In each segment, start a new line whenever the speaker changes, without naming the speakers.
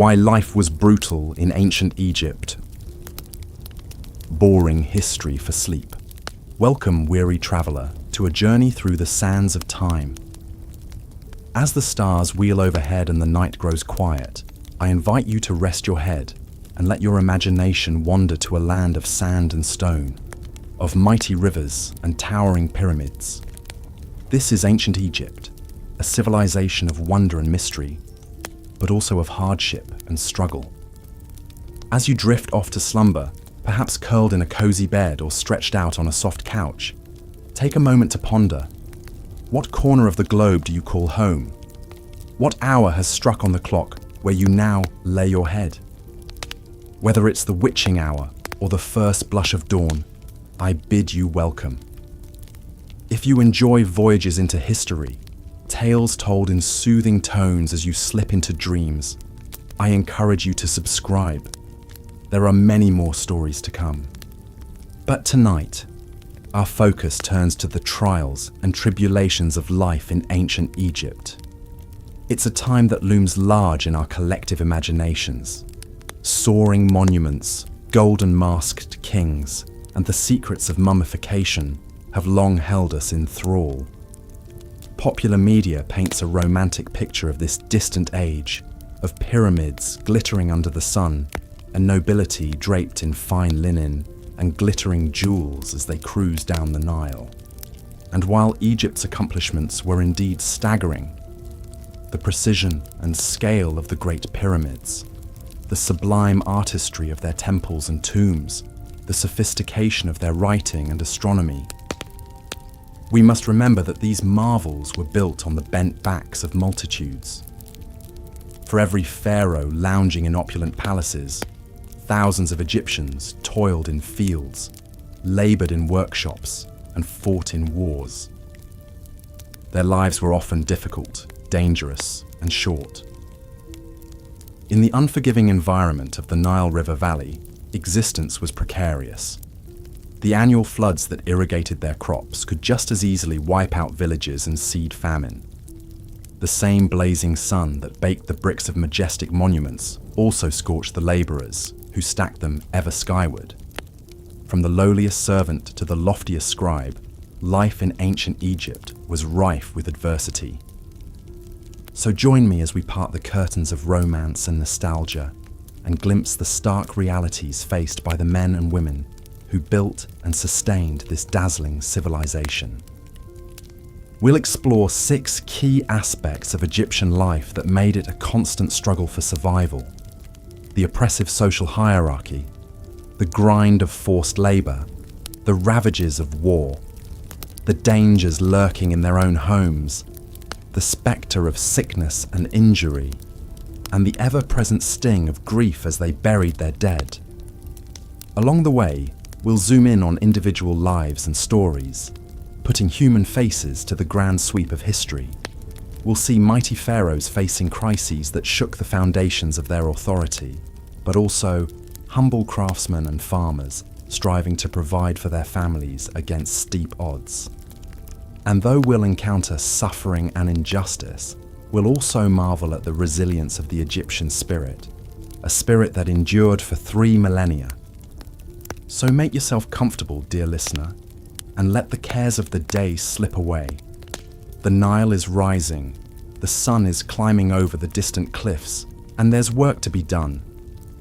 Why life was brutal in ancient Egypt. Boring history for sleep. Welcome, weary traveler, to a journey through the sands of time. As the stars wheel overhead and the night grows quiet, I invite you to rest your head and let your imagination wander to a land of sand and stone, of mighty rivers and towering pyramids. This is ancient Egypt, a civilization of wonder and mystery, but also of hardship and struggle. As you drift off to slumber, perhaps curled in a cozy bed or stretched out on a soft couch, take a moment to ponder. What corner of the globe do you call home? What hour has struck on the clock where you now lay your head? Whether it's the witching hour or the first blush of dawn, I bid you welcome. If you enjoy voyages into history, tales told in soothing tones as you slip into dreams, I encourage you to subscribe. There are many more stories to come. But tonight, our focus turns to the trials and tribulations of life in ancient Egypt. It's a time that looms large in our collective imaginations. Soaring monuments, golden masked kings, and the secrets of mummification have long held us in thrall. Popular media paints a romantic picture of this distant age, of pyramids glittering under the sun, and nobility draped in fine linen and glittering jewels as they cruise down the Nile. And while Egypt's accomplishments were indeed staggering, the precision and scale of the Great Pyramids, the sublime artistry of their temples and tombs, the sophistication of their writing and astronomy, we must remember that these marvels were built on the bent backs of multitudes. For every pharaoh lounging in opulent palaces, thousands of Egyptians toiled in fields, labored in workshops, and fought in wars. Their lives were often difficult, dangerous, and short. In the unforgiving environment of the Nile River Valley, existence was precarious. The annual floods that irrigated their crops could just as easily wipe out villages and seed famine. The same blazing sun that baked the bricks of majestic monuments also scorched the laborers who stacked them ever skyward. From the lowliest servant to the loftiest scribe, life in ancient Egypt was rife with adversity. So join me as we part the curtains of romance and nostalgia and glimpse the stark realities faced by the men and women who built and sustained this dazzling civilization. We'll explore 6 key aspects of Egyptian life that made it a constant struggle for survival: the oppressive social hierarchy, the grind of forced labor, the ravages of war, the dangers lurking in their own homes, the spectre of sickness and injury, and the ever-present sting of grief as they buried their dead. Along the way, we'll zoom in on individual lives and stories, putting human faces to the grand sweep of history. We'll see mighty pharaohs facing crises that shook the foundations of their authority, but also humble craftsmen and farmers striving to provide for their families against steep odds. And though we'll encounter suffering and injustice, we'll also marvel at the resilience of the Egyptian spirit, a spirit that endured for 3 millennia. So make yourself comfortable, dear listener, and let the cares of the day slip away. The Nile is rising, the sun is climbing over the distant cliffs, and there's work to be done.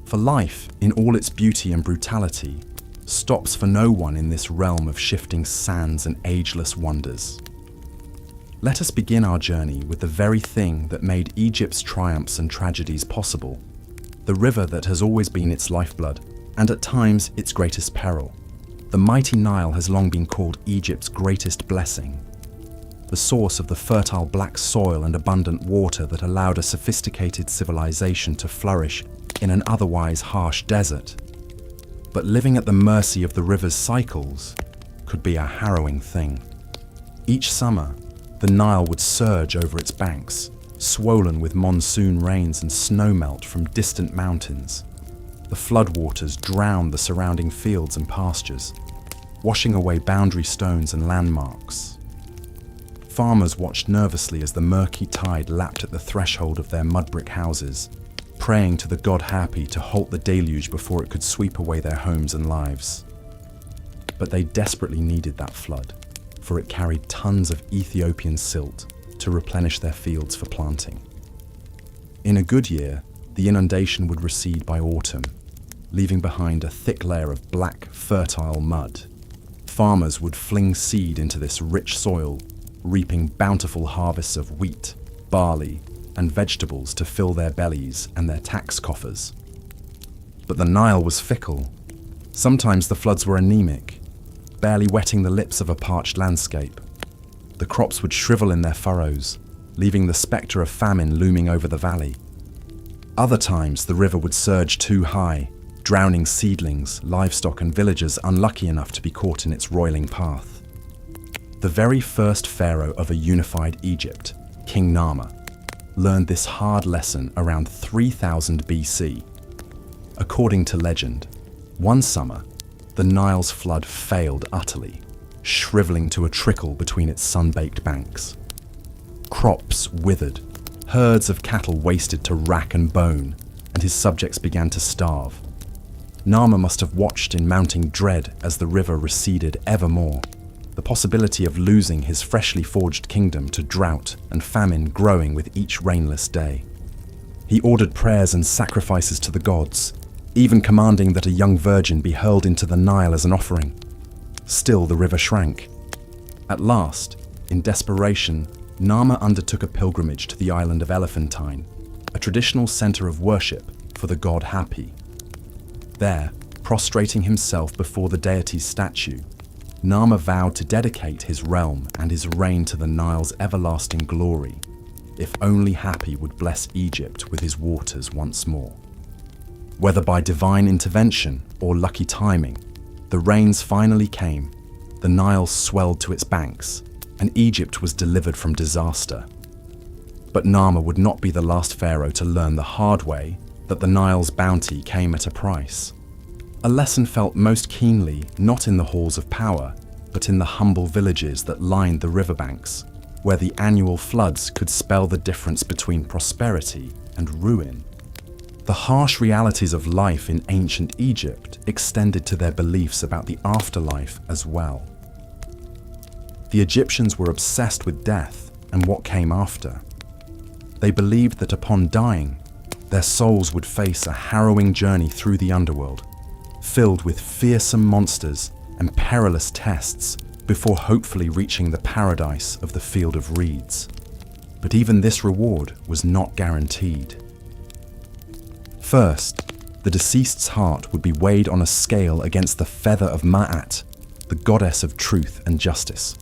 For life, in all its beauty and brutality, stops for no one in this realm of shifting sands and ageless wonders. Let us begin our journey with the very thing that made Egypt's triumphs and tragedies possible, the river that has always been its lifeblood, and at times its greatest peril. The mighty Nile has long been called Egypt's greatest blessing, the source of the fertile black soil and abundant water that allowed a sophisticated civilization to flourish in an otherwise harsh desert. But living at the mercy of the river's cycles could be a harrowing thing. Each summer, the Nile would surge over its banks, swollen with monsoon rains and snowmelt from distant mountains. The floodwaters drowned the surrounding fields and pastures, washing away boundary stones and landmarks. Farmers watched nervously as the murky tide lapped at the threshold of their mud brick houses, praying to the god Hapi to halt the deluge before it could sweep away their homes and lives. But they desperately needed that flood, for it carried tons of Ethiopian silt to replenish their fields for planting. In a good year, the inundation would recede by autumn, leaving behind a thick layer of black, fertile mud. Farmers would fling seed into this rich soil, reaping bountiful harvests of wheat, barley, and vegetables to fill their bellies and their tax coffers. But the Nile was fickle. Sometimes the floods were anemic, barely wetting the lips of a parched landscape. The crops would shrivel in their furrows, leaving the spectre of famine looming over the valley. Other times the river would surge too high, drowning seedlings, livestock and villagers unlucky enough to be caught in its roiling path. The very first pharaoh of a unified Egypt, King Nama, learned this hard lesson around 3000 BC. According to legend, one summer, the Nile's flood failed utterly, shriveling to a trickle between its sun-baked banks. Crops withered, herds of cattle wasted to rack and bone, and his subjects began to starve. Nama must have watched in mounting dread as the river receded ever more, the possibility of losing his freshly forged kingdom to drought and famine growing with each rainless day. He ordered prayers and sacrifices to the gods, even commanding that a young virgin be hurled into the Nile as an offering. Still the river shrank. At last, in desperation, Nama undertook a pilgrimage to the island of Elephantine, a traditional center of worship for the god Hapi. There, prostrating himself before the deity's statue, Nama vowed to dedicate his realm and his reign to the Nile's everlasting glory, if only Hapi would bless Egypt with his waters once more. Whether by divine intervention or lucky timing, the rains finally came, the Nile swelled to its banks, and Egypt was delivered from disaster. But Nama would not be the last pharaoh to learn the hard way that the Nile's bounty came at a price. A lesson felt most keenly not in the halls of power, but in the humble villages that lined the riverbanks, where the annual floods could spell the difference between prosperity and ruin. The harsh realities of life in ancient Egypt extended to their beliefs about the afterlife as well. The Egyptians were obsessed with death and what came after. They believed that upon dying, their souls would face a harrowing journey through the underworld, filled with fearsome monsters and perilous tests before hopefully reaching the paradise of the field of reeds. But even this reward was not guaranteed. First, the deceased's heart would be weighed on a scale against the feather of Ma'at, the goddess of truth and justice.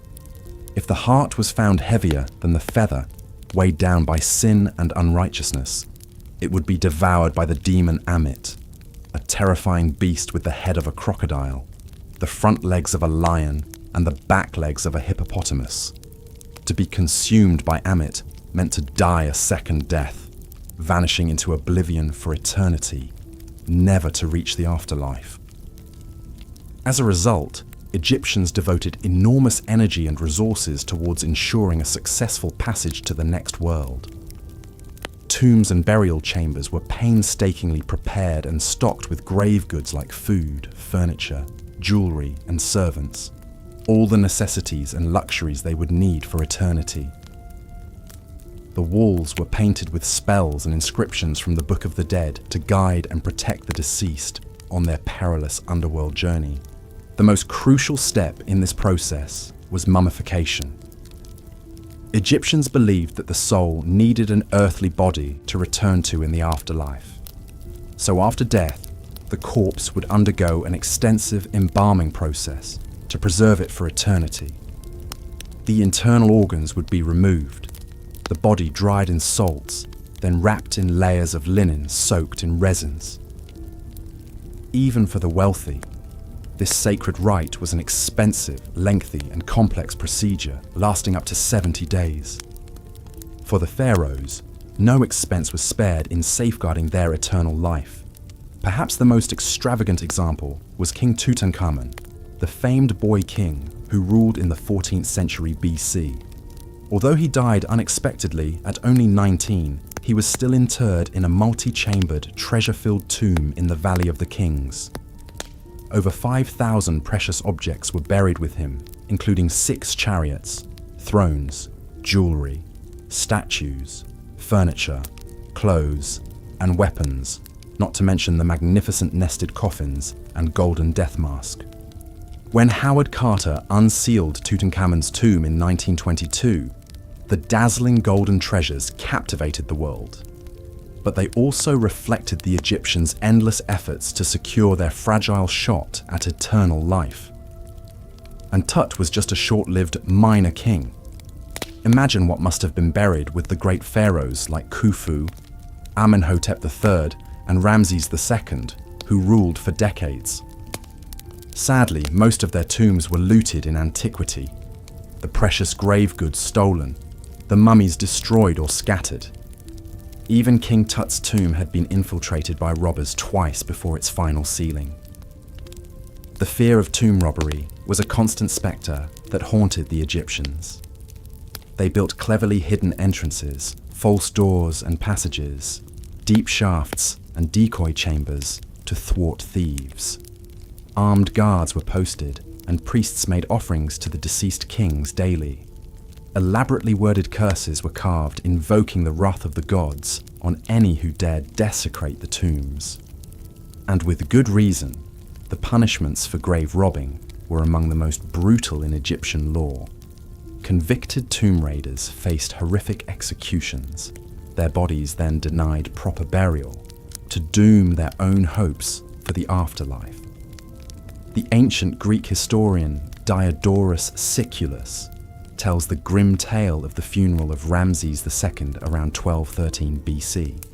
If the heart was found heavier than the feather, weighed down by sin and unrighteousness, it would be devoured by the demon Amit, a terrifying beast with the head of a crocodile, the front legs of a lion, and the back legs of a hippopotamus. To be consumed by Amit meant to die a second death, vanishing into oblivion for eternity, never to reach the afterlife. As a result, Egyptians devoted enormous energy and resources towards ensuring a successful passage to the next world. Tombs and burial chambers were painstakingly prepared and stocked with grave goods like food, furniture, jewelry, and servants, all the necessities and luxuries they would need for eternity. The walls were painted with spells and inscriptions from the Book of the Dead to guide and protect the deceased on their perilous underworld journey. The most crucial step in this process was mummification. Egyptians believed that the soul needed an earthly body to return to in the afterlife. So after death, the corpse would undergo an extensive embalming process to preserve it for eternity. The internal organs would be removed, the body dried in salts, then wrapped in layers of linen soaked in resins. Even for the wealthy, this sacred rite was an expensive, lengthy, and complex procedure lasting up to 70 days. For the pharaohs, no expense was spared in safeguarding their eternal life. Perhaps the most extravagant example was King Tutankhamun, the famed boy king who ruled in the 14th century BC. Although he died unexpectedly at only 19, he was still interred in a multi-chambered, treasure-filled tomb in the Valley of the Kings. Over 5,000 precious objects were buried with him, including 6 chariots, thrones, jewelry, statues, furniture, clothes, and weapons, not to mention the magnificent nested coffins and golden death mask. When Howard Carter unsealed Tutankhamun's tomb in 1922, the dazzling golden treasures captivated the world. But they also reflected the Egyptians' endless efforts to secure their fragile shot at eternal life. And Tut was just a short-lived minor king. Imagine what must have been buried with the great pharaohs like Khufu, Amenhotep III, and Ramses II, who ruled for decades. Sadly, most of their tombs were looted in antiquity, the precious grave goods stolen, the mummies destroyed or scattered. Even King Tut's tomb had been infiltrated by robbers twice before its final sealing. The fear of tomb robbery was a constant spectre that haunted the Egyptians. They built cleverly hidden entrances, false doors and passages, deep shafts and decoy chambers to thwart thieves. Armed guards were posted, and priests made offerings to the deceased kings daily. Elaborately worded curses were carved, invoking the wrath of the gods on any who dared desecrate the tombs. And with good reason, the punishments for grave robbing were among the most brutal in Egyptian law. Convicted tomb raiders faced horrific executions, their bodies then denied proper burial, to doom their own hopes for the afterlife. The ancient Greek historian Diodorus Siculus tells the grim tale of the funeral of Ramses II around 1213 BC.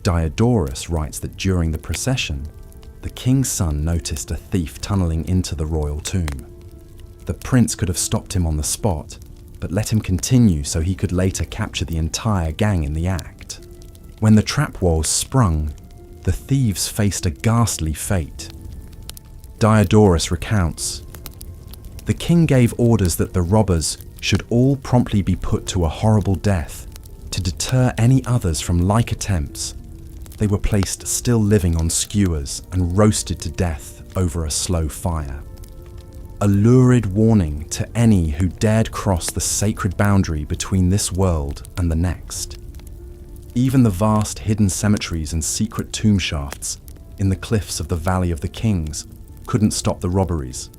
Diodorus writes that during the procession, the king's son noticed a thief tunneling into the royal tomb. The prince could have stopped him on the spot, but let him continue so he could later capture the entire gang in the act. When the trap walls sprung, the thieves faced a ghastly fate. Diodorus recounts, "The king gave orders that the robbers should all promptly be put to a horrible death. To deter any others from like attempts, they were placed still living on skewers and roasted to death over a slow fire. A lurid warning to any who dared cross the sacred boundary between this world and the next." Even the vast hidden cemeteries and secret tomb shafts in the cliffs of the Valley of the Kings couldn't stop the robberies.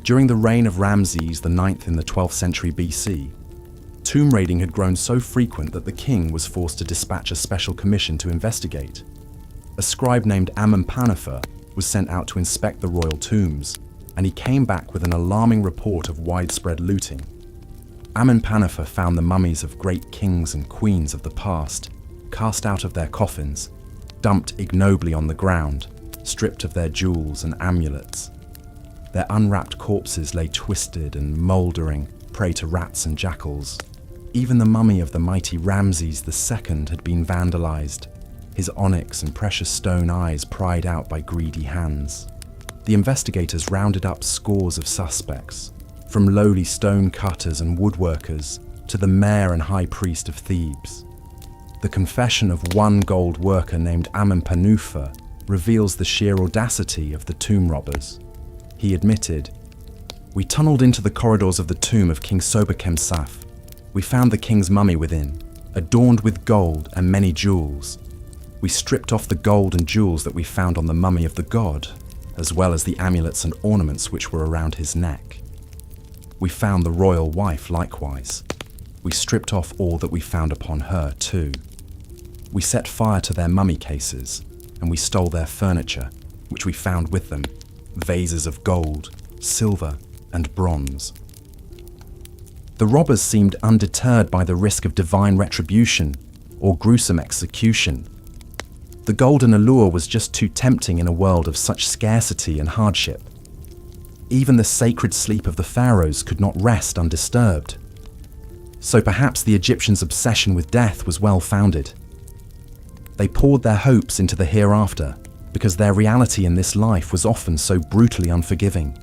During the reign of Ramses IX in the 12th century BC, tomb raiding had grown so frequent that the king was forced to dispatch a special commission to investigate. A scribe named Amenhotep was sent out to inspect the royal tombs, and he came back with an alarming report of widespread looting. Amenhotep found the mummies of great kings and queens of the past, cast out of their coffins, dumped ignobly on the ground, stripped of their jewels and amulets. Their unwrapped corpses lay twisted and mouldering, prey to rats and jackals. Even the mummy of the mighty Ramses II had been vandalized, his onyx and precious stone eyes pried out by greedy hands. The investigators rounded up scores of suspects, from lowly stone cutters and woodworkers to the mayor and high priest of Thebes. The confession of one gold worker named Amenhotep reveals the sheer audacity of the tomb robbers. He admitted, "We tunneled into the corridors of the tomb of King Sobekemsaf. We found the king's mummy within, adorned with gold and many jewels. We stripped off the gold and jewels that we found on the mummy of the god, as well as the amulets and ornaments which were around his neck. We found the royal wife likewise. We stripped off all that we found upon her too. We set fire to their mummy cases, and we stole their furniture, which we found with them, vases of gold, silver, and bronze." The robbers seemed undeterred by the risk of divine retribution or gruesome execution. The golden allure was just too tempting in a world of such scarcity and hardship. Even the sacred sleep of the pharaohs could not rest undisturbed. So perhaps the Egyptians' obsession with death was well-founded. They poured their hopes into the hereafter because their reality in this life was often so brutally unforgiving.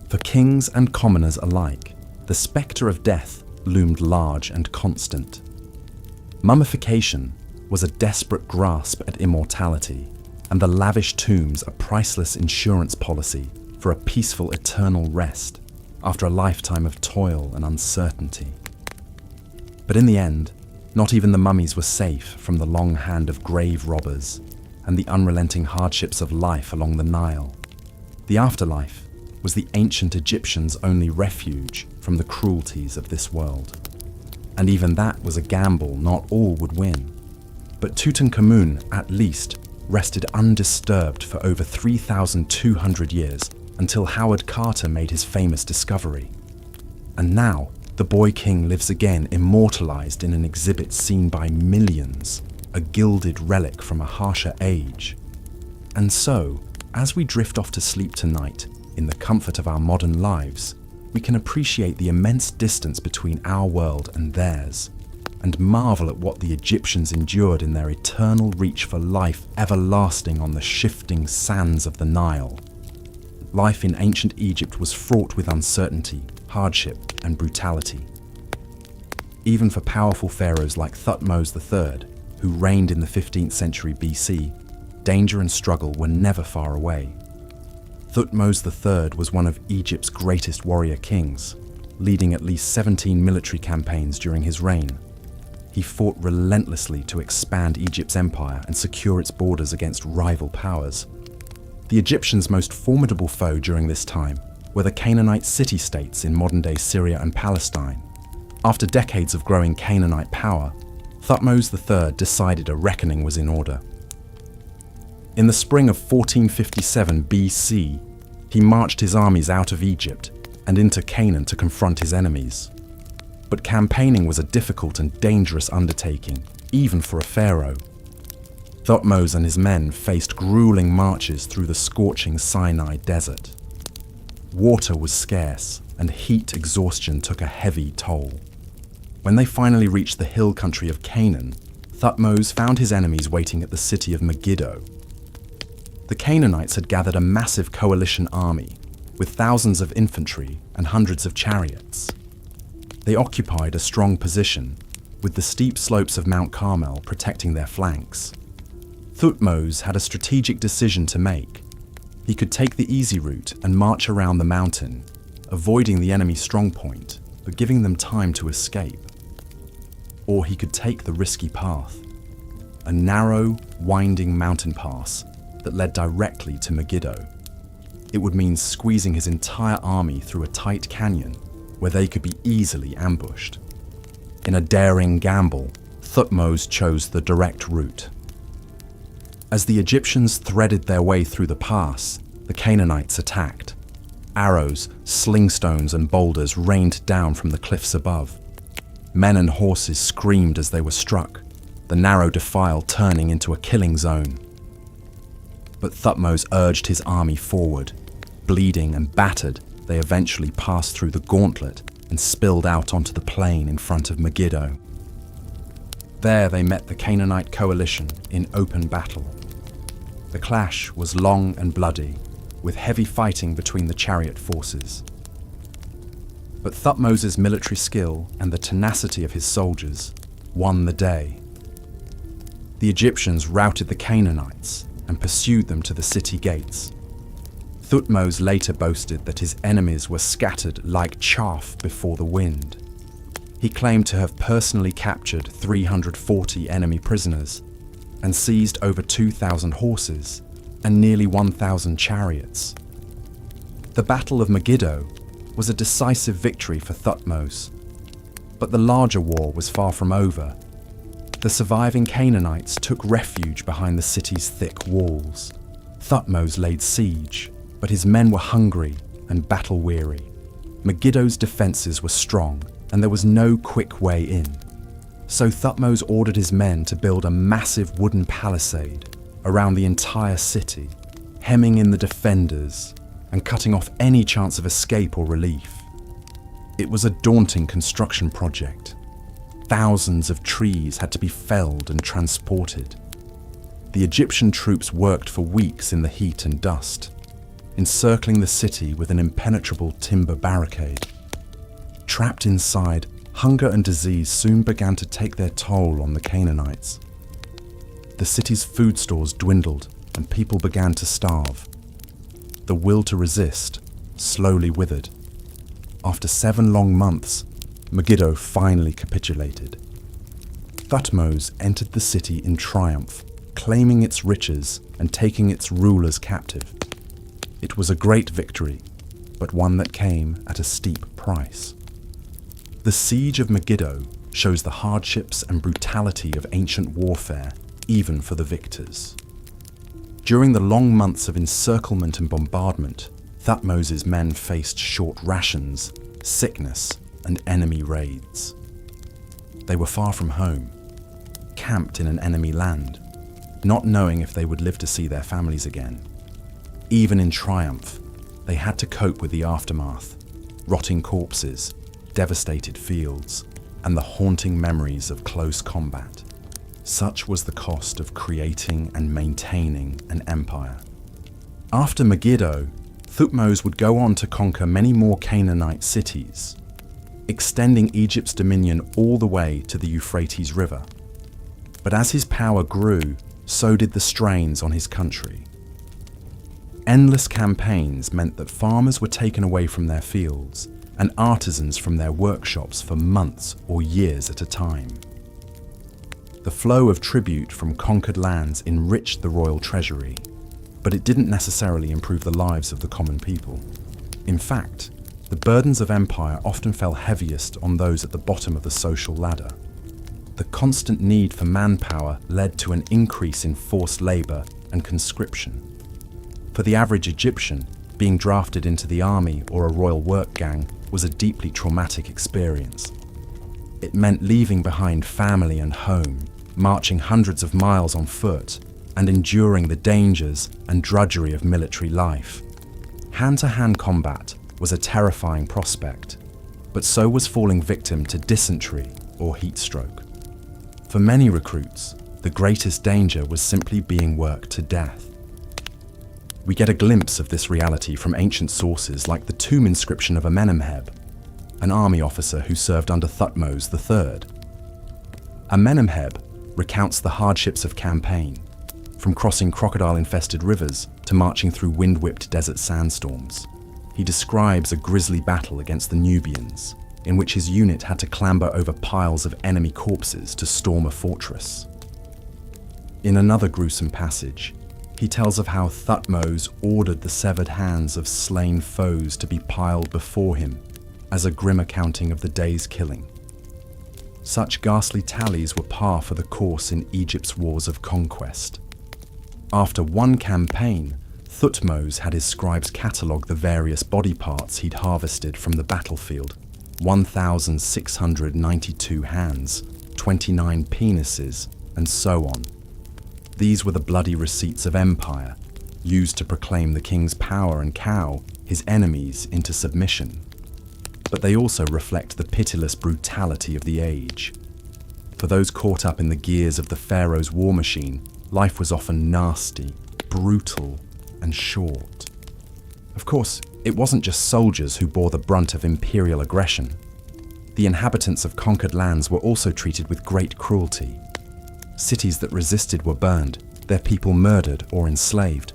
For kings and commoners alike, the spectre of death loomed large and constant. Mummification was a desperate grasp at immortality, and the lavish tombs a priceless insurance policy for a peaceful eternal rest after a lifetime of toil and uncertainty. But in the end, not even the mummies were safe from the long hand of grave robbers and the unrelenting hardships of life along the Nile. The afterlife was the ancient Egyptians' only refuge from the cruelties of this world. And even that was a gamble not all would win. But Tutankhamun, at least, rested undisturbed for over 3,200 years until Howard Carter made his famous discovery. And now, the boy king lives again, immortalized in an exhibit seen by millions, a gilded relic from a harsher age. And so, as we drift off to sleep tonight, in the comfort of our modern lives, we can appreciate the immense distance between our world and theirs, and marvel at what the Egyptians endured in their eternal reach for life everlasting on the shifting sands of the Nile. Life in ancient Egypt was fraught with uncertainty, hardship, and brutality. Even for powerful pharaohs like Thutmose III, who reigned in the 15th century BC, danger and struggle were never far away. Thutmose III was one of Egypt's greatest warrior kings, leading at least 17 military campaigns during his reign. He fought relentlessly to expand Egypt's empire and secure its borders against rival powers. The Egyptians' most formidable foe during this time were the Canaanite city-states in modern-day Syria and Palestine. After decades of growing Canaanite power, Thutmose III decided a reckoning was in order. In the spring of 1457 BC, he marched his armies out of Egypt and into Canaan to confront his enemies. But campaigning was a difficult and dangerous undertaking, even for a pharaoh. Thutmose and his men faced grueling marches through the scorching Sinai desert. Water was scarce, and heat exhaustion took a heavy toll. When they finally reached the hill country of Canaan, Thutmose found his enemies waiting at the city of Megiddo. The Canaanites had gathered a massive coalition army, with thousands of infantry and hundreds of chariots. They occupied a strong position, with the steep slopes of Mount Carmel protecting their flanks. Thutmose had a strategic decision to make. He could take the easy route and march around the mountain, avoiding the enemy's strongpoint, but giving them time to escape. Or he could take the risky path, a narrow, winding mountain pass that led directly to Megiddo. It would mean squeezing his entire army through a tight canyon where they could be easily ambushed. In a daring gamble, Thutmose chose the direct route. As the Egyptians threaded their way through the pass, the Canaanites attacked. Arrows, sling stones, and boulders rained down from the cliffs above. Men and horses screamed as they were struck, the narrow defile turning into a killing zone. But Thutmose urged his army forward. Bleeding and battered, they eventually passed through the gauntlet and spilled out onto the plain in front of Megiddo. There they met the Canaanite coalition in open battle. The clash was long and bloody, with heavy fighting between the chariot forces. But Thutmose's military skill and the tenacity of his soldiers won the day. The Egyptians routed the Canaanites and pursued them to the city gates. Thutmose later boasted that his enemies were scattered like chaff before the wind. He claimed to have personally captured 340 enemy prisoners and seized over 2,000 horses and nearly 1,000 chariots. The Battle of Megiddo was a decisive victory for Thutmose, but the larger war was far from over. The surviving Canaanites took refuge behind the city's thick walls. Thutmose laid siege, but his men were hungry and battle-weary. Megiddo's defenses were strong, and there was no quick way in. So Thutmose ordered his men to build a massive wooden palisade around the entire city, hemming in the defenders and cutting off any chance of escape or relief. It was a daunting construction project. Thousands of trees had to be felled and transported. The Egyptian troops worked for weeks in the heat and dust, encircling the city with an impenetrable timber barricade. Trapped inside, Hunger and disease soon began to take their toll on the Canaanites. The city's food stores dwindled and people began to starve. The will to resist slowly withered. After 7 long months, Megiddo finally capitulated. Thutmose entered the city in triumph, claiming its riches and taking its rulers captive. It was a great victory, but one that came at a steep price. The siege of Megiddo shows the hardships and brutality of ancient warfare, even for the victors. During the long months of encirclement and bombardment, Thutmose's men faced short rations, sickness, and enemy raids. They were far from home, camped in an enemy land, not knowing if they would live to see their families again. Even in triumph, they had to cope with the aftermath, rotting corpses, devastated fields, and the haunting memories of close combat. Such was the cost of creating and maintaining an empire. After Megiddo, Thutmose would go on to conquer many more Canaanite cities, extending Egypt's dominion all the way to the Euphrates River. But as his power grew, so did the strains on his country. Endless campaigns meant that farmers were taken away from their fields and artisans from their workshops for months or years at a time. The flow of tribute from conquered lands enriched the royal treasury, but it didn't necessarily improve the lives of the common people. In fact, the burdens of empire often fell heaviest on those at the bottom of the social ladder. The constant need for manpower led to an increase in forced labor and conscription. For the average Egyptian, being drafted into the army or a royal work gang was a deeply traumatic experience. It meant leaving behind family and home, marching hundreds of miles on foot, and enduring the dangers and drudgery of military life. Hand-to-hand combat was a terrifying prospect, but so was falling victim to dysentery or heat stroke. For many recruits, the greatest danger was simply being worked to death. We get a glimpse of this reality from ancient sources like the tomb inscription of Amenemheb, an army officer who served under Thutmose III. Amenemheb recounts the hardships of campaign, from crossing crocodile-infested rivers to marching through wind-whipped desert sandstorms. He describes a grisly battle against the Nubians, in which his unit had to clamber over piles of enemy corpses to storm a fortress. In another gruesome passage, he tells of how Thutmose ordered the severed hands of slain foes to be piled before him as a grim accounting of the day's killing. Such ghastly tallies were par for the course in Egypt's wars of conquest. After one campaign, Thutmose had his scribes catalogue the various body parts he'd harvested from the battlefield: 1,692 hands, 29 penises, and so on. These were the bloody receipts of empire, used to proclaim the king's power and cow his enemies into submission. But they also reflect the pitiless brutality of the age. For those caught up in the gears of the Pharaoh's war machine, life was often nasty, brutal, and short. Of course, it wasn't just soldiers who bore the brunt of imperial aggression. The inhabitants of conquered lands were also treated with great cruelty. Cities that resisted were burned, their people murdered or enslaved.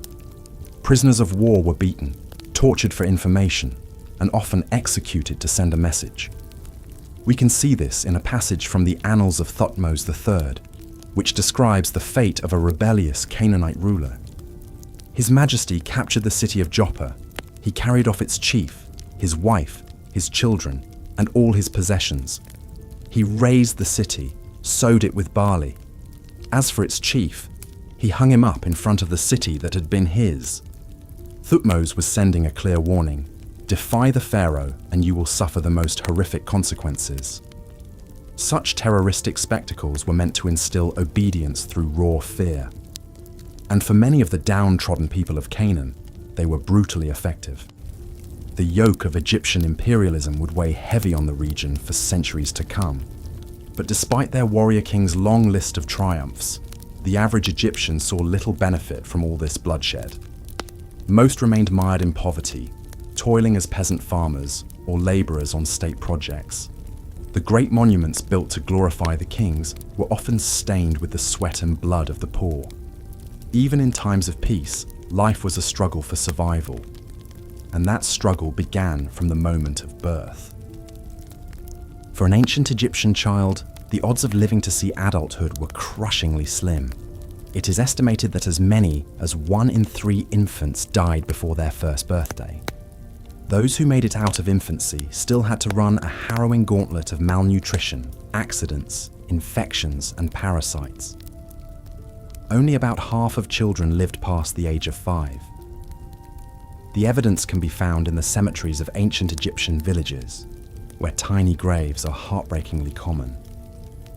Prisoners of war were beaten, tortured for information, and often executed to send a message. We can see this in a passage from the Annals of Thutmose III, which describes the fate of a rebellious Canaanite ruler. His Majesty captured the city of Joppa. He carried off its chief, his wife, his children, and all his possessions. He razed the city, sowed it with barley. As for its chief, he hung him up in front of the city that had been his. Thutmose was sending a clear warning: defy the Pharaoh and you will suffer the most horrific consequences. Such terroristic spectacles were meant to instill obedience through raw fear. And for many of the downtrodden people of Canaan, they were brutally effective. The yoke of Egyptian imperialism would weigh heavy on the region for centuries to come. But despite their warrior king's long list of triumphs, the average Egyptian saw little benefit from all this bloodshed. Most remained mired in poverty, toiling as peasant farmers or laborers on state projects. The great monuments built to glorify the kings were often stained with the sweat and blood of the poor. Even in times of peace, life was a struggle for survival, and that struggle began from the moment of birth. For an ancient Egyptian child, the odds of living to see adulthood were crushingly slim. It is estimated that as many as 1 in 3 infants died before their first birthday. Those who made it out of infancy still had to run a harrowing gauntlet of malnutrition, accidents, infections, and parasites. Only about half of children lived past the age of 5. The evidence can be found in the cemeteries of ancient Egyptian villages, where tiny graves are heartbreakingly common.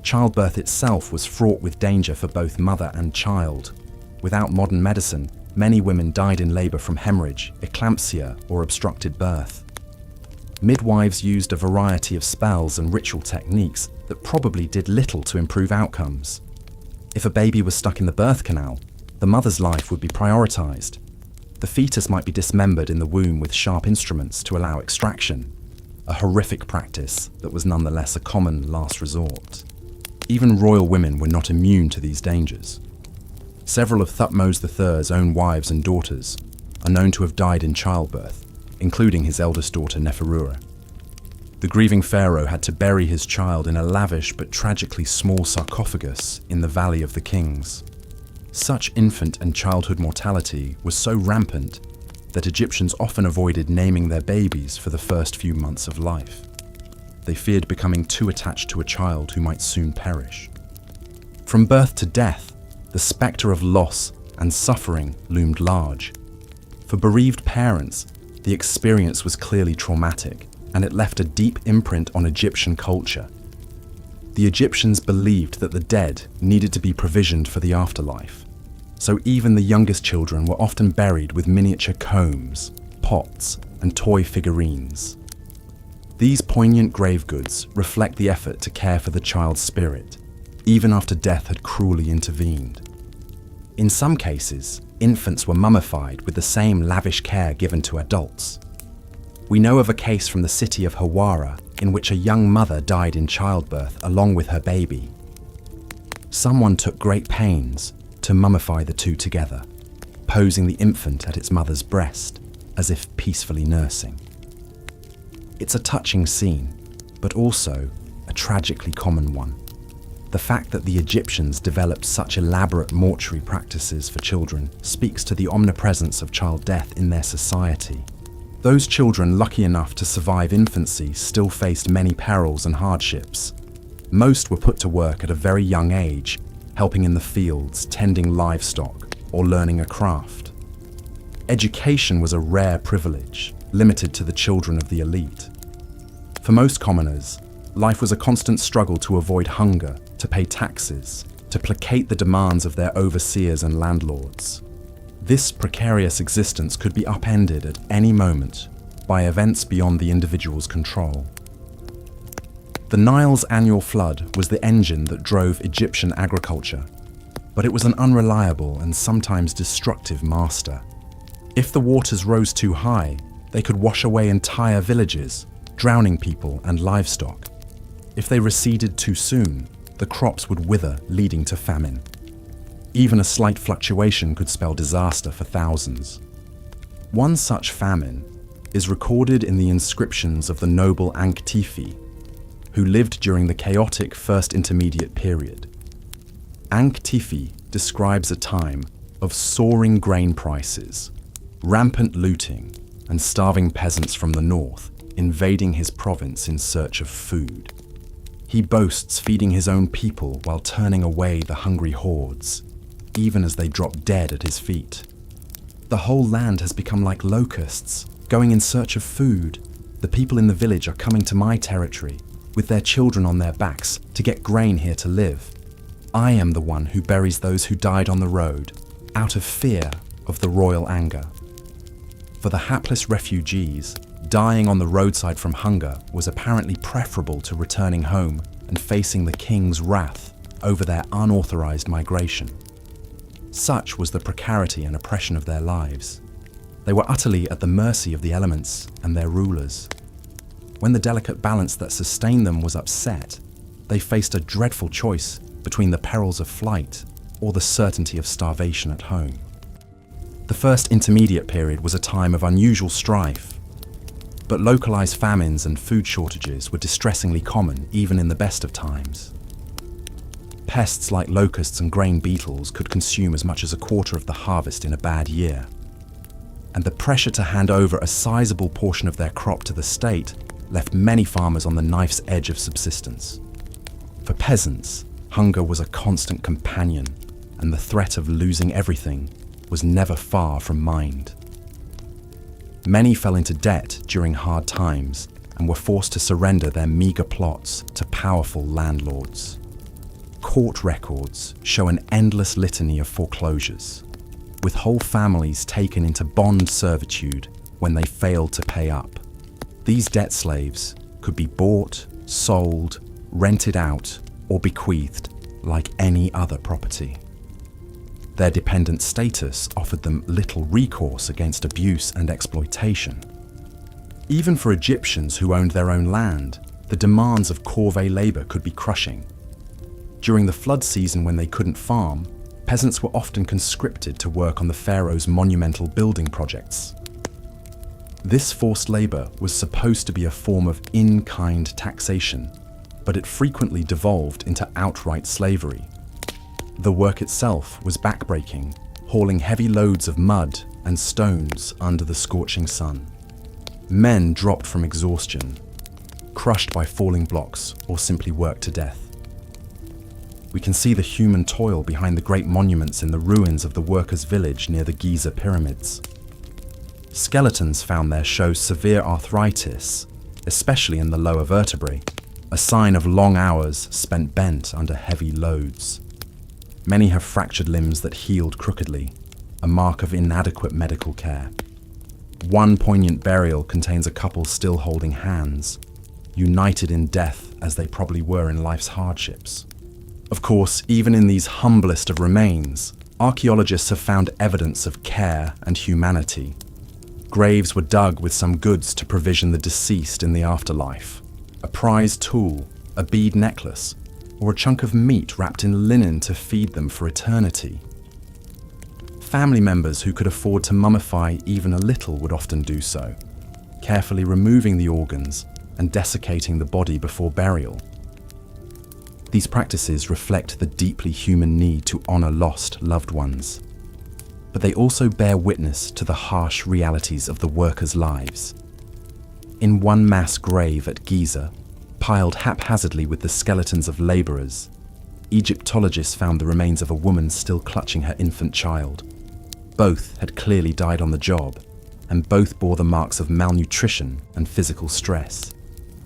Childbirth itself was fraught with danger for both mother and child. Without modern medicine, many women died in labor from hemorrhage, eclampsia, or obstructed birth. Midwives used a variety of spells and ritual techniques that probably did little to improve outcomes. If a baby was stuck in the birth canal, the mother's life would be prioritized. The fetus might be dismembered in the womb with sharp instruments to allow extraction, a horrific practice that was nonetheless a common last resort. Even royal women were not immune to these dangers. Several of Thutmose III's own wives and daughters are known to have died in childbirth, including his eldest daughter Neferura. The grieving pharaoh had to bury his child in a lavish but tragically small sarcophagus in the Valley of the Kings. Such infant and childhood mortality was so rampant that Egyptians often avoided naming their babies for the first few months of life. They feared becoming too attached to a child who might soon perish. From birth to death, the spectre of loss and suffering loomed large. For bereaved parents, the experience was clearly traumatic, and it left a deep imprint on Egyptian culture. The Egyptians believed that the dead needed to be provisioned for the afterlife, so even the youngest children were often buried with miniature combs, pots, and toy figurines. These poignant grave goods reflect the effort to care for the child's spirit, even after death had cruelly intervened. In some cases, infants were mummified with the same lavish care given to adults. We know of a case from the city of Hawara in which a young mother died in childbirth along with her baby. Someone took great pains to mummify the two together, posing the infant at its mother's breast, as if peacefully nursing. It's a touching scene, but also a tragically common one. The fact that the Egyptians developed such elaborate mortuary practices for children speaks to the omnipresence of child death in their society. Those children lucky enough to survive infancy still faced many perils and hardships. Most were put to work at a very young age, helping in the fields, tending livestock, or learning a craft. Education was a rare privilege, limited to the children of the elite. For most commoners, life was a constant struggle to avoid hunger, to pay taxes, to placate the demands of their overseers and landlords. This precarious existence could be upended at any moment by events beyond the individual's control. The Nile's annual flood was the engine that drove Egyptian agriculture, but it was an unreliable and sometimes destructive master. If the waters rose too high, they could wash away entire villages, drowning people and livestock. If they receded too soon, the crops would wither, leading to famine. Even a slight fluctuation could spell disaster for thousands. One such famine is recorded in the inscriptions of the noble Ankh-Tifi, who lived during the chaotic First Intermediate period. Ankh-Tifi describes a time of soaring grain prices, rampant looting, and starving peasants from the north invading his province in search of food. He boasts feeding his own people while turning away the hungry hordes, even as they drop dead at his feet. The whole land has become like locusts, going in search of food. The people in the village are coming to my territory, with their children on their backs, to get grain here to live. I am the one who buries those who died on the road, out of fear of the royal anger. For the hapless refugees, dying on the roadside from hunger was apparently preferable to returning home and facing the king's wrath over their unauthorized migration. Such was the precarity and oppression of their lives. They were utterly at the mercy of the elements and their rulers. When the delicate balance that sustained them was upset, they faced a dreadful choice between the perils of flight or the certainty of starvation at home. The first intermediate period was a time of unusual strife, but localized famines and food shortages were distressingly common even in the best of times. Pests like locusts and grain beetles could consume as much as a quarter of the harvest in a bad year, and the pressure to hand over a sizable portion of their crop to the state left many farmers on the knife's edge of subsistence. For peasants, hunger was a constant companion, and the threat of losing everything was never far from mind. Many fell into debt during hard times and were forced to surrender their meagre plots to powerful landlords. Court records show an endless litany of foreclosures, with whole families taken into bond servitude when they failed to pay up. These debt slaves could be bought, sold, rented out, or bequeathed like any other property. Their dependent status offered them little recourse against abuse and exploitation. Even for Egyptians who owned their own land, the demands of corvée labor could be crushing. During the flood season when they couldn't farm, peasants were often conscripted to work on the Pharaohs' monumental building projects. This forced labor was supposed to be a form of in-kind taxation, but it frequently devolved into outright slavery. The work itself was backbreaking, hauling heavy loads of mud and stones under the scorching sun. Men dropped from exhaustion, crushed by falling blocks, or simply worked to death. We can see the human toil behind the great monuments in the ruins of the workers' village near the Giza pyramids. Skeletons found there show severe arthritis, especially in the lower vertebrae, a sign of long hours spent bent under heavy loads. Many have fractured limbs that healed crookedly, a mark of inadequate medical care. One poignant burial contains a couple still holding hands, united in death as they probably were in life's hardships. Of course, even in these humblest of remains, archaeologists have found evidence of care and humanity. Graves were dug with some goods to provision the deceased in the afterlife. A prized tool, a bead necklace, or a chunk of meat wrapped in linen to feed them for eternity. Family members who could afford to mummify even a little would often do so, carefully removing the organs and desiccating the body before burial. These practices reflect the deeply human need to honor lost loved ones, but they also bear witness to the harsh realities of the workers' lives. In one mass grave at Giza, piled haphazardly with the skeletons of laborers, Egyptologists found the remains of a woman still clutching her infant child. Both had clearly died on the job, and both bore the marks of malnutrition and physical stress.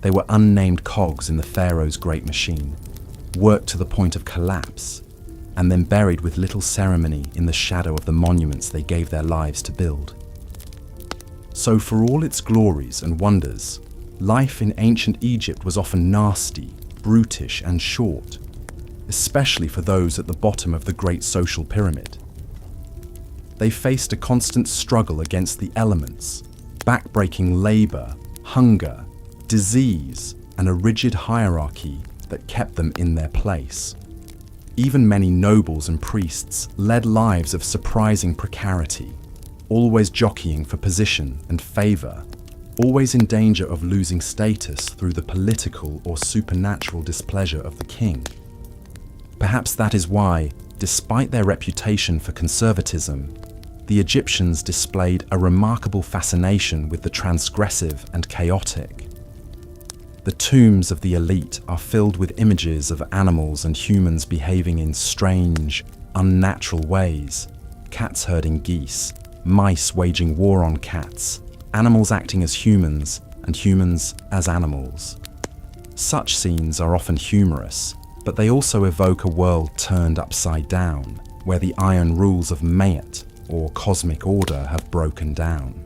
They were unnamed cogs in the Pharaoh's great machine, worked to the point of collapse, and then buried with little ceremony in the shadow of the monuments they gave their lives to build. So for all its glories and wonders, life in ancient Egypt was often nasty, brutish, and short, especially for those at the bottom of the great social pyramid. They faced a constant struggle against the elements, backbreaking labor, hunger, disease, and a rigid hierarchy that kept them in their place. Even many nobles and priests led lives of surprising precarity, always jockeying for position and favor, always in danger of losing status through the political or supernatural displeasure of the king. Perhaps that is why, despite their reputation for conservatism, the Egyptians displayed a remarkable fascination with the transgressive and chaotic. The tombs of the elite are filled with images of animals and humans behaving in strange, unnatural ways, cats herding geese, mice waging war on cats, animals acting as humans, and humans as animals. Such scenes are often humorous, but they also evoke a world turned upside down, where the iron rules of Mayat, or cosmic order, have broken down.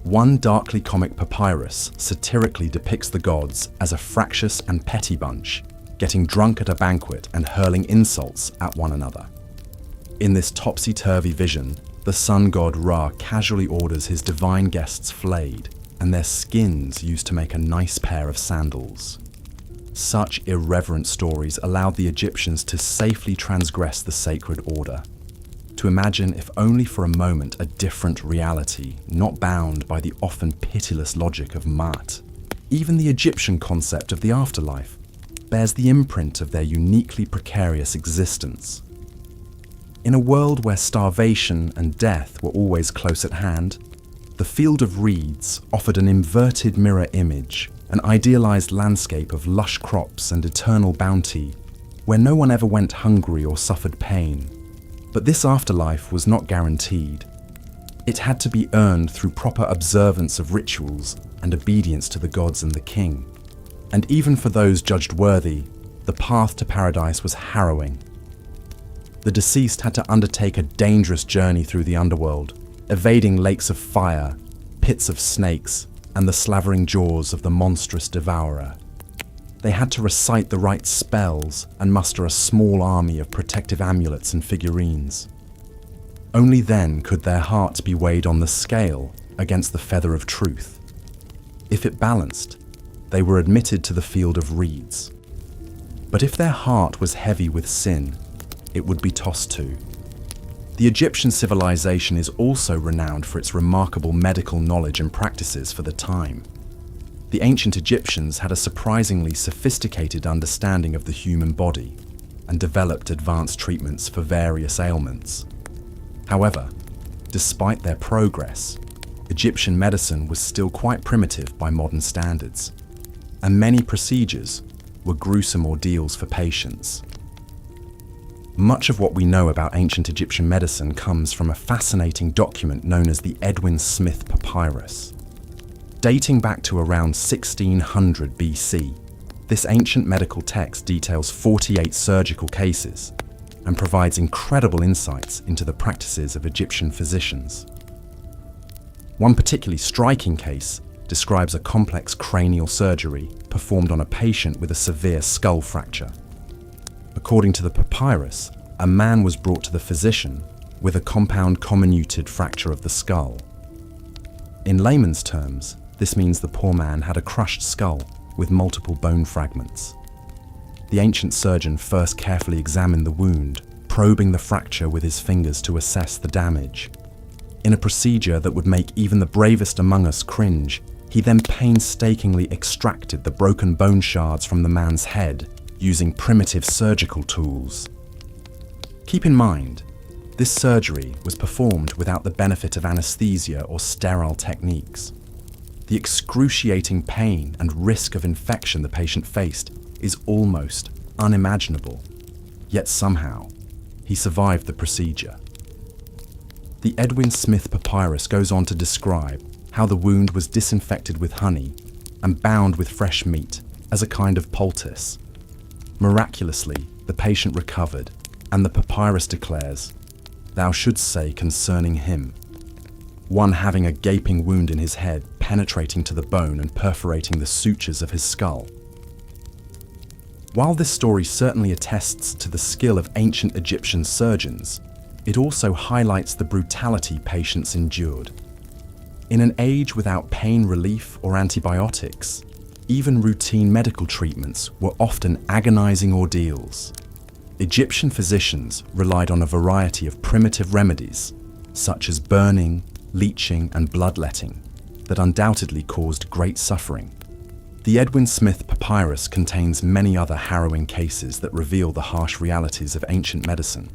One darkly comic papyrus satirically depicts the gods as a fractious and petty bunch, getting drunk at a banquet and hurling insults at one another. In this topsy-turvy vision, the sun god Ra casually orders his divine guests flayed and their skins used to make a nice pair of sandals. Such irreverent stories allowed the Egyptians to safely transgress the sacred order, to imagine, if only for a moment, a different reality, not bound by the often pitiless logic of Maat. Even the Egyptian concept of the afterlife bears the imprint of their uniquely precarious existence. In a world where starvation and death were always close at hand, the field of reeds offered an inverted mirror image, an idealized landscape of lush crops and eternal bounty, where no one ever went hungry or suffered pain. But this afterlife was not guaranteed. It had to be earned through proper observance of rituals and obedience to the gods and the king. And even for those judged worthy, the path to paradise was harrowing. The deceased had to undertake a dangerous journey through the underworld, evading lakes of fire, pits of snakes, and the slavering jaws of the monstrous devourer. They had to recite the right spells and muster a small army of protective amulets and figurines. Only then could their hearts be weighed on the scale against the feather of truth. If it balanced, they were admitted to the field of reeds. But if their heart was heavy with sin, it would be tossed too. The Egyptian civilization is also renowned for its remarkable medical knowledge and practices for the time. The ancient Egyptians had a surprisingly sophisticated understanding of the human body and developed advanced treatments for various ailments. However, despite their progress, Egyptian medicine was still quite primitive by modern standards, and many procedures were gruesome ordeals for patients. Much of what we know about ancient Egyptian medicine comes from a fascinating document known as the Edwin Smith Papyrus. Dating back to around 1600 BC, this ancient medical text details 48 surgical cases and provides incredible insights into the practices of Egyptian physicians. One particularly striking case describes a complex cranial surgery performed on a patient with a severe skull fracture. According to the papyrus, a man was brought to the physician with a compound comminuted fracture of the skull. In layman's terms, this means the poor man had a crushed skull with multiple bone fragments. The ancient surgeon first carefully examined the wound, probing the fracture with his fingers to assess the damage. In a procedure that would make even the bravest among us cringe, he then painstakingly extracted the broken bone shards from the man's head, using primitive surgical tools. Keep in mind, this surgery was performed without the benefit of anesthesia or sterile techniques. The excruciating pain and risk of infection the patient faced is almost unimaginable, yet somehow he survived the procedure. The Edwin Smith Papyrus goes on to describe how the wound was disinfected with honey and bound with fresh meat as a kind of poultice. Miraculously, the patient recovered, and the papyrus declares, "Thou shouldst say concerning him," one having a gaping wound in his head penetrating to the bone and perforating the sutures of his skull. While this story certainly attests to the skill of ancient Egyptian surgeons, it also highlights the brutality patients endured. In an age without pain relief or antibiotics, even routine medical treatments were often agonizing ordeals. Egyptian physicians relied on a variety of primitive remedies, such as burning, leeching, and bloodletting, that undoubtedly caused great suffering. The Edwin Smith Papyrus contains many other harrowing cases that reveal the harsh realities of ancient medicine.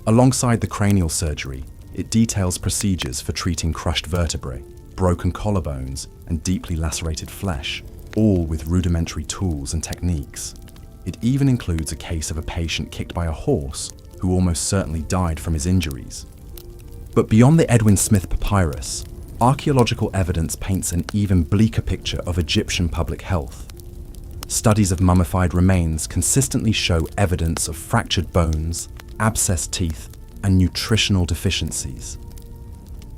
Alongside the cranial surgery, it details procedures for treating crushed vertebrae, broken collarbones, and deeply lacerated flesh, all with rudimentary tools and techniques. It even includes a case of a patient kicked by a horse who almost certainly died from his injuries. But beyond the Edwin Smith Papyrus, archaeological evidence paints an even bleaker picture of Egyptian public health. Studies of mummified remains consistently show evidence of fractured bones, abscessed teeth, and nutritional deficiencies.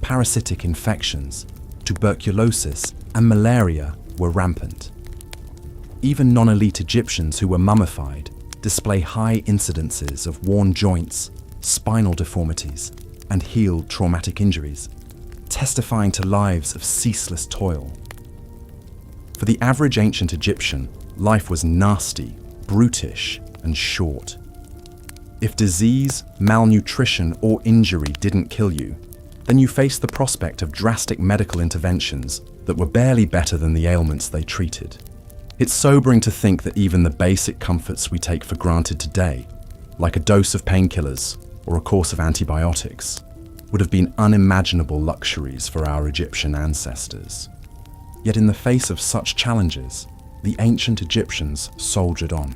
Parasitic infections, tuberculosis, and malaria were rampant. Even non-elite Egyptians who were mummified display high incidences of worn joints, spinal deformities, and healed traumatic injuries. testifying to lives of ceaseless toil. For the average ancient Egyptian, life was nasty, brutish, and short. If disease, malnutrition, or injury didn't kill you, then you faced the prospect of drastic medical interventions that were barely better than the ailments they treated. It's sobering to think that even the basic comforts we take for granted today, like a dose of painkillers or a course of antibiotics, would have been unimaginable luxuries for our Egyptian ancestors. Yet in the face of such challenges, the ancient Egyptians soldiered on.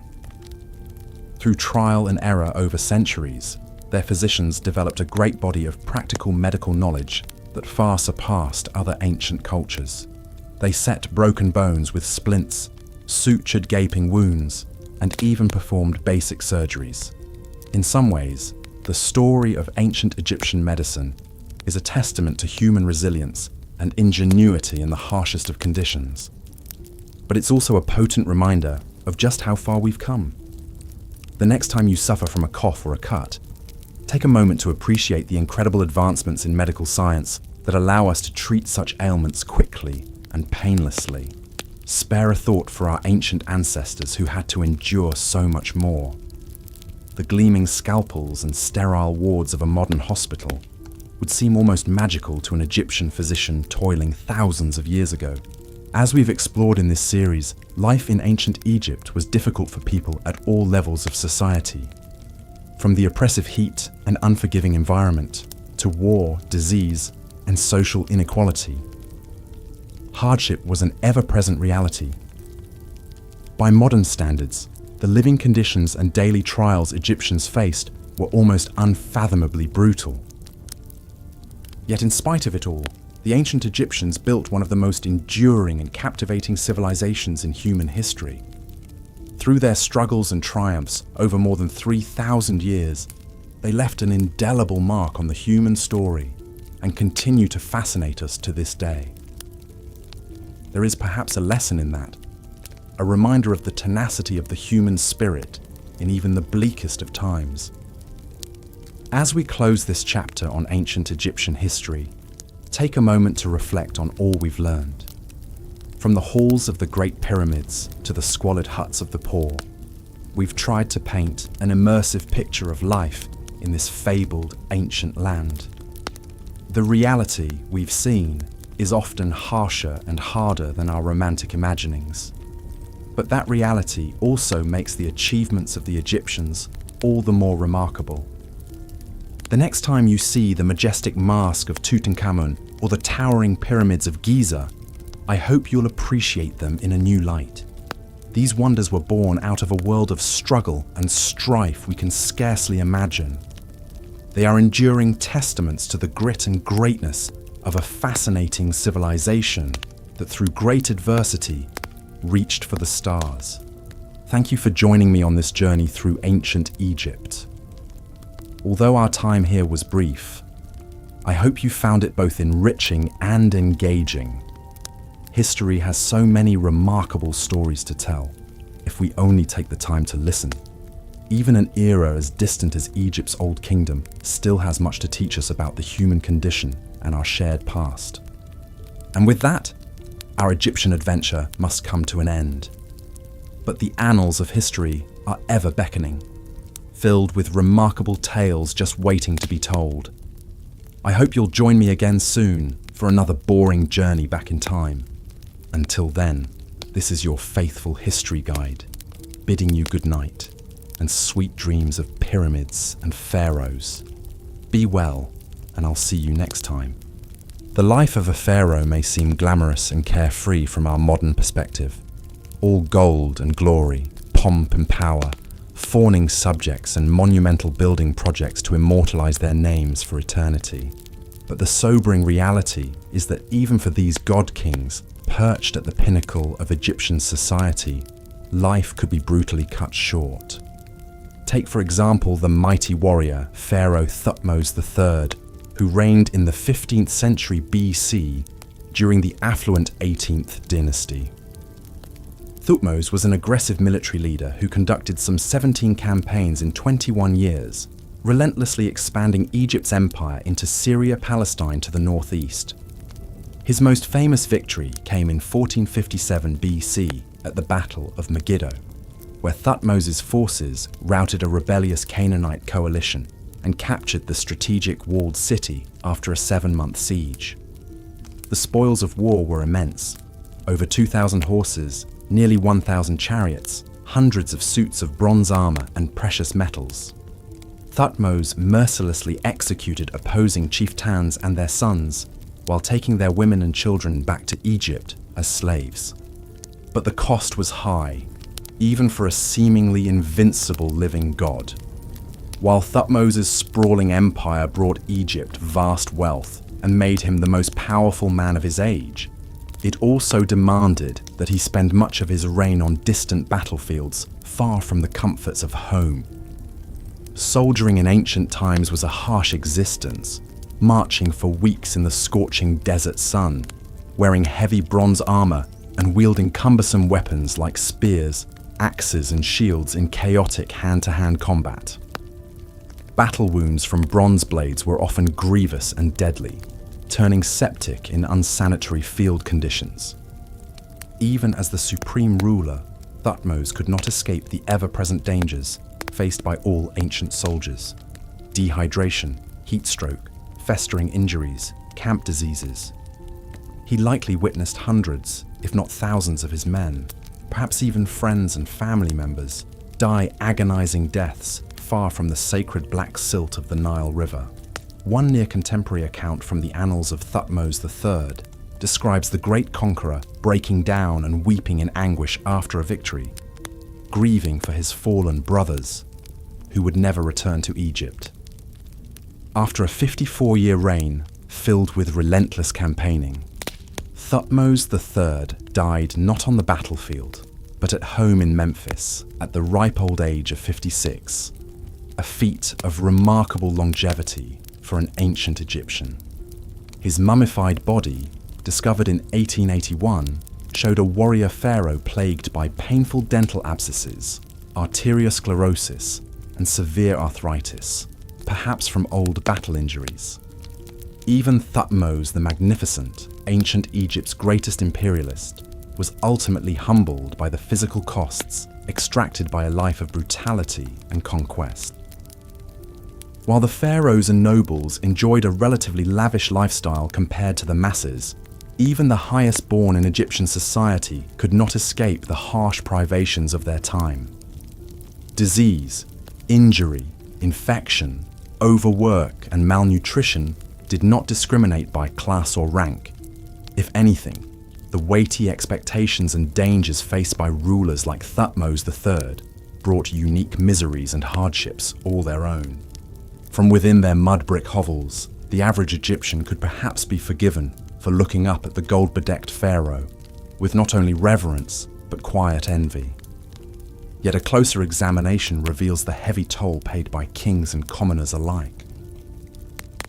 Through trial and error over centuries, their physicians developed a great body of practical medical knowledge that far surpassed other ancient cultures. They set broken bones with splints, sutured gaping wounds, and even performed basic surgeries. In some ways, the story of ancient Egyptian medicine is a testament to human resilience and ingenuity in the harshest of conditions. But it's also a potent reminder of just how far we've come. The next time you suffer from a cough or a cut, take a moment to appreciate the incredible advancements in medical science that allow us to treat such ailments quickly and painlessly. Spare a thought for our ancient ancestors who had to endure so much more. The gleaming scalpels and sterile wards of a modern hospital would seem almost magical to an Egyptian physician toiling thousands of years ago. As we've explored in this series, life in ancient Egypt was difficult for people at all levels of society. From the oppressive heat and unforgiving environment, to war, disease, and social inequality. Hardship was an ever-present reality. By modern standards, the living conditions and daily trials Egyptians faced were almost unfathomably brutal. Yet in spite of it all, the ancient Egyptians built one of the most enduring and captivating civilizations in human history. Through their struggles and triumphs over more than 3,000 years, they left an indelible mark on the human story and continue to fascinate us to this day. There is perhaps a lesson in that, a reminder of the tenacity of the human spirit in even the bleakest of times. As we close this chapter on ancient Egyptian history, take a moment to reflect on all we've learned. From the halls of the Great Pyramids to the squalid huts of the poor, we've tried to paint an immersive picture of life in this fabled ancient land. The reality we've seen is often harsher and harder than our romantic imaginings. But that reality also makes the achievements of the Egyptians all the more remarkable. The next time you see the majestic mask of Tutankhamun or the towering pyramids of Giza, I hope you'll appreciate them in a new light. These wonders were born out of a world of struggle and strife we can scarcely imagine. They are enduring testaments to the grit and greatness of a fascinating civilization that through great adversity reached for the stars. Thank you for joining me on this journey through ancient Egypt. Although our time here was brief, I hope you found it both enriching and engaging. History has so many remarkable stories to tell, if we only take the time to listen. Even an era as distant as Egypt's Old Kingdom still has much to teach us about the human condition and our shared past. And with that, our Egyptian adventure must come to an end. But the annals of history are ever beckoning, filled with remarkable tales just waiting to be told. I hope you'll join me again soon for another boring journey back in time. Until then, this is your faithful history guide, bidding you good night and sweet dreams of pyramids and pharaohs. Be well, and I'll see you next time. The life of a pharaoh may seem glamorous and carefree from our modern perspective. All gold and glory, pomp and power, fawning subjects and monumental building projects to immortalize their names for eternity. But the sobering reality is that even for these god kings, perched at the pinnacle of Egyptian society, life could be brutally cut short. Take for example the mighty warrior Pharaoh Thutmose III, who reigned in the 15th century BC during the affluent 18th dynasty. Thutmose was an aggressive military leader who conducted some 17 campaigns in 21 years, relentlessly expanding Egypt's empire into Syria, Palestine to the northeast, His most famous victory came in 1457 BC at the Battle of Megiddo, where Thutmose's forces routed a rebellious Canaanite coalition and captured the strategic walled city after a 7-month siege. The spoils of war were immense: over 2,000 horses, nearly 1,000 chariots, hundreds of suits of bronze armor and precious metals. Thutmose mercilessly executed opposing chieftains and their sons, while taking their women and children back to Egypt as slaves. But the cost was high, even for a seemingly invincible living god. While Thutmose's sprawling empire brought Egypt vast wealth and made him the most powerful man of his age, it also demanded that he spend much of his reign on distant battlefields, far from the comforts of home. Soldiering in ancient times was a harsh existence, marching for weeks in the scorching desert sun, wearing heavy bronze armor and wielding cumbersome weapons like spears, axes and shields in chaotic hand-to-hand combat. Battle wounds from bronze blades were often grievous and deadly, turning septic in unsanitary field conditions. Even as the supreme ruler, Thutmose could not escape the ever-present dangers faced by all ancient soldiers: dehydration, heat stroke, festering injuries, camp diseases. He likely witnessed hundreds, if not thousands of his men, perhaps even friends and family members, die agonizing deaths far from the sacred black silt of the Nile River. One near-contemporary account from the annals of Thutmose III describes the great conqueror breaking down and weeping in anguish after a victory, grieving for his fallen brothers, who would never return to Egypt. After a 54-year reign filled with relentless campaigning, Thutmose III died not on the battlefield, but at home in Memphis at the ripe old age of 56, a feat of remarkable longevity for an ancient Egyptian. His mummified body, discovered in 1881, showed a warrior pharaoh plagued by painful dental abscesses, arteriosclerosis, and severe arthritis, perhaps from old battle injuries. Even Thutmose the Magnificent, ancient Egypt's greatest imperialist, was ultimately humbled by the physical costs extracted by a life of brutality and conquest. While the pharaohs and nobles enjoyed a relatively lavish lifestyle compared to the masses, even the highest born in Egyptian society could not escape the harsh privations of their time. Disease, injury, infection, overwork, and malnutrition did not discriminate by class or rank. If anything, the weighty expectations and dangers faced by rulers like Thutmose III brought unique miseries and hardships all their own. From within their mud-brick hovels, the average Egyptian could perhaps be forgiven for looking up at the gold-bedecked pharaoh with not only reverence, but quiet envy. Yet a closer examination reveals the heavy toll paid by kings and commoners alike.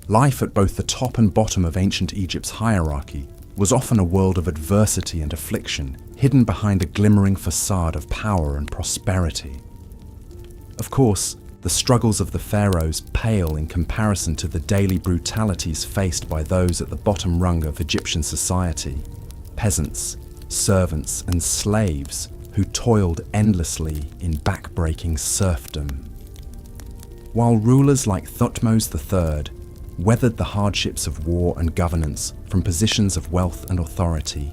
Life at both the top and bottom of ancient Egypt's hierarchy was often a world of adversity and affliction, hidden behind a glimmering facade of power and prosperity. Of course, the struggles of the pharaohs pale in comparison to the daily brutalities faced by those at the bottom rung of Egyptian society: peasants, servants, and slaves who toiled endlessly in back-breaking serfdom. While rulers like Thutmose III weathered the hardships of war and governance from positions of wealth and authority,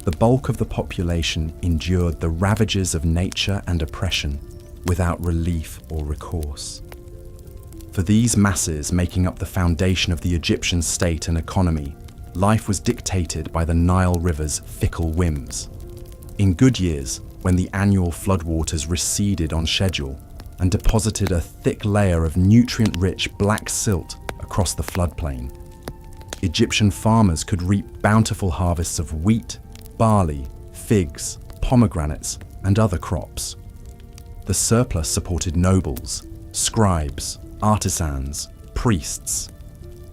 the bulk of the population endured the ravages of nature and oppression without relief or recourse. For these masses making up the foundation of the Egyptian state and economy, life was dictated by the Nile River's fickle whims. In good years, when the annual floodwaters receded on schedule and deposited a thick layer of nutrient-rich black silt across the floodplain, Egyptian farmers could reap bountiful harvests of wheat, barley, figs, pomegranates, and other crops. The surplus supported nobles, scribes, artisans, priests,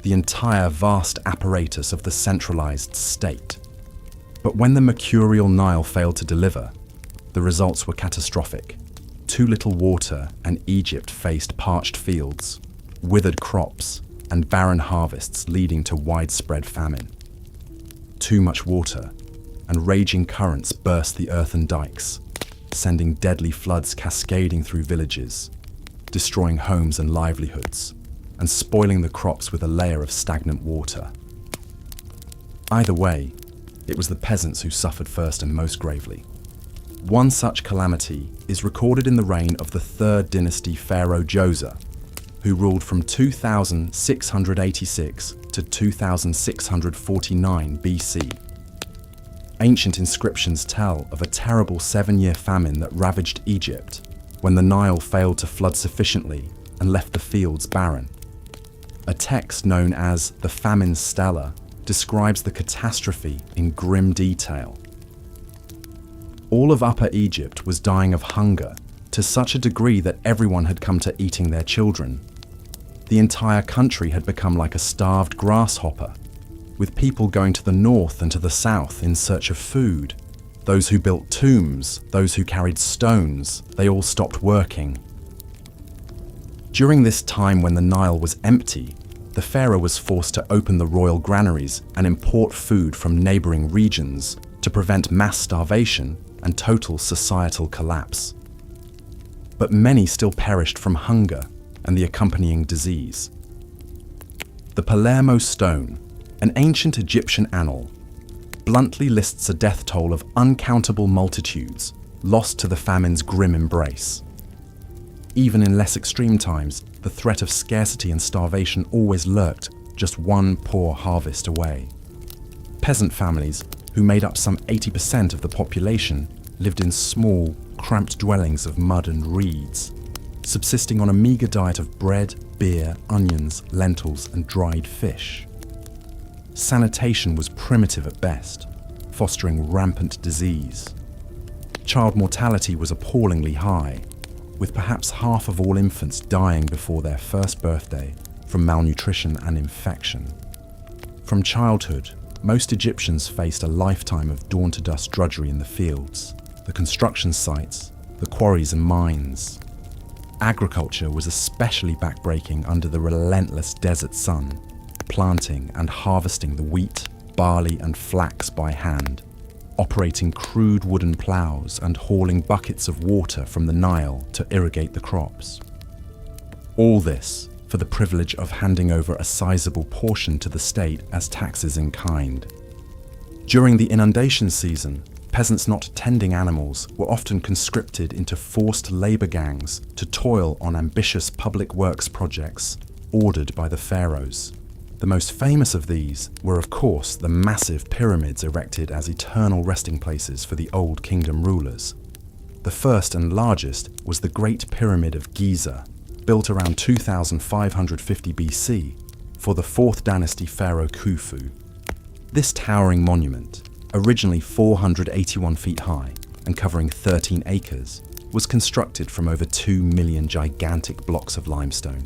the entire vast apparatus of the centralized state. But when the mercurial Nile failed to deliver, the results were catastrophic. Too little water, and Egypt faced parched fields, withered crops, and barren harvests leading to widespread famine. too much water, and raging currents burst the earthen dikes, sending deadly floods cascading through villages, destroying homes and livelihoods, and spoiling the crops with a layer of stagnant water. Either way, it was the peasants who suffered first and most gravely. One such calamity is recorded in the reign of the 3rd dynasty Pharaoh Djoser, who ruled from 2686 to 2649 BC. Ancient inscriptions tell of a terrible 7-year famine that ravaged Egypt when the Nile failed to flood sufficiently and left the fields barren. A text known as the Famine Stela describes the catastrophe in grim detail. All of Upper Egypt was dying of hunger to such a degree that everyone had come to eating their children. The entire country had become like a starved grasshopper, with people going to the north and to the south in search of food. Those who built tombs, those who carried stones, they all stopped working. During this time when the Nile was empty, the pharaoh was forced to open the royal granaries and import food from neighboring regions to prevent mass starvation and total societal collapse. But many still perished from hunger and the accompanying disease. The Palermo stone, an ancient Egyptian annal, bluntly lists a death toll of uncountable multitudes lost to the famine's grim embrace. Even in less extreme times, the threat of scarcity and starvation always lurked just one poor harvest away. Peasant families, who made up some 80% of the population, lived in small, cramped dwellings of mud and reeds, subsisting on a meagre diet of bread, beer, onions, lentils, and dried fish. Sanitation was primitive at best, fostering rampant disease. Child mortality was appallingly high, with perhaps half of all infants dying before their first birthday from malnutrition and infection. From childhood, most Egyptians faced a lifetime of dawn-to-dusk drudgery in the fields, the construction sites, the quarries and mines. Agriculture was especially backbreaking under the relentless desert sun, planting and harvesting the wheat, barley and flax by hand, operating crude wooden plows and hauling buckets of water from the Nile to irrigate the crops. All this for the privilege of handing over a sizable portion to the state as taxes in kind. During the inundation season, peasants not tending animals were often conscripted into forced labor gangs to toil on ambitious public works projects ordered by the pharaohs. The most famous of these were, of course, the massive pyramids erected as eternal resting places for the Old Kingdom rulers. The first and largest was the Great Pyramid of Giza, built around 2550 BC for the 4th dynasty pharaoh Khufu. This towering monument, originally 481 feet high and covering 13 acres, was constructed from over 2 million gigantic blocks of limestone,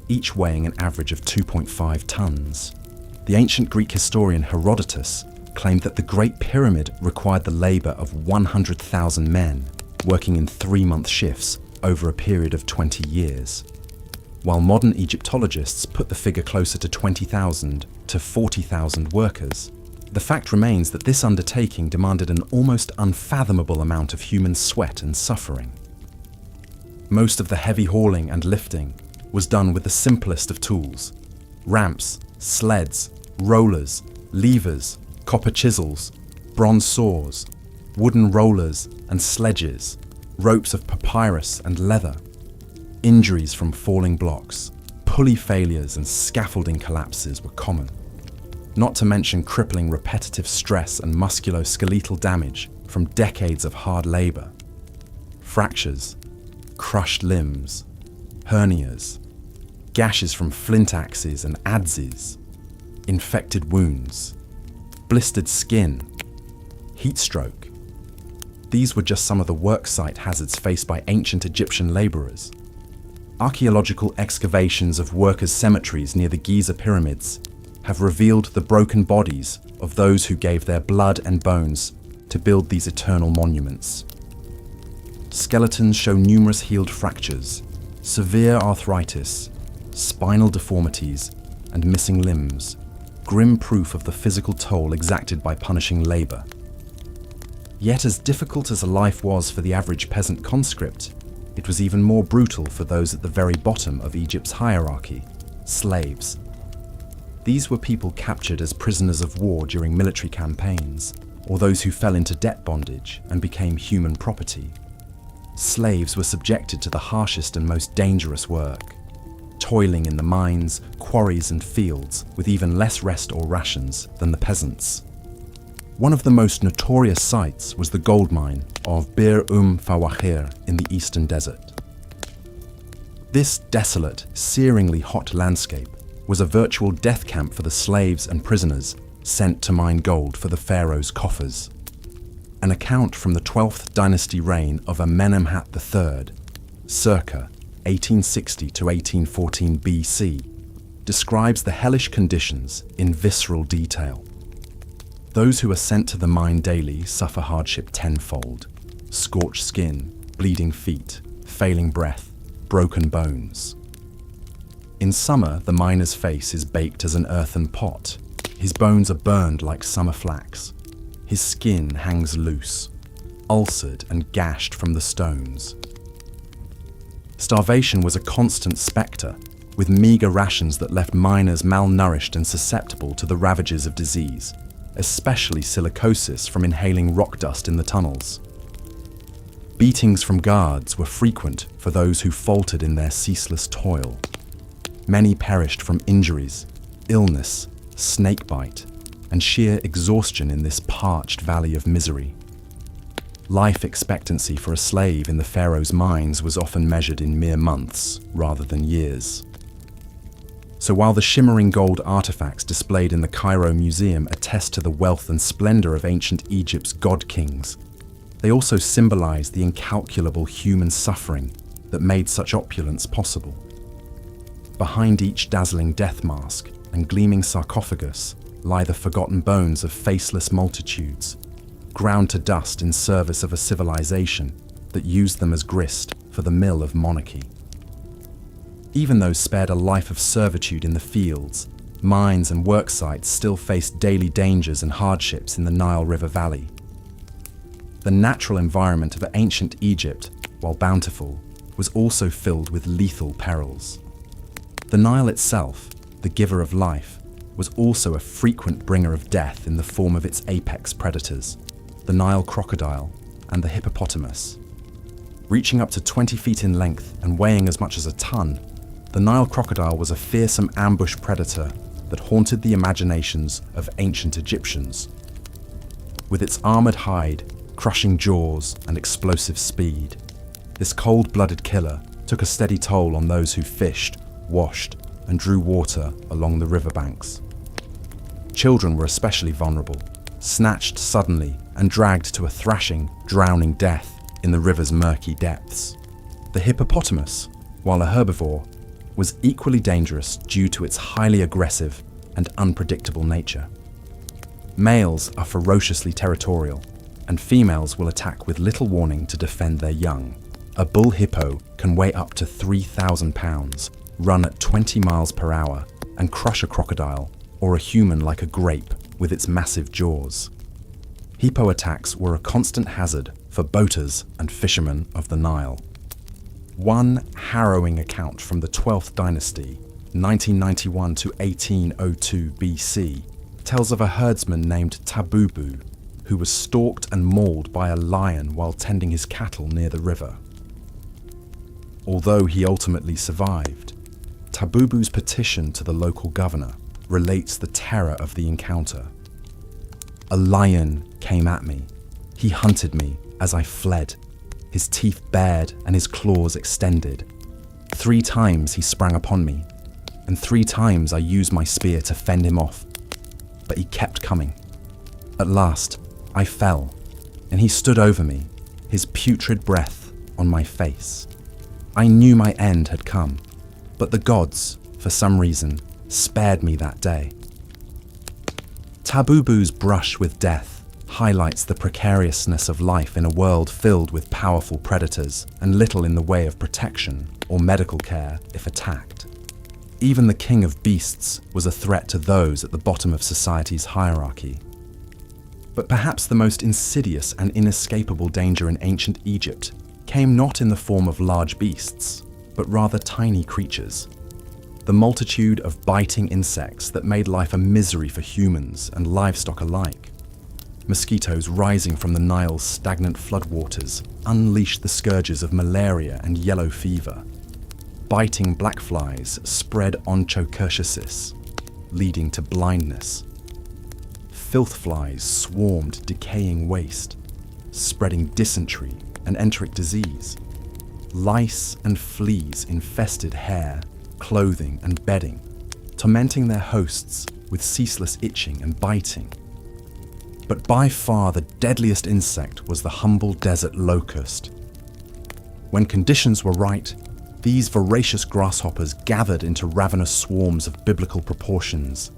each weighing an average of 2.5 tons. The ancient Greek historian Herodotus claimed that the Great Pyramid required the labor of 100,000 men, working in 3-month shifts over a period of 20 years. While modern Egyptologists put the figure closer to 20,000 to 40,000 workers, the fact remains that this undertaking demanded an almost unfathomable amount of human sweat and suffering. Most of the heavy hauling and lifting was done with the simplest of tools: ramps, sleds, rollers, levers, copper chisels, bronze saws, wooden rollers and sledges, ropes of papyrus and leather. Injuries from falling blocks, pulley failures and scaffolding collapses were common, not to mention crippling repetitive stress and musculoskeletal damage from decades of hard labor. Fractures, crushed limbs, hernias, gashes from flint axes and adzes, infected wounds, blistered skin, heat stroke. These were just some of the worksite hazards faced by ancient Egyptian laborers. Archaeological excavations of workers' cemeteries near the Giza pyramids have revealed the broken bodies of those who gave their blood and bones to build these eternal monuments. Skeletons show numerous healed fractures, severe arthritis, spinal deformities, and missing limbs, grim proof of the physical toll exacted by punishing labor. Yet as difficult as a life was for the average peasant conscript, it was even more brutal for those at the very bottom of Egypt's hierarchy, slaves. These were people captured as prisoners of war during military campaigns, or those who fell into debt bondage and became human property. Slaves were subjected to the harshest and most dangerous work, toiling in the mines, quarries and fields with even less rest or rations than the peasants. One of the most notorious sites was the gold mine of Bir Fawakir in the eastern desert. This desolate, searingly hot landscape was a virtual death camp for the slaves and prisoners sent to mine gold for the Pharaohs' coffers. An account from the 12th dynasty reign of Amenemhat III, circa 1860 to 1814 BC, describes the hellish conditions in visceral detail. Those who are sent to the mine daily suffer hardship tenfold: scorched skin, bleeding feet, failing breath, broken bones. In summer, the miner's face is baked as an earthen pot. His bones are burned like summer flax. His skin hangs loose, ulcered and gashed from the stones. Starvation was a constant spectre, with meagre rations that left miners malnourished and susceptible to the ravages of disease, especially silicosis from inhaling rock dust in the tunnels. Beatings from guards were frequent for those who faltered in their ceaseless toil. Many perished from injuries, illness, snakebite, and sheer exhaustion in this parched valley of misery. Life expectancy for a slave in the Pharaoh's mines was often measured in mere months rather than years. So while the shimmering gold artifacts displayed in the Cairo Museum attest to the wealth and splendor of ancient Egypt's god-kings, they also symbolize the incalculable human suffering that made such opulence possible. Behind each dazzling death mask and gleaming sarcophagus lie the forgotten bones of faceless multitudes, ground to dust in service of a civilization that used them as grist for the mill of monarchy. Even those spared a life of servitude in the fields, mines and work sites still faced daily dangers and hardships in the Nile River Valley. The natural environment of ancient Egypt, while bountiful, was also filled with lethal perils. The Nile itself, the giver of life, was also a frequent bringer of death in the form of its apex predators, the Nile crocodile and the hippopotamus. Reaching up to 20 feet in length and weighing as much as a ton, the Nile crocodile was a fearsome ambush predator that haunted the imaginations of ancient Egyptians. With its armored hide, crushing jaws, and explosive speed, this cold-blooded killer took a steady toll on those who fished, washed, and drew water along the riverbanks. Children were especially vulnerable, snatched suddenly and dragged to a thrashing, drowning death in the river's murky depths. The hippopotamus, while a herbivore, was equally dangerous due to its highly aggressive and unpredictable nature. Males are ferociously territorial, and females will attack with little warning to defend their young. A bull hippo can weigh up to 3,000 pounds, run at 20 miles per hour, and crush a crocodile or a human like a grape with its massive jaws. Hippo attacks were a constant hazard for boaters and fishermen of the Nile. One harrowing account from the 12th dynasty, 1991 to 1802 BC, tells of a herdsman named Tabubu, who was stalked and mauled by a lion while tending his cattle near the river. Although he ultimately survived, Tabubu's petition to the local governor relates the terror of the encounter. "A lion came at me. He hunted me as I fled, his teeth bared and his claws extended. 3 times he sprang upon me, and 3 times I used my spear to fend him off, but he kept coming. At last, I fell, and he stood over me, his putrid breath on my face. I knew my end had come, but the gods, for some reason, spared me that day." Tabubu's brush with death highlights the precariousness of life in a world filled with powerful predators and little in the way of protection or medical care if attacked. Even the king of beasts was a threat to those at the bottom of society's hierarchy. But perhaps the most insidious and inescapable danger in ancient Egypt came not in the form of large beasts, but rather tiny creatures. The multitude of biting insects that made life a misery for humans and livestock alike. Mosquitoes rising from the Nile's stagnant floodwaters unleashed the scourges of malaria and yellow fever. Biting black flies spread onchocerciasis, leading to blindness. Filth flies swarmed decaying waste, spreading dysentery and enteric disease. Lice and fleas infested hair, clothing and bedding, tormenting their hosts with ceaseless itching and biting. But by far the deadliest insect was the humble desert locust. When conditions were right, these voracious grasshoppers gathered into ravenous swarms of biblical proportions,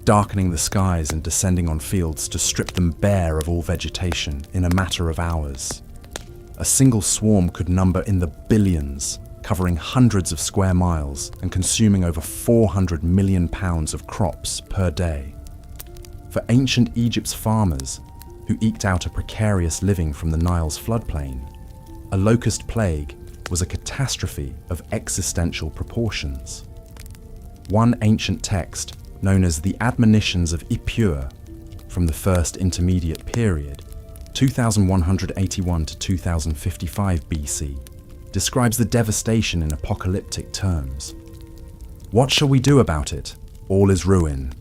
darkening the skies and descending on fields to strip them bare of all vegetation in a matter of hours. A single swarm could number in the billions, covering hundreds of square miles and consuming over 400 million pounds of crops per day. For ancient Egypt's farmers, who eked out a precarious living from the Nile's floodplain, a locust plague was a catastrophe of existential proportions. One ancient text, known as the Admonitions of Ippur, from the First Intermediate Period, 2181 to 2055 BC, describes the devastation in apocalyptic terms. What shall we do about it? All is ruin.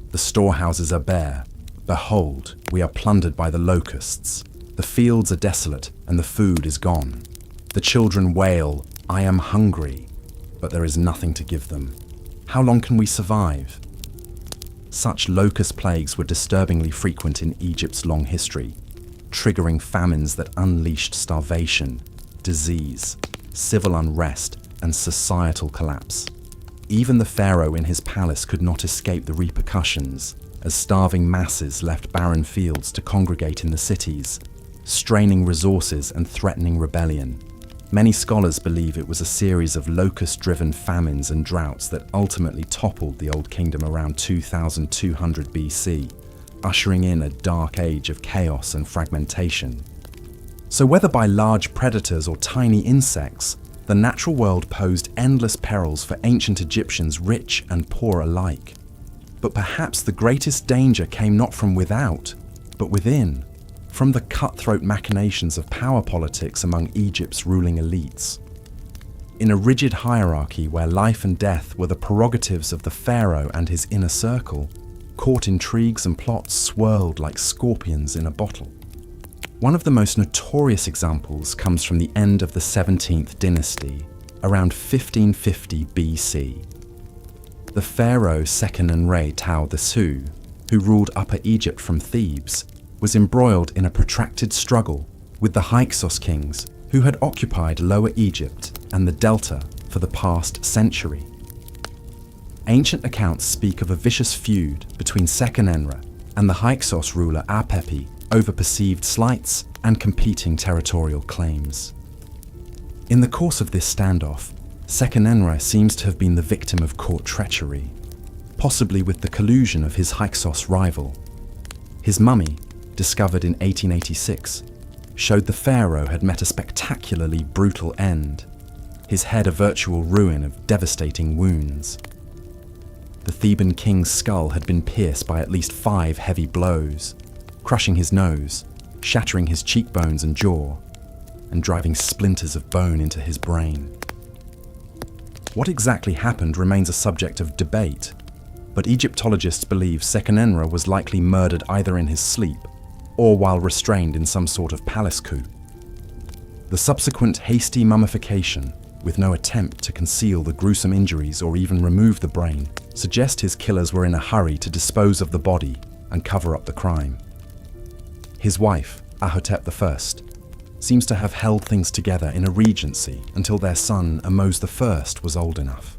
The storehouses are bare. Behold, we are plundered by the locusts. The fields are desolate, and the food is gone. The children wail, I am hungry, but there is nothing to give them. How long can we survive? Such locust plagues were disturbingly frequent in Egypt's long history, triggering famines that unleashed starvation, disease, civil unrest, and societal collapse. Even the pharaoh in his palace could not escape the repercussions, as starving masses left barren fields to congregate in the cities, straining resources and threatening rebellion. Many scholars believe it was a series of locust-driven famines and droughts that ultimately toppled the Old Kingdom around 2200 BC, ushering in a dark age of chaos and fragmentation. So whether by large predators or tiny insects, the natural world posed endless perils for ancient Egyptians, rich and poor alike. But perhaps the greatest danger came not from without, but within, from the cutthroat machinations of power politics among Egypt's ruling elites. In a rigid hierarchy where life and death were the prerogatives of the pharaoh and his inner circle, court intrigues and plots swirled like scorpions in a bottle. One of the most notorious examples comes from the end of the 17th dynasty, around 1550 BC. The pharaoh Seqenenre-Tao-Desu, who ruled Upper Egypt from Thebes, was embroiled in a protracted struggle with the Hyksos kings who had occupied Lower Egypt and the Delta for the past century. Ancient accounts speak of a vicious feud between Seqenenre and the Hyksos ruler Apepi over perceived slights and competing territorial claims. In the course of this standoff, Seqenenre seems to have been the victim of court treachery, possibly with the collusion of his Hyksos rival. His mummy, discovered in 1886, showed the pharaoh had met a spectacularly brutal end, his head a virtual ruin of devastating wounds. The Theban king's skull had been pierced by at least 5 heavy blows, crushing his nose, shattering his cheekbones and jaw, and driving splinters of bone into his brain. What exactly happened remains a subject of debate, but Egyptologists believe Seqenenre was likely murdered either in his sleep or while restrained in some sort of palace coup. The subsequent hasty mummification, with no attempt to conceal the gruesome injuries or even remove the brain, suggest his killers were in a hurry to dispose of the body and cover up the crime. His wife, Ahotep I, seems to have held things together in a regency until their son, Ahmose I, was old enough.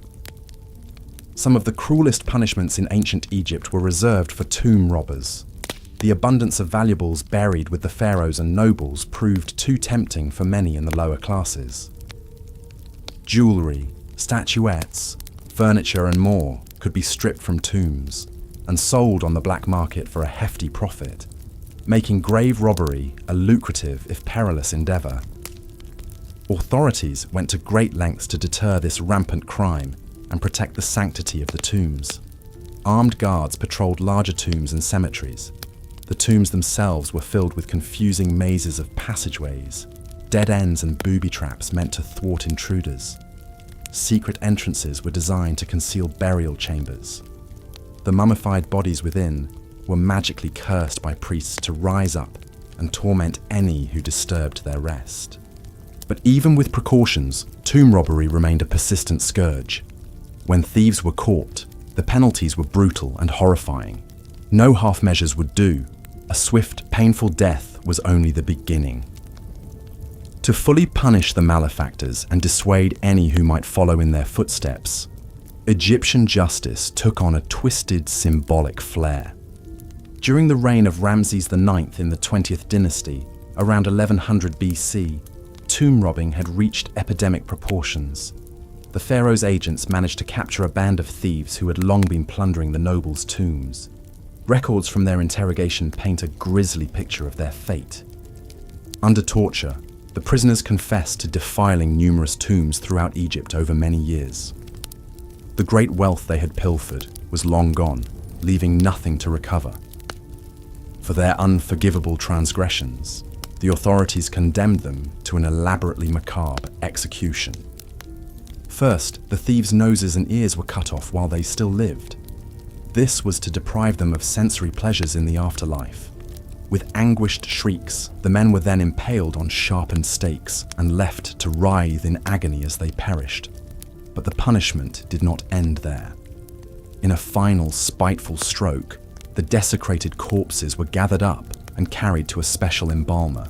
Some of the cruelest punishments in ancient Egypt were reserved for tomb robbers. The abundance of valuables buried with the pharaohs and nobles proved too tempting for many in the lower classes. Jewelry, statuettes, furniture and more could be stripped from tombs and sold on the black market for a hefty profit, making grave robbery a lucrative if perilous endeavour. Authorities went to great lengths to deter this rampant crime and protect the sanctity of the tombs. Armed guards patrolled larger tombs and cemeteries. The tombs themselves were filled with confusing mazes of passageways, dead ends and booby traps meant to thwart intruders. Secret entrances were designed to conceal burial chambers. The mummified bodies within were magically cursed by priests to rise up and torment any who disturbed their rest. But even with precautions, tomb robbery remained a persistent scourge. When thieves were caught, the penalties were brutal and horrifying. No half measures would do. A swift, painful death was only the beginning. To fully punish the malefactors and dissuade any who might follow in their footsteps, Egyptian justice took on a twisted, symbolic flair. During the reign of Ramses IX in the 20th dynasty, around 1100 BC, tomb robbing had reached epidemic proportions. The pharaoh's agents managed to capture a band of thieves who had long been plundering the nobles' tombs. Records from their interrogation paint a grisly picture of their fate. Under torture, the prisoners confessed to defiling numerous tombs throughout Egypt over many years. The great wealth they had pilfered was long gone, leaving nothing to recover. For their unforgivable transgressions, the authorities condemned them to an elaborately macabre execution. First, the thieves' noses and ears were cut off while they still lived. This was to deprive them of sensory pleasures in the afterlife. With anguished shrieks, the men were then impaled on sharpened stakes and left to writhe in agony as they perished. But the punishment did not end there. In a final spiteful stroke, the desecrated corpses were gathered up and carried to a special embalmer.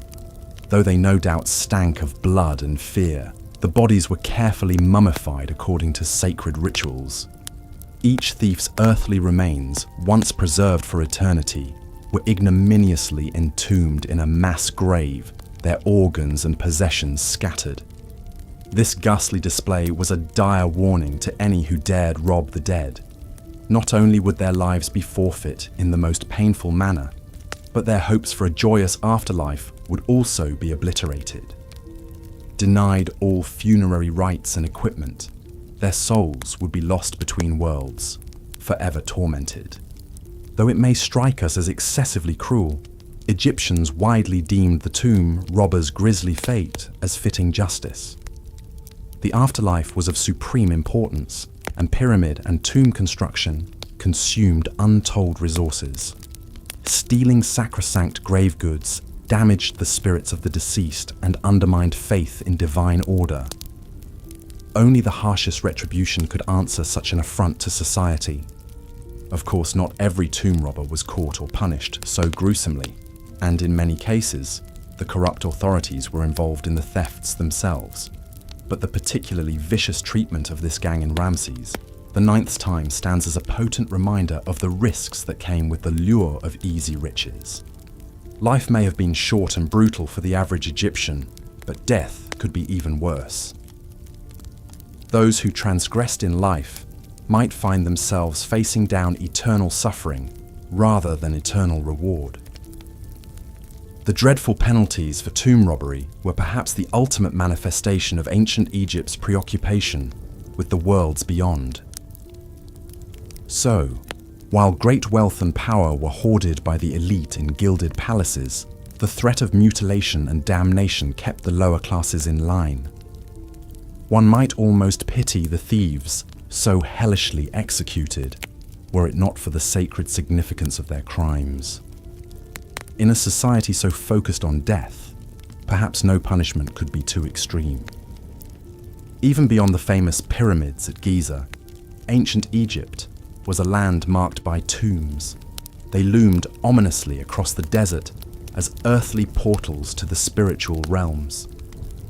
Though they no doubt stank of blood and fear, the bodies were carefully mummified according to sacred rituals. Each thief's earthly remains, once preserved for eternity, were ignominiously entombed in a mass grave, their organs and possessions scattered. This ghastly display was a dire warning to any who dared rob the dead. Not only would their lives be forfeit in the most painful manner, but their hopes for a joyous afterlife would also be obliterated. Denied all funerary rites and equipment, their souls would be lost between worlds, forever tormented. Though it may strike us as excessively cruel, Egyptians widely deemed the tomb robber's grisly fate as fitting justice. The afterlife was of supreme importance, and pyramid and tomb construction consumed untold resources. Stealing sacrosanct grave goods damaged the spirits of the deceased and undermined faith in divine order. Only the harshest retribution could answer such an affront to society. Of course, not every tomb robber was caught or punished so gruesomely, and in many cases, the corrupt authorities were involved in the thefts themselves. But the particularly vicious treatment of this gang in Ramses, the ninth time, stands as a potent reminder of the risks that came with the lure of easy riches. Life may have been short and brutal for the average Egyptian, but death could be even worse. Those who transgressed in life might find themselves facing down eternal suffering rather than eternal reward. The dreadful penalties for tomb robbery were perhaps the ultimate manifestation of ancient Egypt's preoccupation with the worlds beyond. So, while great wealth and power were hoarded by the elite in gilded palaces, the threat of mutilation and damnation kept the lower classes in line. One might almost pity the thieves so hellishly executed, were it not for the sacred significance of their crimes. In a society so focused on death, perhaps no punishment could be too extreme. Even beyond the famous pyramids at Giza, ancient Egypt was a land marked by tombs. They loomed ominously across the desert as earthly portals to the spiritual realms,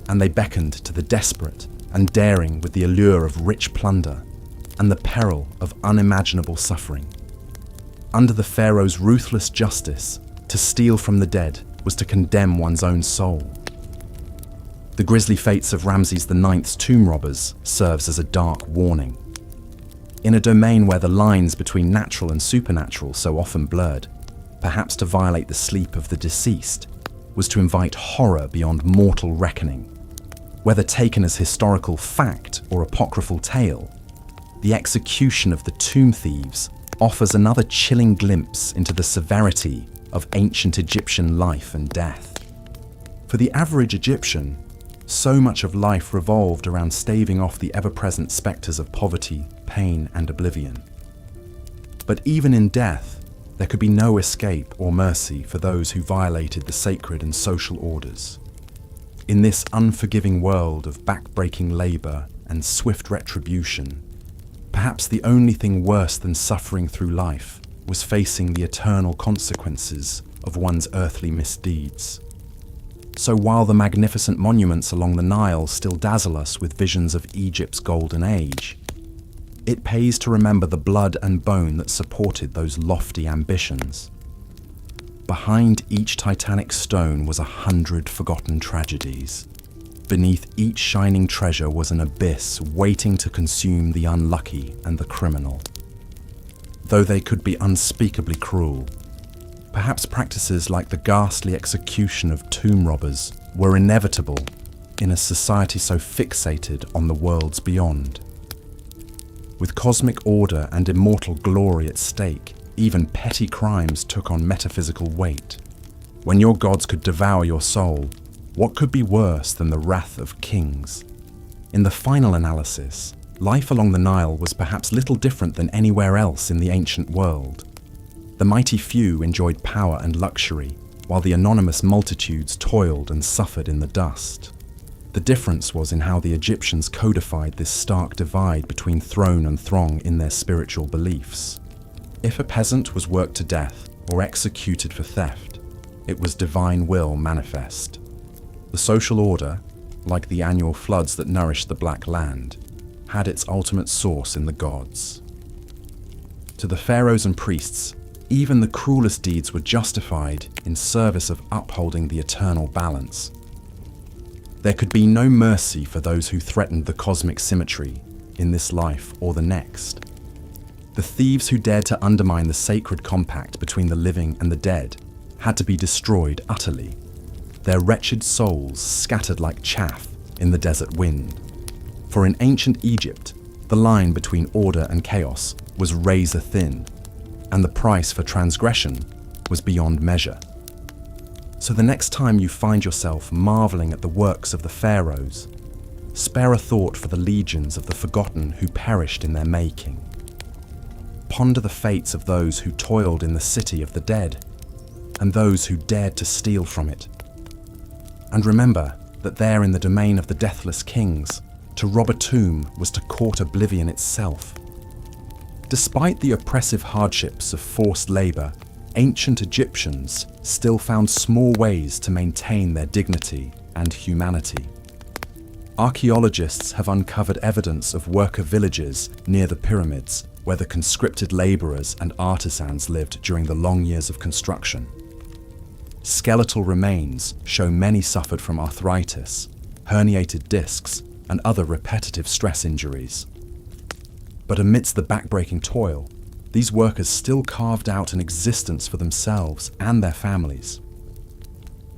and they beckoned to the desperate and daring with the allure of rich plunder and the peril of unimaginable suffering. Under the pharaoh's ruthless justice, to steal from the dead was to condemn one's own soul. The grisly fates of Ramses IX's tomb robbers serves as a dark warning. In a domain where the lines between natural and supernatural so often blurred, perhaps to violate the sleep of the deceased was to invite horror beyond mortal reckoning. Whether taken as historical fact or apocryphal tale, the execution of the tomb thieves offers another chilling glimpse into the severity of ancient Egyptian life and death. For the average Egyptian, so much of life revolved around staving off the ever-present spectres of poverty, pain, and oblivion. But even in death, there could be no escape or mercy for those who violated the sacred and social orders. In this unforgiving world of back-breaking labour and swift retribution, perhaps the only thing worse than suffering through life was facing the eternal consequences of one's earthly misdeeds. So while the magnificent monuments along the Nile still dazzle us with visions of Egypt's golden age, it pays to remember the blood and bone that supported those lofty ambitions. Behind each titanic stone was 100 forgotten tragedies. Beneath each shining treasure was an abyss waiting to consume the unlucky and the criminal. Though they could be unspeakably cruel, perhaps practices like the ghastly execution of tomb robbers were inevitable in a society so fixated on the worlds beyond. With cosmic order and immortal glory at stake, even petty crimes took on metaphysical weight. When your gods could devour your soul, what could be worse than the wrath of kings? In the final analysis, life along the Nile was perhaps little different than anywhere else in the ancient world. The mighty few enjoyed power and luxury, while the anonymous multitudes toiled and suffered in the dust. The difference was in how the Egyptians codified this stark divide between throne and throng in their spiritual beliefs. If a peasant was worked to death or executed for theft, it was divine will manifest. The social order, like the annual floods that nourished the Black Land, had its ultimate source in the gods. To the pharaohs and priests, even the cruelest deeds were justified in service of upholding the eternal balance. There could be no mercy for those who threatened the cosmic symmetry in this life or the next. The thieves who dared to undermine the sacred compact between the living and the dead had to be destroyed utterly, their wretched souls scattered like chaff in the desert wind. For in ancient Egypt, the line between order and chaos was razor thin, and the price for transgression was beyond measure. So the next time you find yourself marveling at the works of the pharaohs, spare a thought for the legions of the forgotten who perished in their making. Ponder the fates of those who toiled in the city of the dead, and those who dared to steal from it. And remember that there in the domain of the deathless kings, to rob a tomb was to court oblivion itself. Despite the oppressive hardships of forced labour, ancient Egyptians still found small ways to maintain their dignity and humanity. Archaeologists have uncovered evidence of worker villages near the pyramids where the conscripted labourers and artisans lived during the long years of construction. Skeletal remains show many suffered from arthritis, herniated discs, and other repetitive stress injuries. But amidst the backbreaking toil, these workers still carved out an existence for themselves and their families.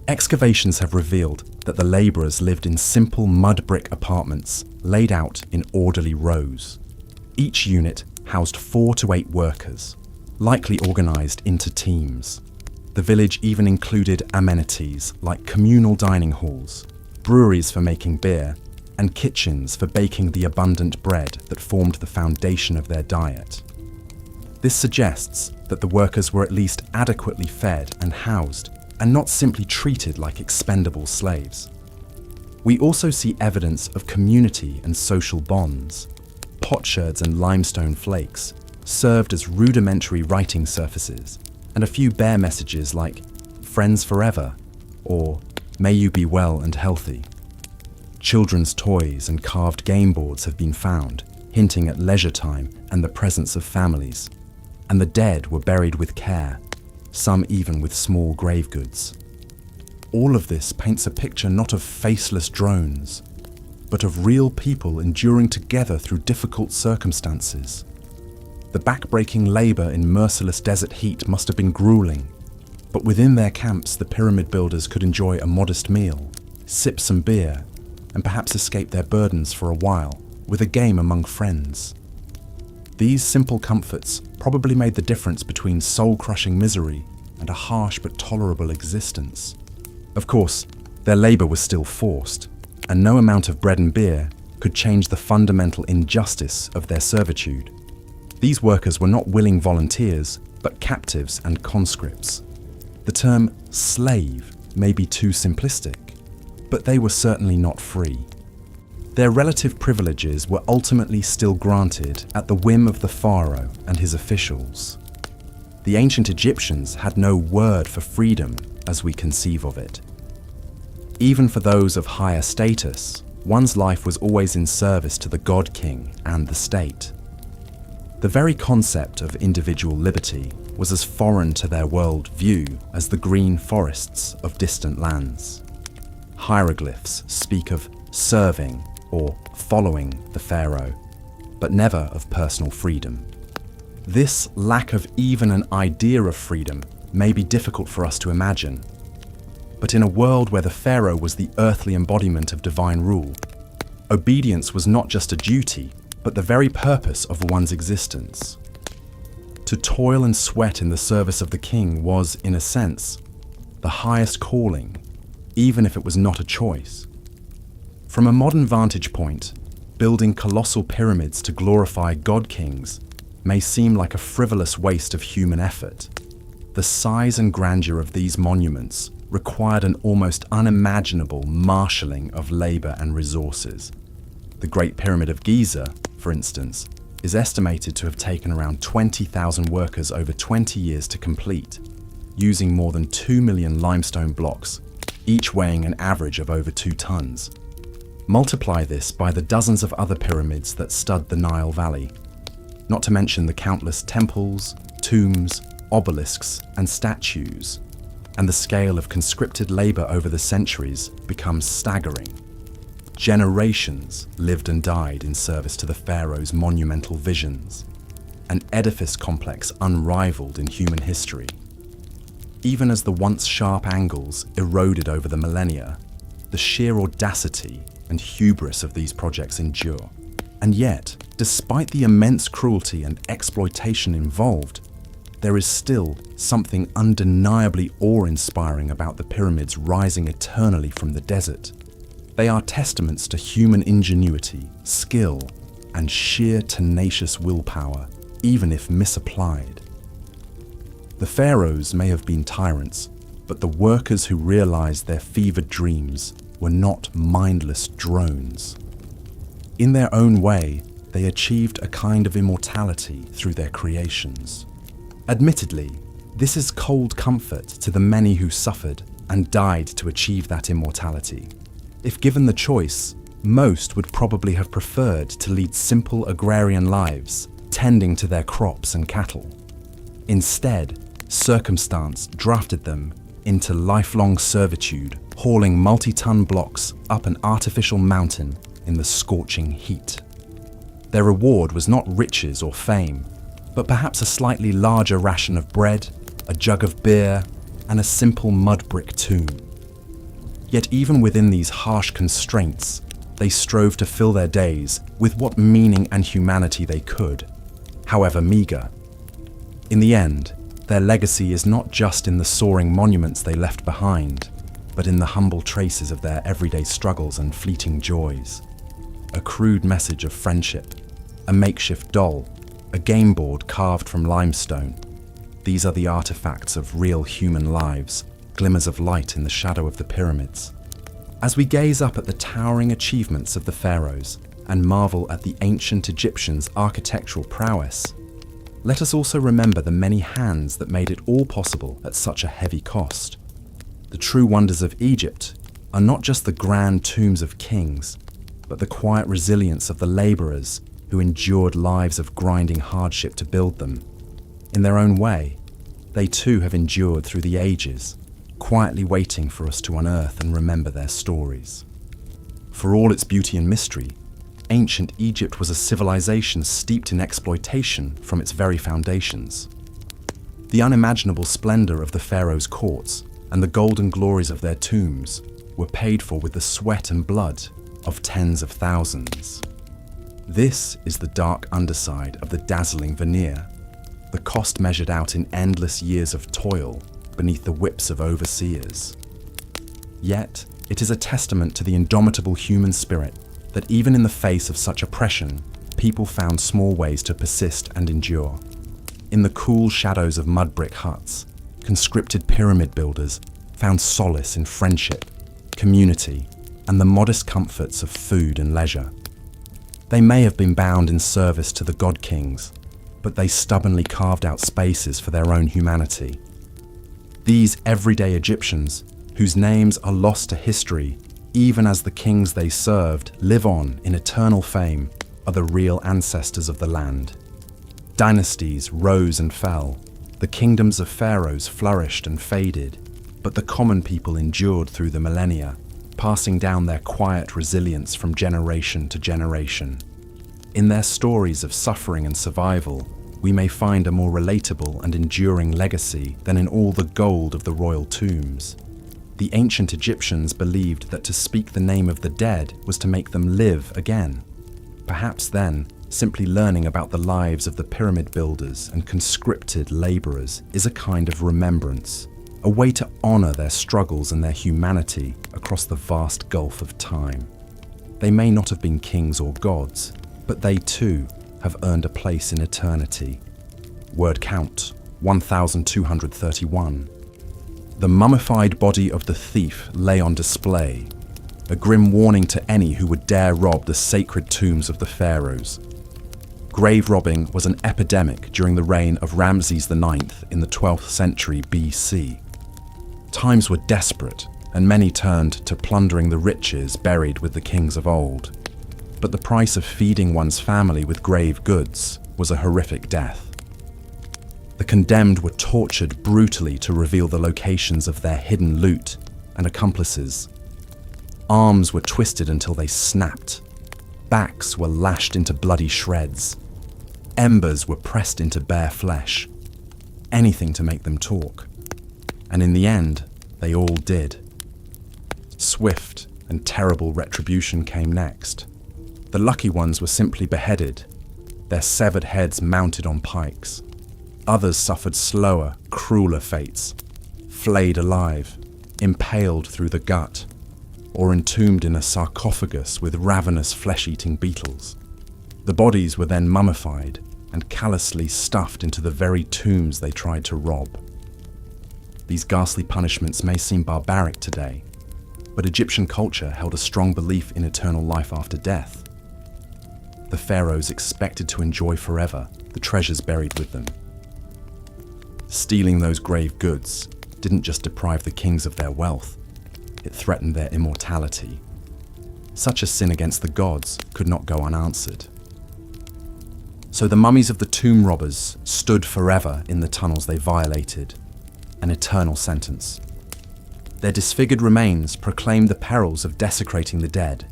Excavations have revealed that the labourers lived in simple mud brick apartments laid out in orderly rows. Each unit housed 4 to 8 workers, likely organised into teams. The village even included amenities like communal dining halls, breweries for making beer, and kitchens for baking the abundant bread that formed the foundation of their diet. This suggests that the workers were at least adequately fed and housed, and not simply treated like expendable slaves. We also see evidence of community and social bonds. Potsherds and limestone flakes served as rudimentary writing surfaces, and a few bare messages like "Friends forever" or "May you be well and healthy." Children's toys and carved game boards have been found, hinting at leisure time and the presence of families. And the dead were buried with care, some even with small grave goods. All of this paints a picture not of faceless drones, but of real people enduring together through difficult circumstances, The back-breaking labor in merciless desert heat must have been grueling, but within their camps the pyramid builders could enjoy a modest meal, sip some beer, and perhaps escape their burdens for a while with a game among friends. These simple comforts probably made the difference between soul-crushing misery and a harsh but tolerable existence. Of course, their labor was still forced, and no amount of bread and beer could change the fundamental injustice of their servitude. These workers were not willing volunteers, but captives and conscripts. The term slave may be too simplistic, but they were certainly not free. Their relative privileges were ultimately still granted at the whim of the pharaoh and his officials. The ancient Egyptians had no word for freedom as we conceive of it. Even for those of higher status, one's life was always in service to the god-king and the state. The very concept of individual liberty was as foreign to their world view as the green forests of distant lands. Hieroglyphs speak of serving or following the pharaoh, but never of personal freedom. This lack of even an idea of freedom may be difficult for us to imagine, but in a world where the pharaoh was the earthly embodiment of divine rule, obedience was not just a duty, but the very purpose of one's existence. To toil and sweat in the service of the king was, in a sense, the highest calling, even if it was not a choice. From a modern vantage point, building colossal pyramids to glorify god-kings may seem like a frivolous waste of human effort. The size and grandeur of these monuments required an almost unimaginable marshalling of labor and resources. The Great Pyramid of Giza, for instance, is estimated to have taken around 20,000 workers over 20 years to complete, using more than 2 million limestone blocks, each weighing an average of over 2 tons. Multiply this by the dozens of other pyramids that stud the Nile Valley, not to mention the countless temples, tombs, obelisks, and statues, and the scale of conscripted labor over the centuries becomes staggering. Generations lived and died in service to the pharaoh's monumental visions, an edifice complex unrivaled in human history. Even as the once sharp angles eroded over the millennia, the sheer audacity and hubris of these projects endure. And yet, despite the immense cruelty and exploitation involved, there is still something undeniably awe-inspiring about the pyramids rising eternally from the desert. They are testaments to human ingenuity, skill, and sheer tenacious willpower, even if misapplied. The pharaohs may have been tyrants, but the workers who realized their fevered dreams were not mindless drones. In their own way, they achieved a kind of immortality through their creations. Admittedly, this is cold comfort to the many who suffered and died to achieve that immortality. If given the choice, most would probably have preferred to lead simple agrarian lives, tending to their crops and cattle. Instead, circumstance drafted them into lifelong servitude, hauling multi-ton blocks up an artificial mountain in the scorching heat. Their reward was not riches or fame, but perhaps a slightly larger ration of bread, a jug of beer, and a simple mud brick tomb. Yet even within these harsh constraints, they strove to fill their days with what meaning and humanity they could, however meager. In the end, their legacy is not just in the soaring monuments they left behind, but in the humble traces of their everyday struggles and fleeting joys. A crude message of friendship, a makeshift doll, a game board carved from limestone. These are the artifacts of real human lives, glimmers of light in the shadow of the pyramids. As we gaze up at the towering achievements of the pharaohs and marvel at the ancient Egyptians' architectural prowess, let us also remember the many hands that made it all possible at such a heavy cost. The true wonders of Egypt are not just the grand tombs of kings, but the quiet resilience of the laborers who endured lives of grinding hardship to build them. In their own way, they too have endured through the ages, quietly waiting for us to unearth and remember their stories. For all its beauty and mystery, ancient Egypt was a civilization steeped in exploitation from its very foundations. The unimaginable splendor of the pharaohs' courts and the golden glories of their tombs were paid for with the sweat and blood of tens of thousands. This is the dark underside of the dazzling veneer, the cost measured out in endless years of toil beneath the whips of overseers. Yet, it is a testament to the indomitable human spirit that even in the face of such oppression, people found small ways to persist and endure. In the cool shadows of mud brick huts, conscripted pyramid builders found solace in friendship, community, and the modest comforts of food and leisure. They may have been bound in service to the god-kings, but they stubbornly carved out spaces for their own humanity. These everyday Egyptians, whose names are lost to history even as the kings they served live on in eternal fame, are the real ancestors of the land. Dynasties rose and fell, the kingdoms of pharaohs flourished and faded, but the common people endured through the millennia, passing down their quiet resilience from generation to generation. In their stories of suffering and survival, we may find a more relatable and enduring legacy than in all the gold of the royal tombs. The ancient Egyptians believed that to speak the name of the dead was to make them live again. Perhaps then, simply learning about the lives of the pyramid builders and conscripted laborers is a kind of remembrance, a way to honor their struggles and their humanity across the vast gulf of time. They may not have been kings or gods, but they too have earned a place in eternity. Word count, 1,231. The mummified body of the thief lay on display, a grim warning to any who would dare rob the sacred tombs of the pharaohs. Grave robbing was an epidemic during the reign of Ramses IX in the 12th century BC. Times were desperate, and many turned to plundering the riches buried with the kings of old. But the price of feeding one's family with grave goods was a horrific death. The condemned were tortured brutally to reveal the locations of their hidden loot and accomplices. Arms were twisted until they snapped. Backs were lashed into bloody shreds. Embers were pressed into bare flesh. Anything to make them talk. And in the end, they all did. Swift and terrible retribution came next. The lucky ones were simply beheaded, their severed heads mounted on pikes. Others suffered slower, crueler fates, flayed alive, impaled through the gut, or entombed in a sarcophagus with ravenous flesh-eating beetles. The bodies were then mummified and callously stuffed into the very tombs they tried to rob. These ghastly punishments may seem barbaric today, but Egyptian culture held a strong belief in eternal life after death. The pharaohs expected to enjoy forever the treasures buried with them. Stealing those grave goods didn't just deprive the kings of their wealth, it threatened their immortality. Such a sin against the gods could not go unanswered. So the mummies of the tomb robbers stood forever in the tunnels they violated, an eternal sentence. Their disfigured remains proclaimed the perils of desecrating the dead.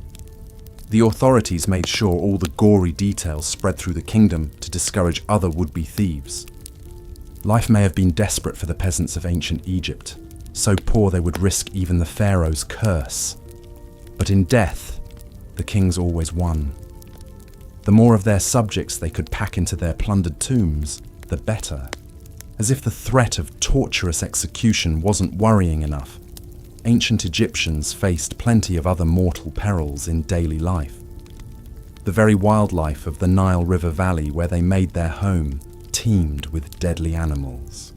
The authorities made sure all the gory details spread through the kingdom to discourage other would-be thieves. Life may have been desperate for the peasants of ancient Egypt, so poor they would risk even the pharaoh's curse. But in death, the kings always won. The more of their subjects they could pack into their plundered tombs, the better. As if the threat of torturous execution wasn't worrying enough, ancient Egyptians faced plenty of other mortal perils in daily life. The very wildlife of the Nile River Valley where they made their home teemed with deadly animals.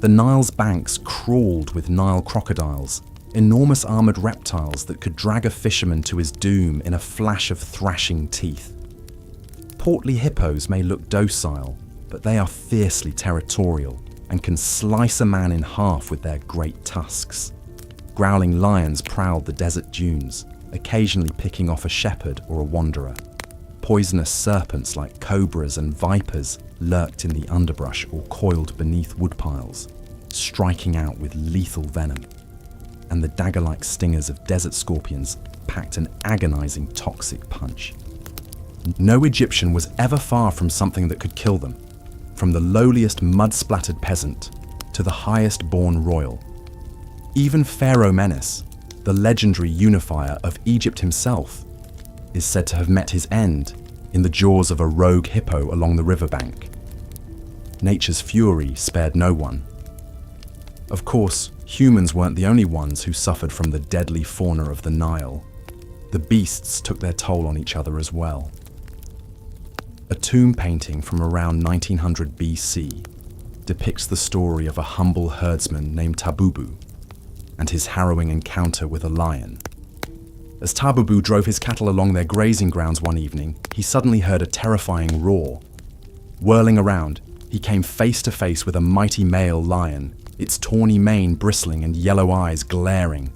The Nile's banks crawled with Nile crocodiles, enormous armored reptiles that could drag a fisherman to his doom in a flash of thrashing teeth. Portly hippos may look docile, but they are fiercely territorial and can slice a man in half with their great tusks. Growling lions prowled the desert dunes, occasionally picking off a shepherd or a wanderer. Poisonous serpents like cobras and vipers lurked in the underbrush or coiled beneath woodpiles, striking out with lethal venom. And the dagger-like stingers of desert scorpions packed an agonizing toxic punch, No Egyptian was ever far from something that could kill them, from the lowliest mud-splattered peasant to the highest-born royal. Even Pharaoh Menes, the legendary unifier of Egypt himself, is said to have met his end in the jaws of a rogue hippo along the riverbank. Nature's fury spared no one. Of course, humans weren't the only ones who suffered from the deadly fauna of the Nile. The beasts took their toll on each other as well. A tomb painting from around 1900 BC depicts the story of a humble herdsman named Tabubu and his harrowing encounter with a lion. As Tabubu drove his cattle along their grazing grounds one evening, he suddenly heard a terrifying roar. Whirling around, he came face to face with a mighty male lion, its tawny mane bristling and yellow eyes glaring.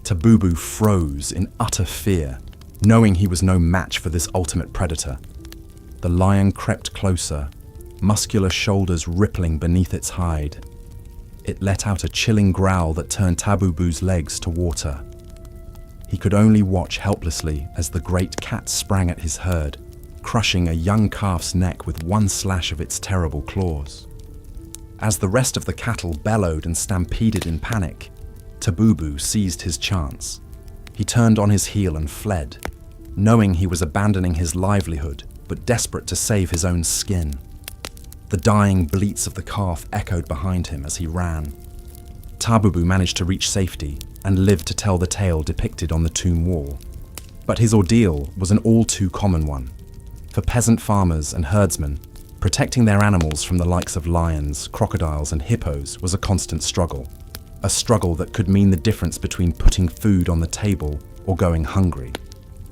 Tabubu froze in utter fear, knowing he was no match for this ultimate predator. The lion crept closer, muscular shoulders rippling beneath its hide. It let out a chilling growl that turned Tabubu's legs to water. He could only watch helplessly as the great cat sprang at his herd, crushing a young calf's neck with one slash of its terrible claws. As the rest of the cattle bellowed and stampeded in panic, Tabubu seized his chance. He turned on his heel and fled, knowing he was abandoning his livelihood, but desperate to save his own skin. The dying bleats of the calf echoed behind him as he ran. Tabubu managed to reach safety and lived to tell the tale depicted on the tomb wall. But his ordeal was an all too common one. For peasant farmers and herdsmen, protecting their animals from the likes of lions, crocodiles, and hippos was a constant struggle. A struggle that could mean the difference between putting food on the table or going hungry.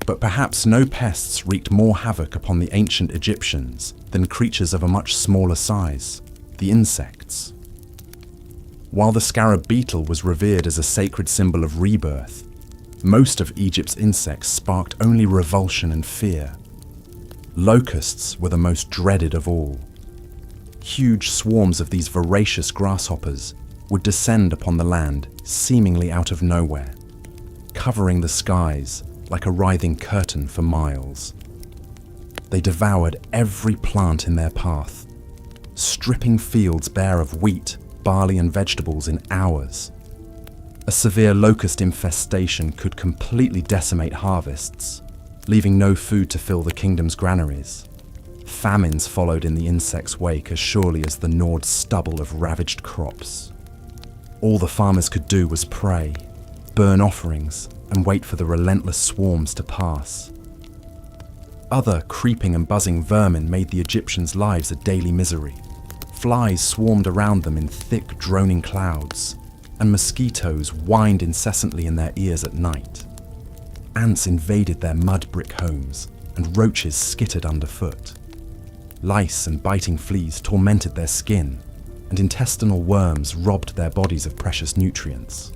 But perhaps no pests wreaked more havoc upon the ancient Egyptians than creatures of a much smaller size, the insects. While the scarab beetle was revered as a sacred symbol of rebirth, most of Egypt's insects sparked only revulsion and fear. Locusts were the most dreaded of all. Huge swarms of these voracious grasshoppers would descend upon the land seemingly out of nowhere, covering the skies like a writhing curtain for miles. They devoured every plant in their path, stripping fields bare of wheat, barley and vegetables in hours. A severe locust infestation could completely decimate harvests, leaving no food to fill the kingdom's granaries. Famines followed in the insects' wake as surely as the gnawed stubble of ravaged crops. All the farmers could do was pray, burn offerings, and wait for the relentless swarms to pass. Other creeping and buzzing vermin made the Egyptians' lives a daily misery. Flies swarmed around them in thick, droning clouds, and mosquitoes whined incessantly in their ears at night. Ants invaded their mud brick homes, and roaches skittered underfoot. Lice and biting fleas tormented their skin, and intestinal worms robbed their bodies of precious nutrients.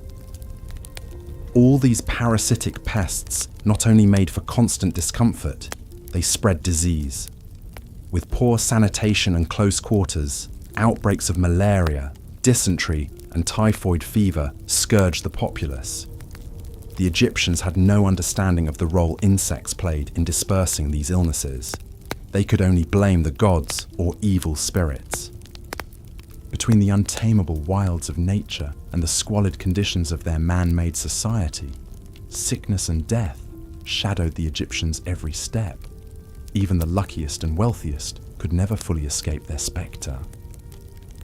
All these parasitic pests not only made for constant discomfort, they spread disease. With poor sanitation and close quarters, outbreaks of malaria, dysentery, and typhoid fever scourged the populace. The Egyptians had no understanding of the role insects played in dispersing these illnesses. They could only blame the gods or evil spirits. Between the untamable wilds of nature and the squalid conditions of their man-made society, sickness and death shadowed the Egyptians' every step. Even the luckiest and wealthiest could never fully escape their spectre.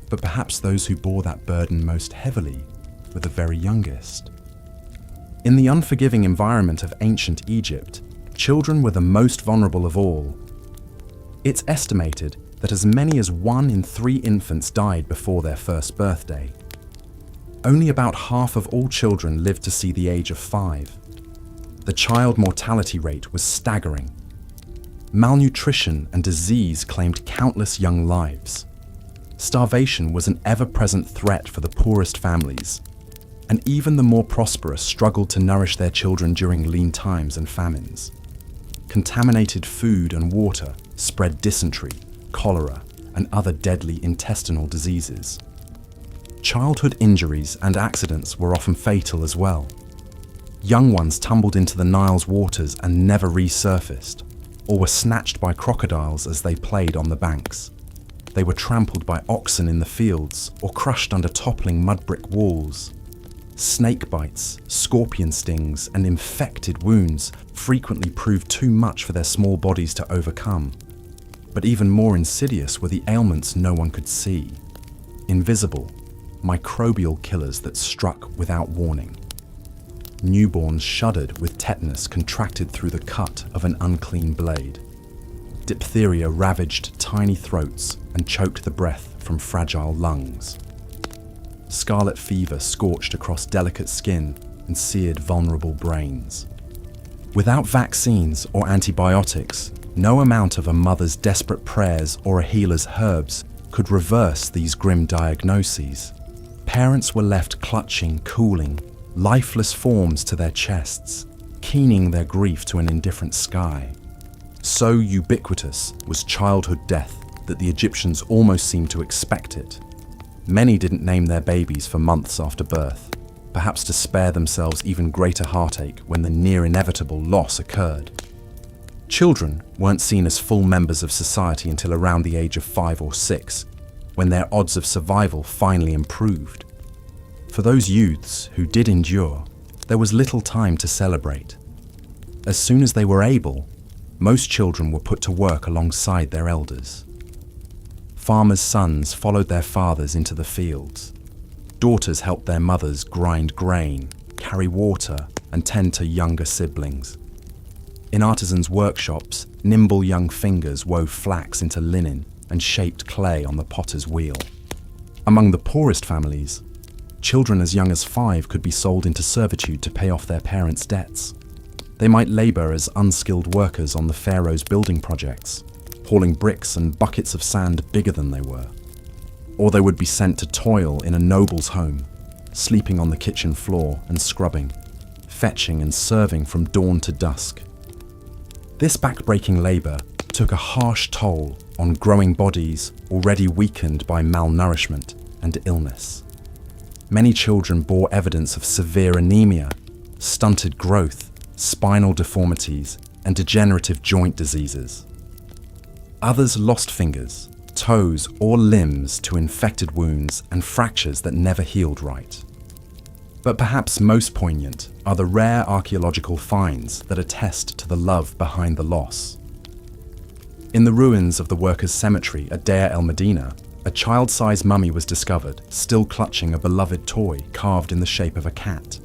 But perhaps those who bore that burden most heavily were the very youngest. In the unforgiving environment of ancient Egypt, children were the most vulnerable of all. It's estimated that as many as 1 in 3 infants died before their first birthday. Only about half of all children lived to see the age of 5. The child mortality rate was staggering. Malnutrition and disease claimed countless young lives. Starvation was an ever-present threat for the poorest families, and even the more prosperous struggled to nourish their children during lean times and famines. Contaminated food and water spread dysentery, cholera, and other deadly intestinal diseases. Childhood injuries and accidents were often fatal as well. Young ones tumbled into the Nile's waters and never resurfaced, or were snatched by crocodiles as they played on the banks. They were trampled by oxen in the fields or crushed under toppling mud brick walls. Snake bites, scorpion stings, and infected wounds frequently proved too much for their small bodies to overcome. But even more insidious were the ailments no one could see. Invisible, microbial killers that struck without warning. Newborns shuddered with tetanus contracted through the cut of an unclean blade. Diphtheria ravaged tiny throats and choked the breath from fragile lungs. Scarlet fever scorched across delicate skin and seared vulnerable brains. Without vaccines or antibiotics, no amount of a mother's desperate prayers or a healer's herbs could reverse these grim diagnoses. Parents were left clutching, cooling, lifeless forms to their chests, keening their grief to an indifferent sky. So ubiquitous was childhood death that the Egyptians almost seemed to expect it. Many didn't name their babies for months after birth, perhaps to spare themselves even greater heartache when the near-inevitable loss occurred. Children weren't seen as full members of society until around the age of 5 or 6, when their odds of survival finally improved. For those youths who did endure, there was little time to celebrate. As soon as they were able, most children were put to work alongside their elders. Farmers' sons followed their fathers into the fields. Daughters helped their mothers grind grain, carry water, and tend to younger siblings. In artisans' workshops, nimble young fingers wove flax into linen and shaped clay on the potter's wheel. Among the poorest families, children as young as 5 could be sold into servitude to pay off their parents' debts. They might labor as unskilled workers on the Pharaohs' building projects, hauling bricks and buckets of sand bigger than they were. Or they would be sent to toil in a noble's home, sleeping on the kitchen floor and scrubbing, fetching and serving from dawn to dusk. This back-breaking labor took a harsh toll on growing bodies already weakened by malnourishment and illness. Many children bore evidence of severe anemia, stunted growth, spinal deformities, and degenerative joint diseases. Others lost fingers, toes, or limbs to infected wounds and fractures that never healed right. But perhaps most poignant are the rare archaeological finds that attest to the love behind the loss. In the ruins of the workers' cemetery at Deir el-Medina, a child-sized mummy was discovered, still clutching a beloved toy carved in the shape of a cat.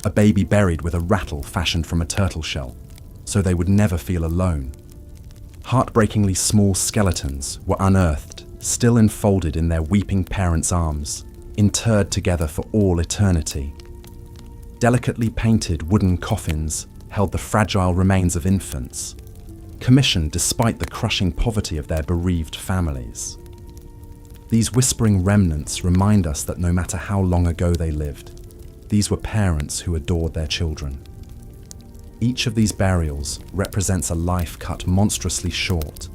A baby buried with a rattle fashioned from a turtle shell, so they would never feel alone. Heartbreakingly small skeletons were unearthed, still enfolded in their weeping parents' arms, interred together for all eternity. Delicately painted wooden coffins held the fragile remains of infants, commissioned despite the crushing poverty of their bereaved families. These whispering remnants remind us that no matter how long ago they lived, these were parents who adored their children. Each of these burials represents a life cut monstrously short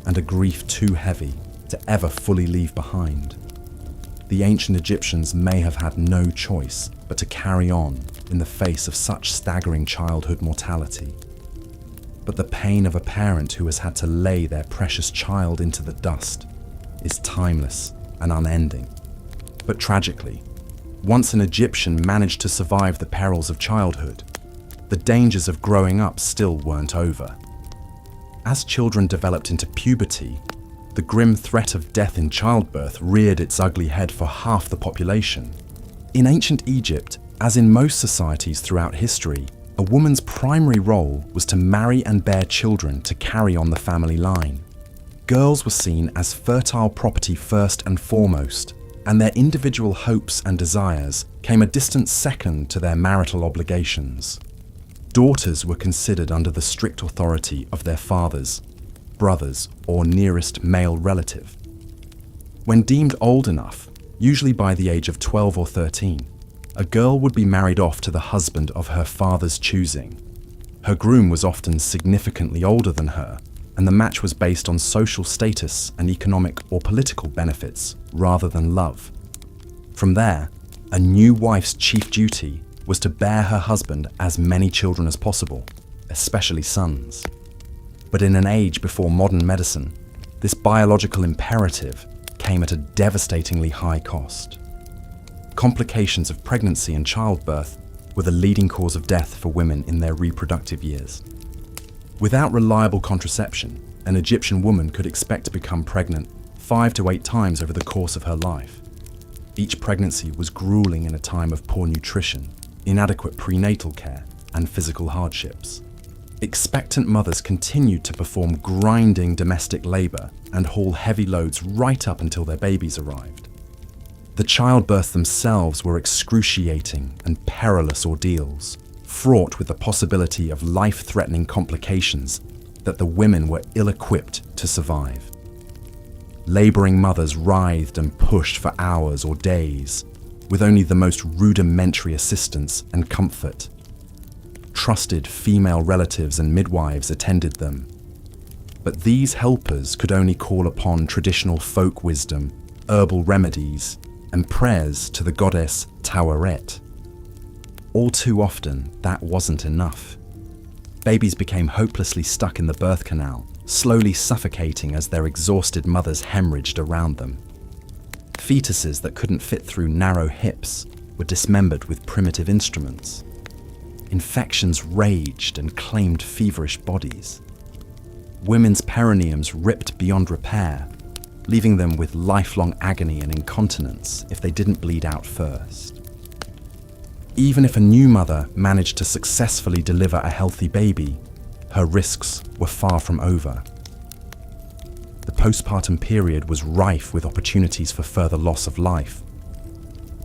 and a grief too heavy to ever fully leave behind. The ancient Egyptians may have had no choice but to carry on in the face of such staggering childhood mortality. But the pain of a parent who has had to lay their precious child into the dust is timeless and unending. But tragically, once an Egyptian managed to survive the perils of childhood, the dangers of growing up still weren't over. As children developed into puberty, the grim threat of death in childbirth reared its ugly head for half the population. In ancient Egypt, as in most societies throughout history, a woman's primary role was to marry and bear children to carry on the family line. Girls were seen as fertile property first and foremost, and their individual hopes and desires came a distant second to their marital obligations. Daughters were considered under the strict authority of their fathers, brothers, or nearest male relative. When deemed old enough, usually by the age of 12 or 13, a girl would be married off to the husband of her father's choosing. Her groom was often significantly older than her, and the match was based on social status and economic or political benefits rather than love. From there, a new wife's chief duty was to bear her husband as many children as possible, especially sons. But in an age before modern medicine, this biological imperative came at a devastatingly high cost. Complications of pregnancy and childbirth were the leading cause of death for women in their reproductive years. Without reliable contraception, an Egyptian woman could expect to become pregnant 5 to 8 times over the course of her life. Each pregnancy was grueling in a time of poor nutrition, inadequate prenatal care, and physical hardships. Expectant mothers continued to perform grinding domestic labor and haul heavy loads right up until their babies arrived. The childbirths themselves were excruciating and perilous ordeals, fraught with the possibility of life-threatening complications that the women were ill-equipped to survive. Laboring mothers writhed and pushed for hours or days, with only the most rudimentary assistance and comfort. Trusted female relatives and midwives attended them. But these helpers could only call upon traditional folk wisdom, herbal remedies, and prayers to the goddess Taweret. All too often, that wasn't enough. Babies became hopelessly stuck in the birth canal, slowly suffocating as their exhausted mothers hemorrhaged around them. Fetuses that couldn't fit through narrow hips were dismembered with primitive instruments. Infections raged and claimed feverish bodies. Women's perineums ripped beyond repair, leaving them with lifelong agony and incontinence if they didn't bleed out first. Even if a new mother managed to successfully deliver a healthy baby, her risks were far from over. The postpartum period was rife with opportunities for further loss of life.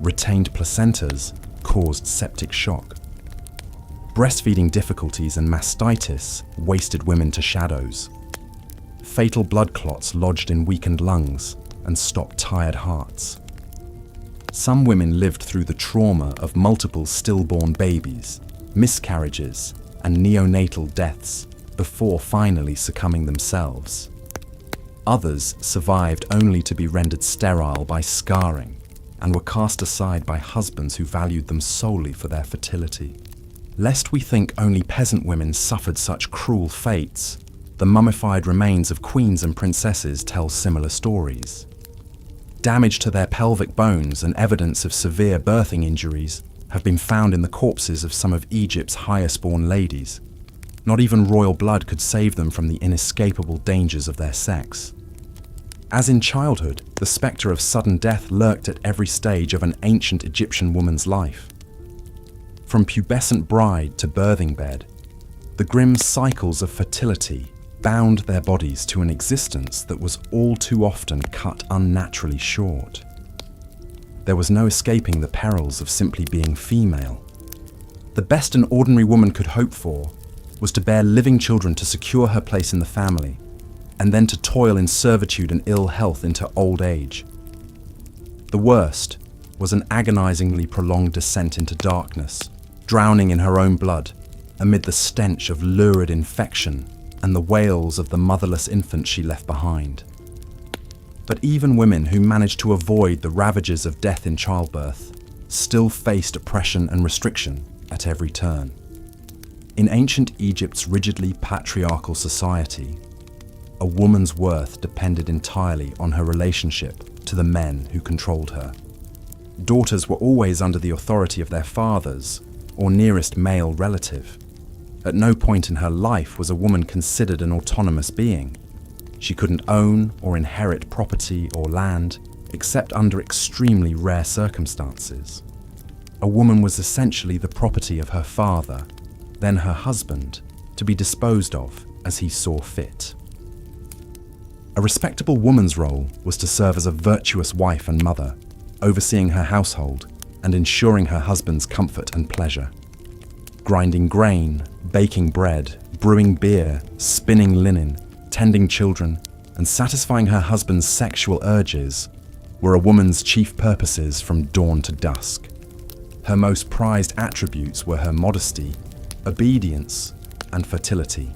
Retained placentas caused septic shock. Breastfeeding difficulties and mastitis wasted women to shadows. Fatal blood clots lodged in weakened lungs and stopped tired hearts. Some women lived through the trauma of multiple stillborn babies, miscarriages, and neonatal deaths before finally succumbing themselves. Others survived only to be rendered sterile by scarring and were cast aside by husbands who valued them solely for their fertility. Lest we think only peasant women suffered such cruel fates, the mummified remains of queens and princesses tell similar stories. Damage to their pelvic bones and evidence of severe birthing injuries have been found in the corpses of some of Egypt's highest-born ladies. Not even royal blood could save them from the inescapable dangers of their sex. As in childhood, the spectre of sudden death lurked at every stage of an ancient Egyptian woman's life. From pubescent bride to birthing bed, the grim cycles of fertility bound their bodies to an existence that was all too often cut unnaturally short. There was no escaping the perils of simply being female. The best an ordinary woman could hope for was to bear living children to secure her place in the family, and then to toil in servitude and ill health into old age. The worst was an agonizingly prolonged descent into darkness, drowning in her own blood amid the stench of lurid infection and the wails of the motherless infant she left behind. But even women who managed to avoid the ravages of death in childbirth still faced oppression and restriction at every turn. In ancient Egypt's rigidly patriarchal society, a woman's worth depended entirely on her relationship to the men who controlled her. Daughters were always under the authority of their fathers or nearest male relative. At no point in her life was a woman considered an autonomous being. She couldn't own or inherit property or land, except under extremely rare circumstances. A woman was essentially the property of her father, then her husband, to be disposed of as he saw fit. A respectable woman's role was to serve as a virtuous wife and mother, overseeing her household and ensuring her husband's comfort and pleasure. Grinding grain, baking bread, brewing beer, spinning linen, tending children, and satisfying her husband's sexual urges were a woman's chief purposes from dawn to dusk. Her most prized attributes were her modesty, obedience, and fertility.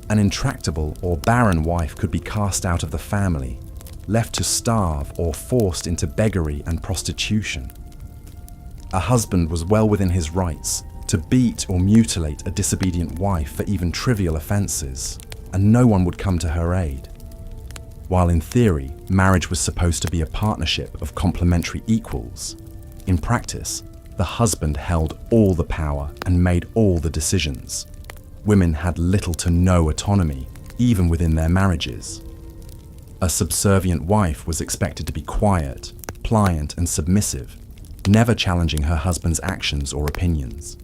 An intractable or barren wife could be cast out of the family, left to starve or forced into beggary and prostitution. A husband was well within his rights to beat or mutilate a disobedient wife for even trivial offences, and no one would come to her aid. While in theory, marriage was supposed to be a partnership of complementary equals, in practice, the husband held all the power and made all the decisions. Women had little to no autonomy, even within their marriages. A subservient wife was expected to be quiet, pliant, and submissive, never challenging her husband's actions or opinions.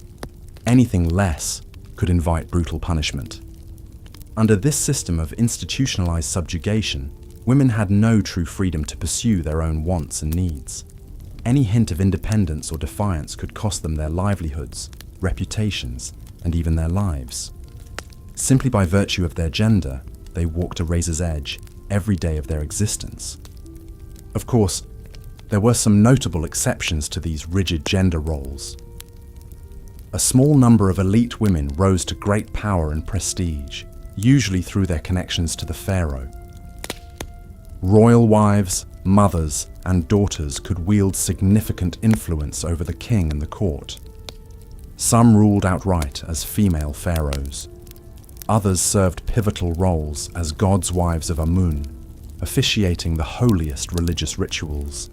Anything less could invite brutal punishment. Under this system of institutionalized subjugation, women had no true freedom to pursue their own wants and needs. Any hint of independence or defiance could cost them their livelihoods, reputations, and even their lives. Simply by virtue of their gender, they walked a razor's edge every day of their existence. Of course, there were some notable exceptions to these rigid gender roles. A small number of elite women rose to great power and prestige, usually through their connections to the pharaoh. Royal wives, mothers, and daughters could wield significant influence over the king and the court. Some ruled outright as female pharaohs. Others served pivotal roles as gods' wives of Amun, officiating the holiest religious rituals.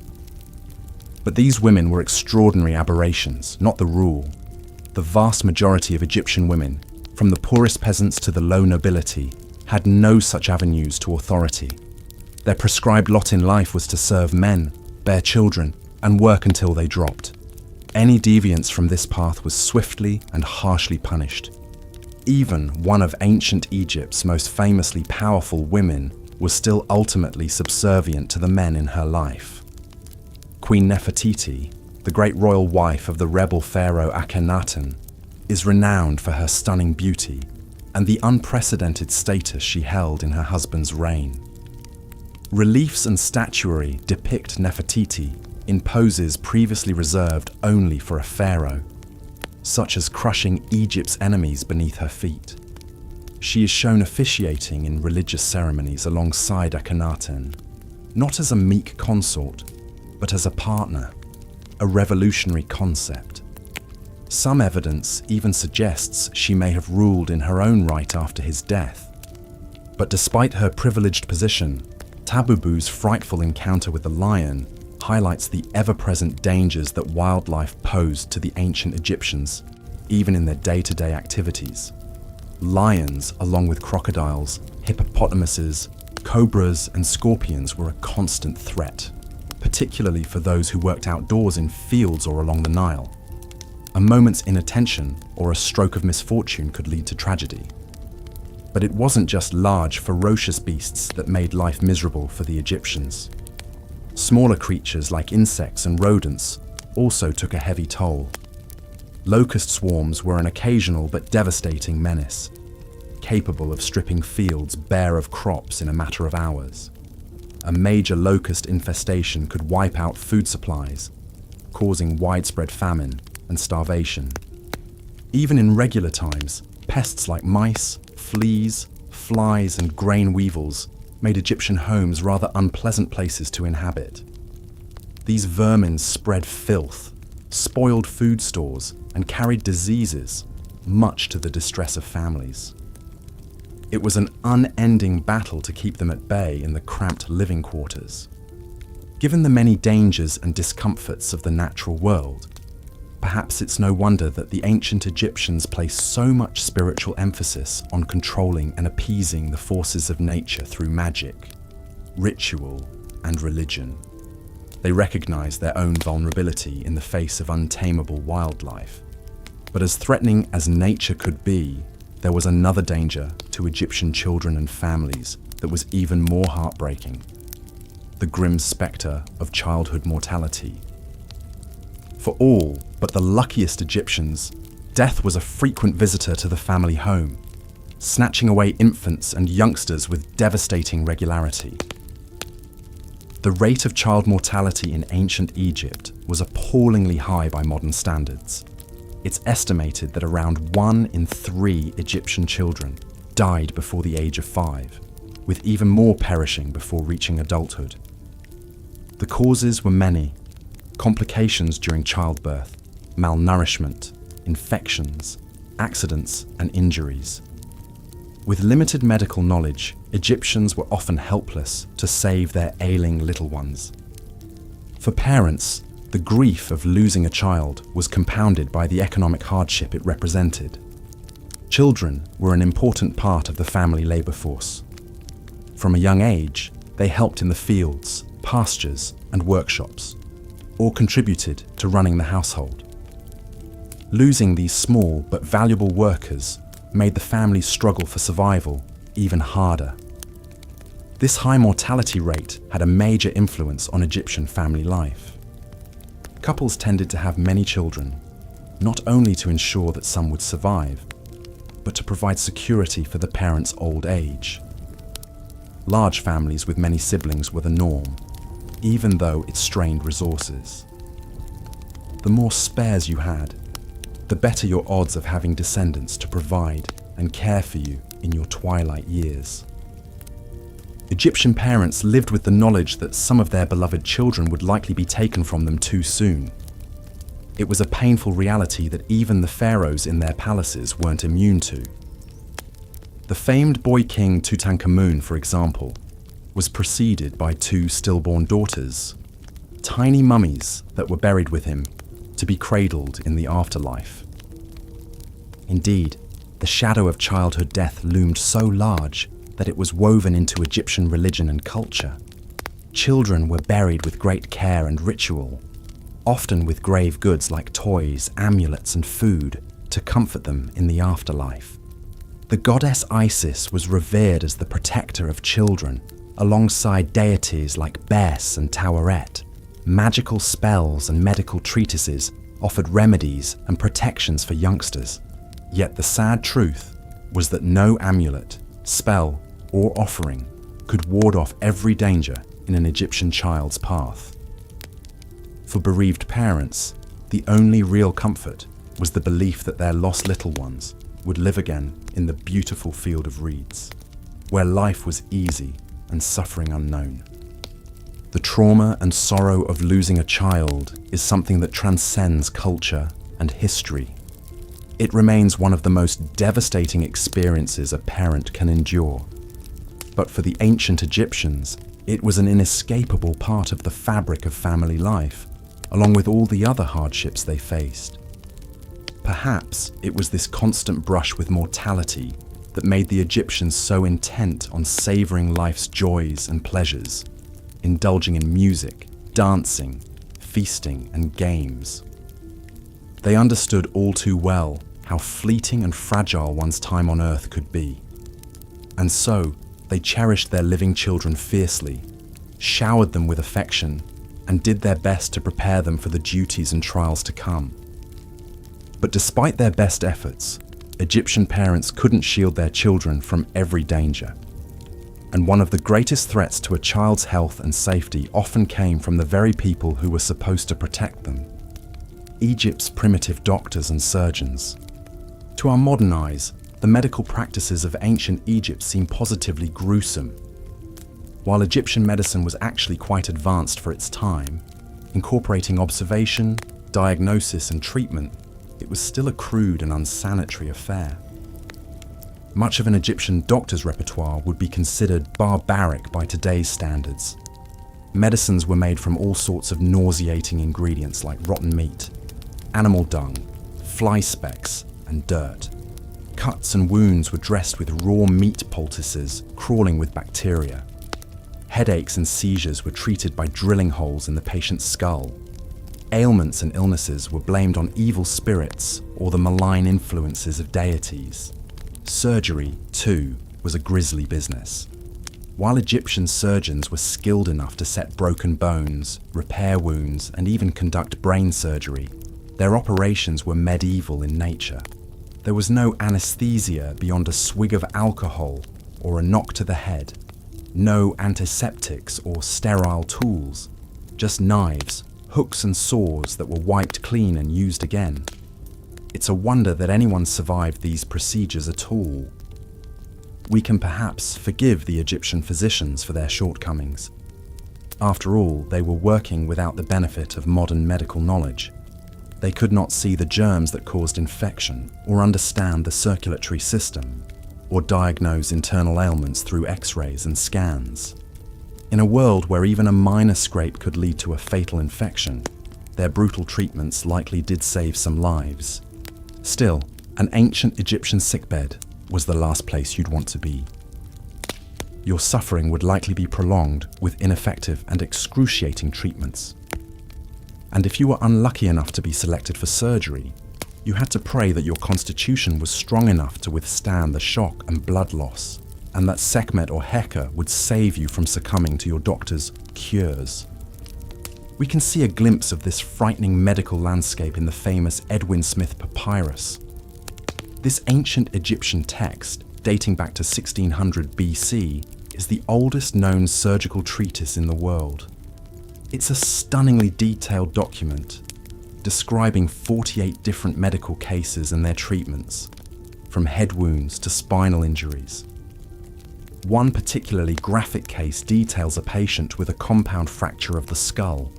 But these women were extraordinary aberrations, not the rule. The vast majority of Egyptian women, from the poorest peasants to the low nobility, had no such avenues to authority. Their prescribed lot in life was to serve men, bear children, and work until they dropped. Any deviance from this path was swiftly and harshly punished. Even one of ancient Egypt's most famously powerful women was still ultimately subservient to the men in her life. Queen Nefertiti, the great royal wife of the rebel pharaoh Akhenaten, is renowned for her stunning beauty and the unprecedented status she held in her husband's reign. Reliefs and statuary depict Nefertiti in poses previously reserved only for a pharaoh, such as crushing Egypt's enemies beneath her feet. She is shown officiating in religious ceremonies alongside Akhenaten, not as a meek consort, but as a partner, a revolutionary concept. Some evidence even suggests she may have ruled in her own right after his death. But despite her privileged position, Tabubu's frightful encounter with the lion highlights the ever-present dangers that wildlife posed to the ancient Egyptians, even in their day-to-day activities. Lions, along with crocodiles, hippopotamuses, cobras, and scorpions were a constant threat, particularly for those who worked outdoors in fields or along the Nile. A moment's inattention or a stroke of misfortune could lead to tragedy. But it wasn't just large, ferocious beasts that made life miserable for the Egyptians. Smaller creatures like insects and rodents also took a heavy toll. Locust swarms were an occasional but devastating menace, capable of stripping fields bare of crops in a matter of hours. A major locust infestation could wipe out food supplies, causing widespread famine and starvation. Even in regular times, pests like mice, fleas, flies, and grain weevils made Egyptian homes rather unpleasant places to inhabit. These vermin spread filth, spoiled food stores, and carried diseases, much to the distress of families. It was an unending battle to keep them at bay in the cramped living quarters. Given the many dangers and discomforts of the natural world, perhaps it's no wonder that the ancient Egyptians placed so much spiritual emphasis on controlling and appeasing the forces of nature through magic, ritual, and religion. They recognized their own vulnerability in the face of untamable wildlife. But as threatening as nature could be, there was another danger to Egyptian children and families that was even more heartbreaking: the grim spectre of childhood mortality. For all but the luckiest Egyptians, death was a frequent visitor to the family home, snatching away infants and youngsters with devastating regularity. The rate of child mortality in ancient Egypt was appallingly high by modern standards. It's estimated that around 1 in 3 Egyptian children died before the age of 5, with even more perishing before reaching adulthood. The causes were many: complications during childbirth, malnourishment, infections, accidents, and injuries. With limited medical knowledge, Egyptians were often helpless to save their ailing little ones. For parents, the grief of losing a child was compounded by the economic hardship it represented. Children were an important part of the family labor force. From a young age, they helped in the fields, pastures, and workshops, or contributed to running the household. Losing these small but valuable workers made the family's struggle for survival even harder. This high mortality rate had a major influence on Egyptian family life. Couples tended to have many children, not only to ensure that some would survive, but to provide security for the parents' old age. Large families with many siblings were the norm, even though it strained resources. The more spares you had, the better your odds of having descendants to provide and care for you in your twilight years. Egyptian parents lived with the knowledge that some of their beloved children would likely be taken from them too soon. It was a painful reality that even the pharaohs in their palaces weren't immune to. The famed boy king Tutankhamun, for example, was preceded by two stillborn daughters, tiny mummies that were buried with him to be cradled in the afterlife. Indeed, the shadow of childhood death loomed so large that it was woven into Egyptian religion and culture. Children were buried with great care and ritual, often with grave goods like toys, amulets, and food to comfort them in the afterlife. The goddess Isis was revered as the protector of children, alongside deities like Bes and Taweret. Magical spells and medical treatises offered remedies and protections for youngsters. Yet the sad truth was that no amulet, spell, or offering could ward off every danger in an Egyptian child's path. For bereaved parents, the only real comfort was the belief that their lost little ones would live again in the beautiful field of reeds, where life was easy and suffering unknown. The trauma and sorrow of losing a child is something that transcends culture and history. It remains one of the most devastating experiences a parent can endure. But for the ancient Egyptians, it was an inescapable part of the fabric of family life, along with all the other hardships they faced. Perhaps it was this constant brush with mortality that made the Egyptians so intent on savoring life's joys and pleasures, indulging in music, dancing, feasting, and games. They understood all too well how fleeting and fragile one's time on earth could be. And so, they cherished their living children fiercely, showered them with affection, and did their best to prepare them for the duties and trials to come. But despite their best efforts, Egyptian parents couldn't shield their children from every danger. And one of the greatest threats to a child's health and safety often came from the very people who were supposed to protect them: Egypt's primitive doctors and surgeons. To our modern eyes, the medical practices of ancient Egypt seem positively gruesome. While Egyptian medicine was actually quite advanced for its time, incorporating observation, diagnosis, and treatment, it was still a crude and unsanitary affair. Much of an Egyptian doctor's repertoire would be considered barbaric by today's standards. Medicines were made from all sorts of nauseating ingredients like rotten meat, animal dung, fly specks, and dirt. Cuts and wounds were dressed with raw meat poultices crawling with bacteria. Headaches and seizures were treated by drilling holes in the patient's skull. Ailments and illnesses were blamed on evil spirits or the malign influences of deities. Surgery, too, was a grisly business. While Egyptian surgeons were skilled enough to set broken bones, repair wounds, and even conduct brain surgery, their operations were medieval in nature. There was no anesthesia beyond a swig of alcohol or a knock to the head, no antiseptics or sterile tools, just knives, hooks and saws that were wiped clean and used again. It's a wonder that anyone survived these procedures at all. We can perhaps forgive the Egyptian physicians for their shortcomings. After all, they were working without the benefit of modern medical knowledge. They could not see the germs that caused infection, or understand the circulatory system, or diagnose internal ailments through X-rays and scans. In a world where even a minor scrape could lead to a fatal infection, their brutal treatments likely did save some lives. Still, an ancient Egyptian sickbed was the last place you'd want to be. Your suffering would likely be prolonged with ineffective and excruciating treatments. And if you were unlucky enough to be selected for surgery, you had to pray that your constitution was strong enough to withstand the shock and blood loss, and that Sekhmet or Heka would save you from succumbing to your doctor's cures. We can see a glimpse of this frightening medical landscape in the famous Edwin Smith papyrus. This ancient Egyptian text, dating back to 1600 BC, is the oldest known surgical treatise in the world. It's a stunningly detailed document describing 48 different medical cases and their treatments, from head wounds to spinal injuries. One particularly graphic case details a patient with a compound fracture of the skull.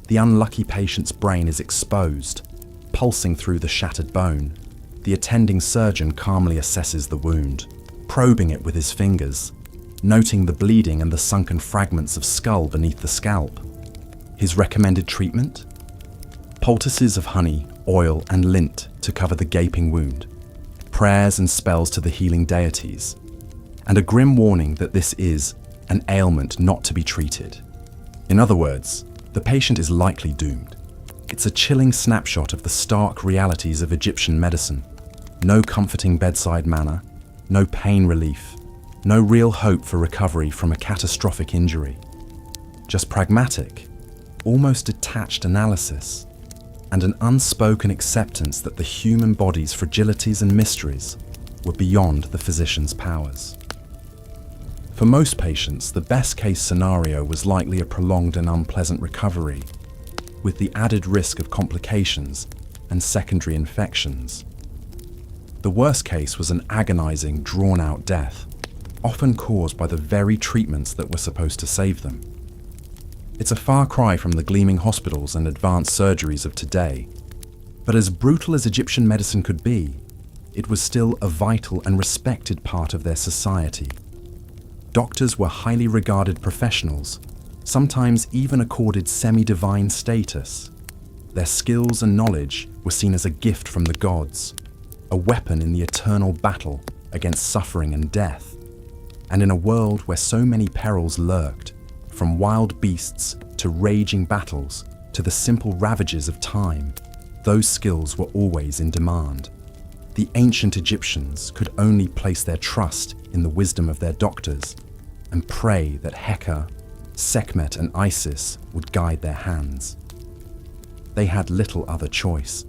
The unlucky patient's brain is exposed, pulsing through the shattered bone. The attending surgeon calmly assesses the wound, probing it with his fingers, noting the bleeding and the sunken fragments of skull beneath the scalp. His recommended treatment? Poultices of honey, oil, and lint to cover the gaping wound, prayers and spells to the healing deities, and a grim warning that this is an ailment not to be treated. In other words, the patient is likely doomed. It's a chilling snapshot of the stark realities of Egyptian medicine. No comforting bedside manner, no pain relief, no real hope for recovery from a catastrophic injury. Just pragmatic, almost detached analysis, and an unspoken acceptance that the human body's fragilities and mysteries were beyond the physician's powers. For most patients, the best-case scenario was likely a prolonged and unpleasant recovery, with the added risk of complications and secondary infections. The worst case was an agonizing, drawn-out death, often caused by the very treatments that were supposed to save them. It's a far cry from the gleaming hospitals and advanced surgeries of today, but as brutal as Egyptian medicine could be, it was still a vital and respected part of their society. Doctors were highly regarded professionals, sometimes even accorded semi-divine status. Their skills and knowledge were seen as a gift from the gods, a weapon in the eternal battle against suffering and death. And in a world where so many perils lurked, from wild beasts to raging battles to the simple ravages of time, those skills were always in demand. The ancient Egyptians could only place their trust in the wisdom of their doctors and pray that Heka, Sekhmet, and Isis would guide their hands. They had little other choice.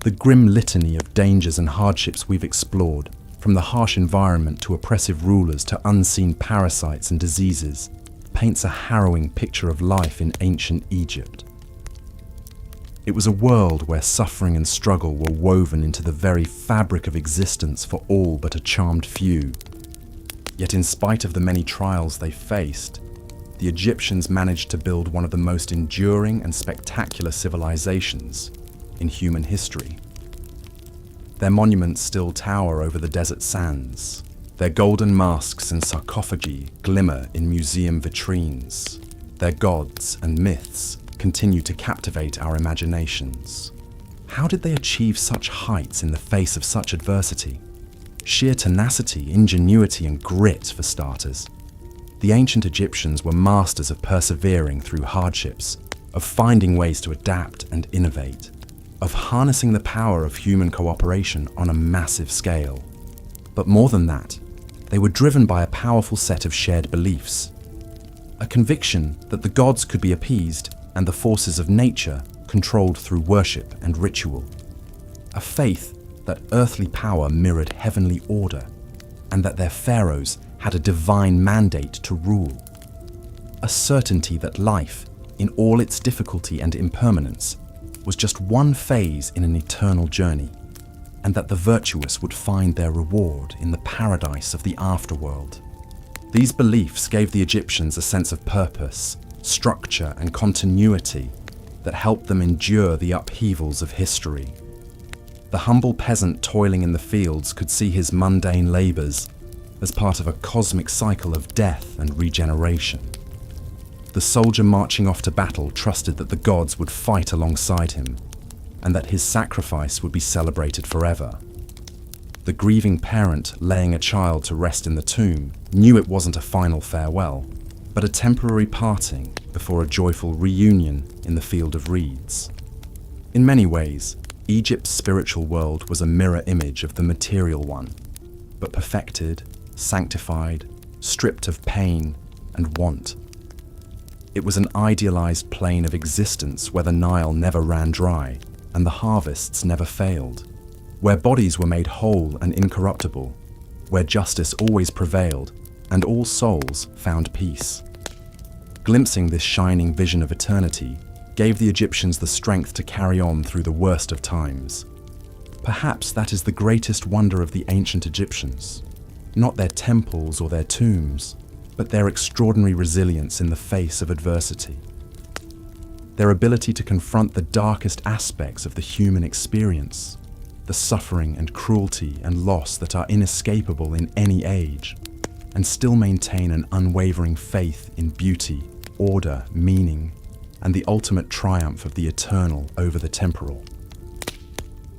The grim litany of dangers and hardships we've explored, from the harsh environment to oppressive rulers to unseen parasites and diseases, paints a harrowing picture of life in ancient Egypt. It was a world where suffering and struggle were woven into the very fabric of existence for all but a charmed few. Yet in spite of the many trials they faced, the Egyptians managed to build one of the most enduring and spectacular civilizations in human history. Their monuments still tower over the desert sands. Their golden masks and sarcophagi glimmer in museum vitrines. Their gods and myths continue to captivate our imaginations. How did they achieve such heights in the face of such adversity? Sheer tenacity, ingenuity, and grit, for starters. The ancient Egyptians were masters of persevering through hardships, of finding ways to adapt and innovate, of harnessing the power of human cooperation on a massive scale. But more than that, they were driven by a powerful set of shared beliefs. A conviction that the gods could be appeased and the forces of nature controlled through worship and ritual. A faith that earthly power mirrored heavenly order, and that their pharaohs had a divine mandate to rule. A certainty that life, in all its difficulty and impermanence, was just one phase in an eternal journey, and that the virtuous would find their reward in the paradise of the afterworld. These beliefs gave the Egyptians a sense of purpose, structure, and continuity, that helped them endure the upheavals of history. The humble peasant toiling in the fields could see his mundane labours as part of a cosmic cycle of death and regeneration. The soldier marching off to battle trusted that the gods would fight alongside him, and that his sacrifice would be celebrated forever. The grieving parent laying a child to rest in the tomb knew it wasn't a final farewell, but a temporary parting before a joyful reunion in the field of reeds. In many ways, Egypt's spiritual world was a mirror image of the material one, but perfected, sanctified, stripped of pain and want. It was an idealized plane of existence where the Nile never ran dry and the harvests never failed, where bodies were made whole and incorruptible, where justice always prevailed and all souls found peace. Glimpsing this shining vision of eternity gave the Egyptians the strength to carry on through the worst of times. Perhaps that is the greatest wonder of the ancient Egyptians, not their temples or their tombs, but their extraordinary resilience in the face of adversity. Their ability to confront the darkest aspects of the human experience, the suffering and cruelty and loss that are inescapable in any age, and still maintain an unwavering faith in beauty, order, meaning, and the ultimate triumph of the eternal over the temporal.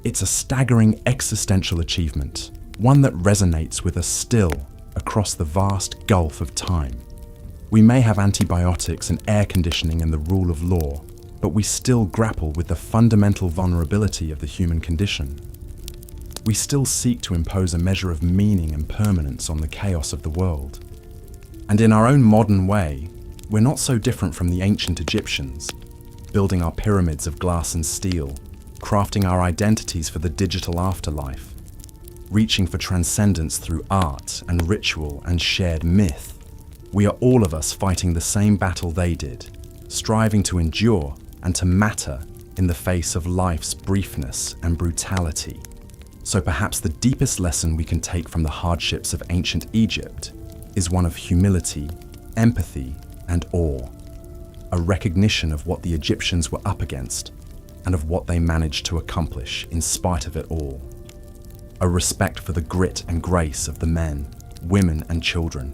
It's a staggering existential achievement, one that resonates with us still across the vast gulf of time. We may have antibiotics and air conditioning and the rule of law, but we still grapple with the fundamental vulnerability of the human condition. We still seek to impose a measure of meaning and permanence on the chaos of the world. And in our own modern way, we're not so different from the ancient Egyptians, building our pyramids of glass and steel, crafting our identities for the digital afterlife, reaching for transcendence through art and ritual and shared myth. We are all of us fighting the same battle they did, striving to endure and to matter in the face of life's briefness and brutality. So perhaps the deepest lesson we can take from the hardships of ancient Egypt is one of humility, empathy, and awe. A recognition of what the Egyptians were up against and of what they managed to accomplish in spite of it all. A respect for the grit and grace of the men, women, and children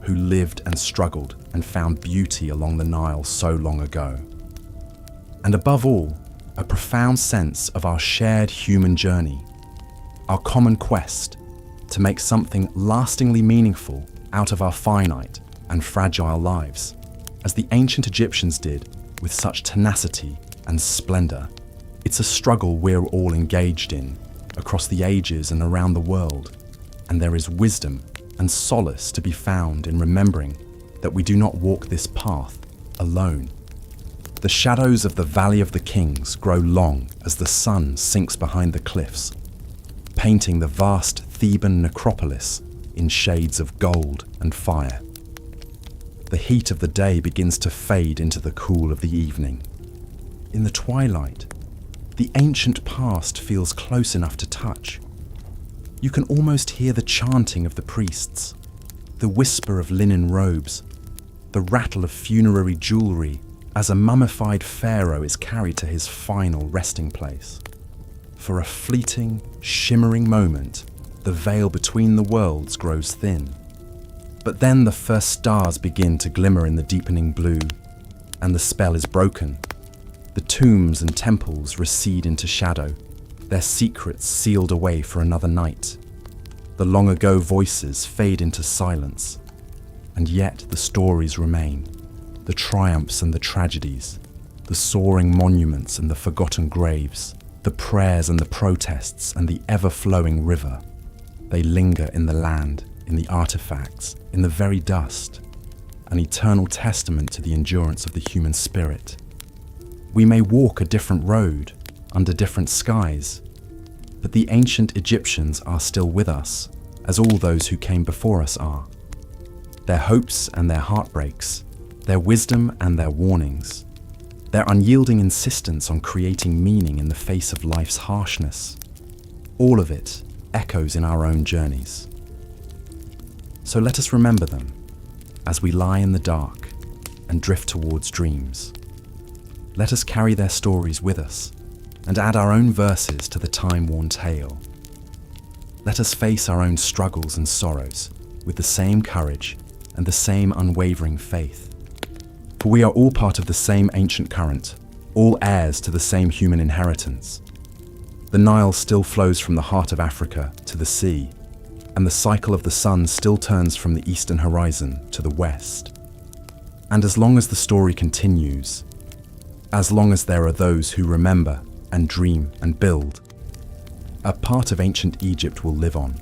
who lived and struggled and found beauty along the Nile so long ago. And above all, a profound sense of our shared human journey, our common quest to make something lastingly meaningful out of our finite and fragile lives, as the ancient Egyptians did with such tenacity and splendor. It's a struggle we're all engaged in across the ages and around the world, and there is wisdom and solace to be found in remembering that we do not walk this path alone. The shadows of the Valley of the Kings grow long as the sun sinks behind the cliffs, painting the vast Theban necropolis in shades of gold and fire. The heat of the day begins to fade into the cool of the evening. In the twilight, the ancient past feels close enough to touch. You can almost hear the chanting of the priests, the whisper of linen robes, the rattle of funerary jewelry as a mummified pharaoh is carried to his final resting place. For a fleeting, shimmering moment, the veil between the worlds grows thin. But then the first stars begin to glimmer in the deepening blue, and the spell is broken. The tombs and temples recede into shadow, their secrets sealed away for another night. The long ago voices fade into silence, and yet the stories remain. The triumphs and the tragedies, the soaring monuments and the forgotten graves, the prayers and the protests and the ever-flowing river. They linger in the land, in the artifacts, in the very dust, an eternal testament to the endurance of the human spirit. We may walk a different road, under different skies, but the ancient Egyptians are still with us, as all those who came before us are. Their hopes and their heartbreaks, their wisdom and their warnings, their unyielding insistence on creating meaning in the face of life's harshness, all of it echoes in our own journeys. So let us remember them as we lie in the dark and drift towards dreams. Let us carry their stories with us and add our own verses to the time-worn tale. Let us face our own struggles and sorrows with the same courage and the same unwavering faith. For we are all part of the same ancient current, all heirs to the same human inheritance. The Nile still flows from the heart of Africa to the sea, and the cycle of the sun still turns from the eastern horizon to the west. And as long as the story continues, as long as there are those who remember and dream and build, a part of ancient Egypt will live on,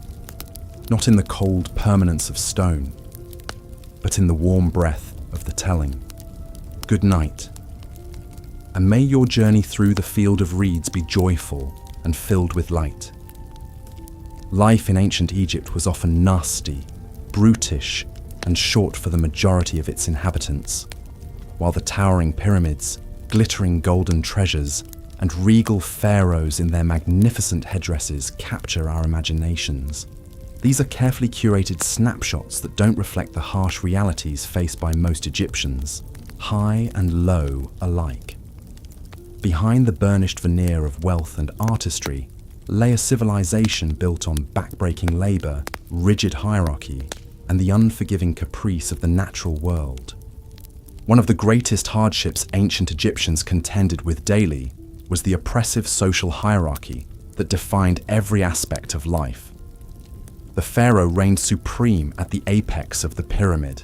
not in the cold permanence of stone, but in the warm breath of the telling. Good night, and may your journey through the field of reeds be joyful and filled with light. Life in ancient Egypt was often nasty, brutish, and short for the majority of its inhabitants, while the towering pyramids, glittering golden treasures, and regal pharaohs in their magnificent headdresses capture our imaginations. These are carefully curated snapshots that don't reflect the harsh realities faced by most Egyptians, high and low alike. Behind the burnished veneer of wealth and artistry lay a civilization built on backbreaking labor, rigid hierarchy, and the unforgiving caprice of the natural world. One of the greatest hardships ancient Egyptians contended with daily was the oppressive social hierarchy that defined every aspect of life. The pharaoh reigned supreme at the apex of the pyramid,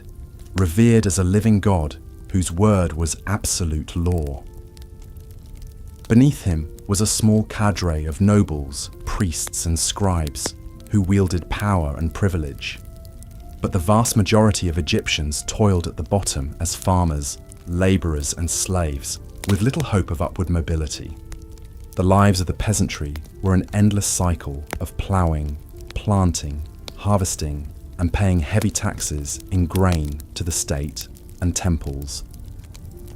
revered as a living god whose word was absolute law. Beneath him was a small cadre of nobles, priests, and scribes who wielded power and privilege. But the vast majority of Egyptians toiled at the bottom as farmers, laborers, and slaves, with little hope of upward mobility. The lives of the peasantry were an endless cycle of ploughing, planting, harvesting, and paying heavy taxes in grain to the state and temples.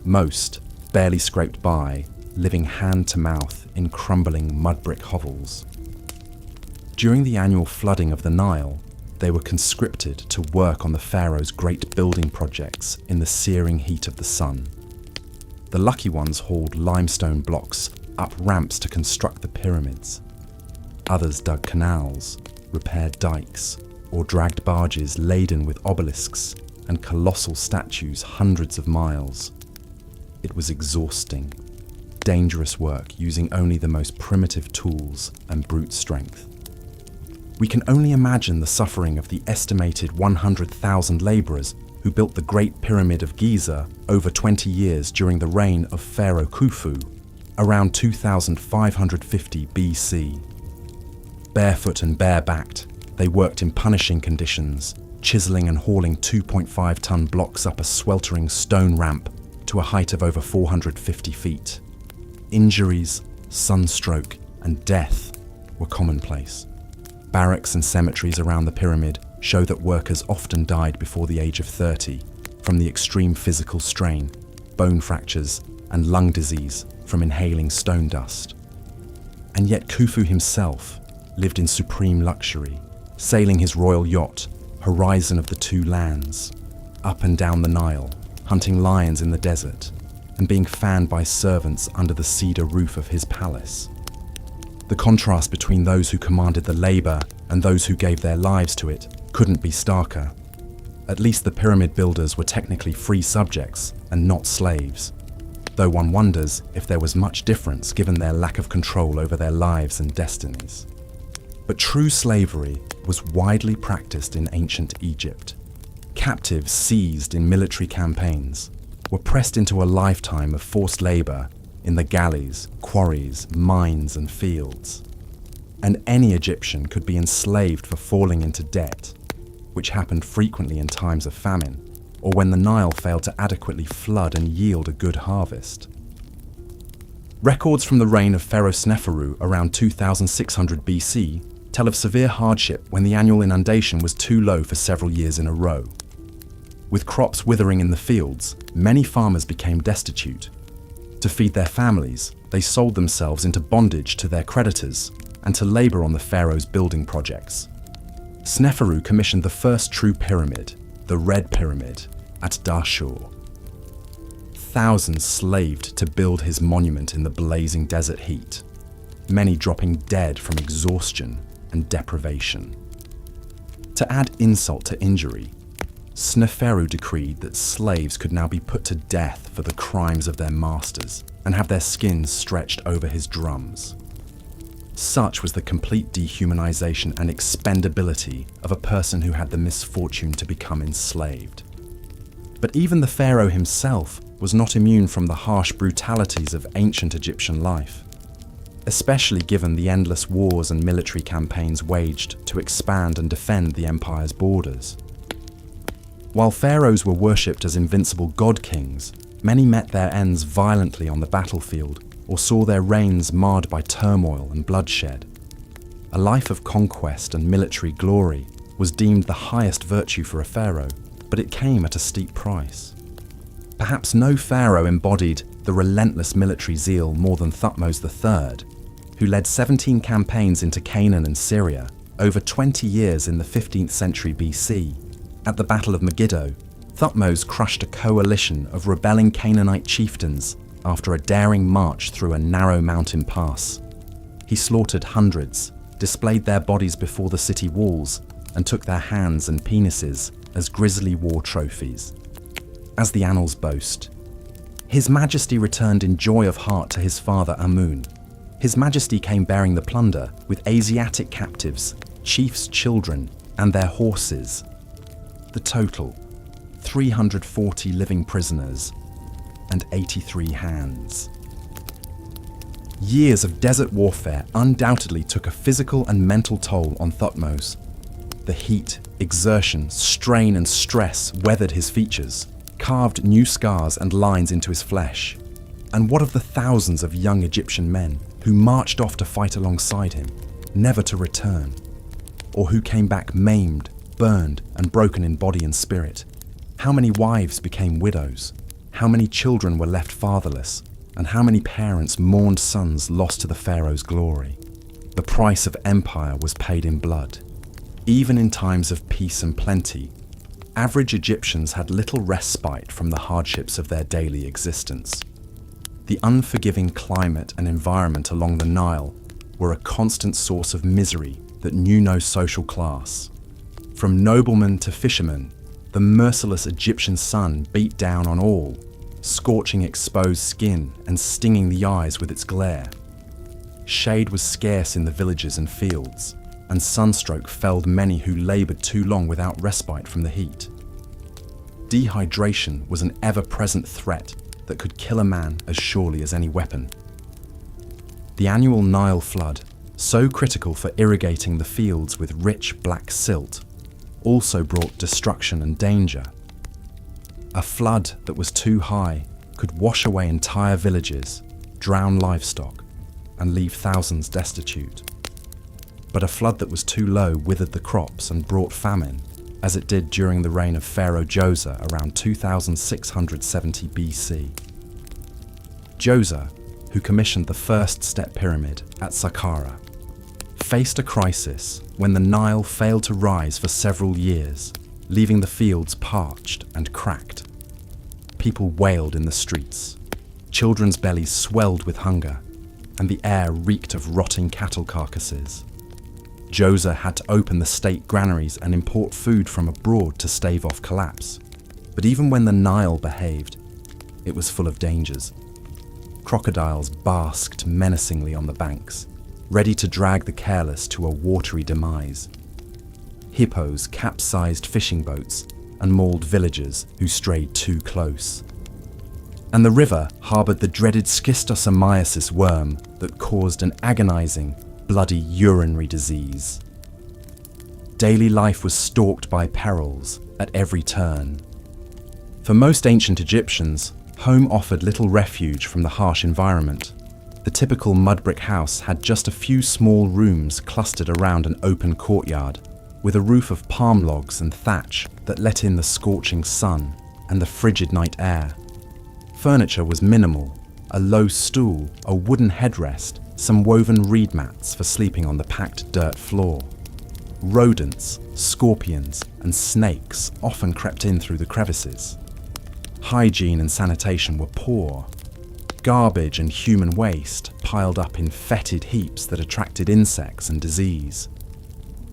Most barely scraped by, living hand to mouth in crumbling mud brick hovels. During the annual flooding of the Nile, they were conscripted to work on the pharaoh's great building projects in the searing heat of the sun. The lucky ones hauled limestone blocks up ramps to construct the pyramids. Others dug canals, repaired dikes, or dragged barges laden with obelisks and colossal statues hundreds of miles. It was exhausting, dangerous work using only the most primitive tools and brute strength. We can only imagine the suffering of the estimated 100,000 laborers who built the Great Pyramid of Giza over 20 years during the reign of Pharaoh Khufu, around 2550 BC. Barefoot and bare-backed, they worked in punishing conditions, chiseling and hauling 2.5-ton blocks up a sweltering stone ramp to a height of over 450 feet. Injuries, sunstroke, and death were commonplace. Barracks and cemeteries around the pyramid show that workers often died before the age of 30 from the extreme physical strain, bone fractures, and lung disease from inhaling stone dust. And yet Khufu himself lived in supreme luxury, sailing his royal yacht, Horizon of the Two Lands, up and down the Nile, hunting lions in the desert, and being fanned by servants under the cedar roof of his palace. The contrast between those who commanded the labor and those who gave their lives to it couldn't be starker. At least the pyramid builders were technically free subjects and not slaves, though one wonders if there was much difference given their lack of control over their lives and destinies. But true slavery was widely practiced in ancient Egypt. Captives seized in military campaigns were pressed into a lifetime of forced labor in the galleys, quarries, mines, and fields. And any Egyptian could be enslaved for falling into debt, which happened frequently in times of famine, or when the Nile failed to adequately flood and yield a good harvest. Records from the reign of Pharaoh Sneferu around 2600 BC tell of severe hardship when the annual inundation was too low for several years in a row. With crops withering in the fields, many farmers became destitute. To feed their families, they sold themselves into bondage to their creditors and to labor on the pharaoh's building projects. Sneferu commissioned the first true pyramid, the Red Pyramid, at Dashur. thousands slaved to build his monument in the blazing desert heat, many dropping dead from exhaustion and deprivation. To add insult to injury, Sneferu decreed that slaves could now be put to death for the crimes of their masters and have their skins stretched over his drums. Such was the complete dehumanization and expendability of a person who had the misfortune to become enslaved. But even the pharaoh himself was not immune from the harsh brutalities of ancient Egyptian life, especially given the endless wars and military campaigns waged to expand and defend the empire's borders. While pharaohs were worshipped as invincible god-kings, many met their ends violently on the battlefield or saw their reigns marred by turmoil and bloodshed. A life of conquest and military glory was deemed the highest virtue for a pharaoh, but it came at a steep price. Perhaps no pharaoh embodied the relentless military zeal more than Thutmose III, who led 17 campaigns into Canaan and Syria over 20 years in the 15th century BC. At the Battle of Megiddo, Thutmose crushed a coalition of rebelling Canaanite chieftains after a daring march through a narrow mountain pass. He slaughtered hundreds, displayed their bodies before the city walls, and took their hands and penises as grisly war trophies. As the annals boast, His Majesty returned in joy of heart to his father Amun. His Majesty came bearing the plunder with Asiatic captives, chiefs' children, and their horses. The total, 340 living prisoners and 83 hands. Years of desert warfare undoubtedly took a physical and mental toll on Thutmose. The heat, exertion, strain and stress weathered his features, carved new scars and lines into his flesh. And what of the thousands of young Egyptian men who marched off to fight alongside him, never to return, or who came back maimed, burned and broken in body and spirit? How many wives became widows? How many children were left fatherless? And how many parents mourned sons lost to the pharaoh's glory? The price of empire was paid in blood. Even in times of peace and plenty, average Egyptians had little respite from the hardships of their daily existence. The unforgiving climate and environment along the Nile were a constant source of misery that knew no social class. From nobleman to fisherman, the merciless Egyptian sun beat down on all, scorching exposed skin and stinging the eyes with its glare. Shade was scarce in the villages and fields, and sunstroke felled many who laboured too long without respite from the heat. Dehydration was an ever-present threat that could kill a man as surely as any weapon. The annual Nile flood, so critical for irrigating the fields with rich black silt, also brought destruction and danger. A flood that was too high could wash away entire villages, drown livestock, and leave thousands destitute. But a flood that was too low withered the crops and brought famine, as it did during the reign of Pharaoh Djoser around 2670 BC. Djoser, who commissioned the first step pyramid at Saqqara, faced a crisis when the Nile failed to rise for several years, leaving the fields parched and cracked. People wailed in the streets, children's bellies swelled with hunger, and the air reeked of rotting cattle carcasses. Djoser had to open the state granaries and import food from abroad to stave off collapse. But even when the Nile behaved, it was full of dangers. Crocodiles basked menacingly on the banks, ready to drag the careless to a watery demise. Hippos capsized fishing boats and mauled villagers who strayed too close. And the river harboured the dreaded schistosomiasis worm that caused an agonizing, bloody urinary disease. Daily life was stalked by perils at every turn. For most ancient Egyptians, home offered little refuge from the harsh environment. The typical mud brick house had just a few small rooms clustered around an open courtyard, with a roof of palm logs and thatch that let in the scorching sun and the frigid night air. Furniture was minimal: a low stool, a wooden headrest, some woven reed mats for sleeping on the packed dirt floor. Rodents, scorpions, and snakes often crept in through the crevices. Hygiene and sanitation were poor. Garbage and human waste piled up in fetid heaps that attracted insects and disease.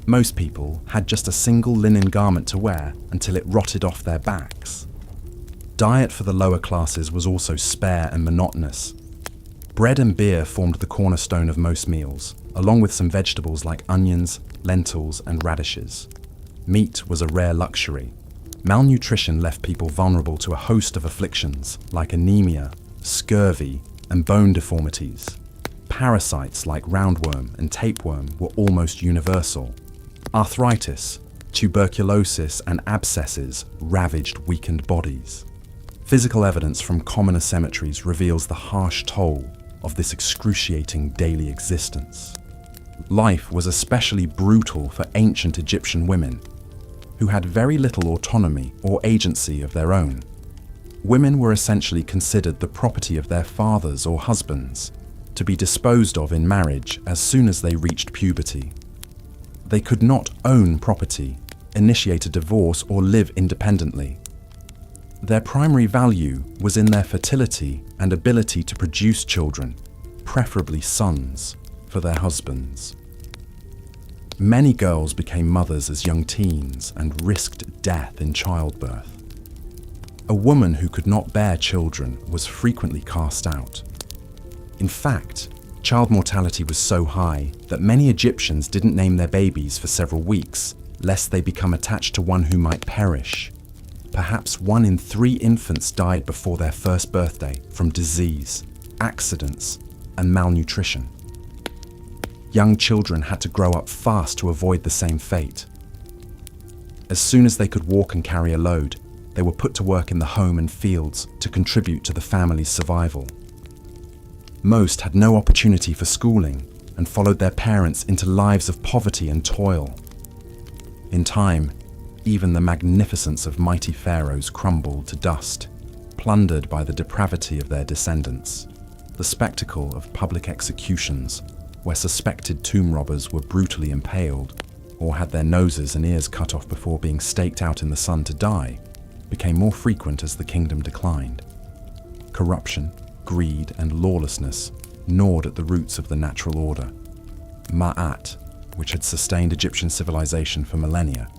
Most people had just a single linen garment to wear until it rotted off their backs. Diet for the lower classes was also spare and monotonous. Bread and beer formed the cornerstone of most meals, along with some vegetables like onions, lentils, and radishes. Meat was a rare luxury. Malnutrition left people vulnerable to a host of afflictions like anemia, scurvy, and bone deformities. Parasites like roundworm and tapeworm were almost universal. Arthritis, tuberculosis, and abscesses ravaged weakened bodies. Physical evidence from commoner cemeteries reveals the harsh toll of this excruciating daily existence. Life was especially brutal for ancient Egyptian women, who had very little autonomy or agency of their own. Women were essentially considered the property of their fathers or husbands, to be disposed of in marriage as soon as they reached puberty. They could not own property, initiate a divorce, or live independently. Their primary value was in their fertility and ability to produce children, preferably sons, for their husbands. Many girls became mothers as young teens and risked death in childbirth. A woman who could not bear children was frequently cast out. In fact, child mortality was so high that many Egyptians didn't name their babies for several weeks, lest they become attached to one who might perish. Perhaps 1 in 3 infants died before their first birthday from disease, accidents, and malnutrition. Young children had to grow up fast to avoid the same fate. As soon as they could walk and carry a load, they were put to work in the home and fields to contribute to the family's survival. Most had no opportunity for schooling and followed their parents into lives of poverty and toil. In time, even the magnificence of mighty pharaohs crumbled to dust, plundered by the depravity of their descendants. The spectacle of public executions, where suspected tomb robbers were brutally impaled or had their noses and ears cut off before being staked out in the sun to die, became more frequent as the kingdom declined. Corruption, greed, and lawlessness gnawed at the roots of the natural order, Ma'at, which had sustained Egyptian civilization for millennia.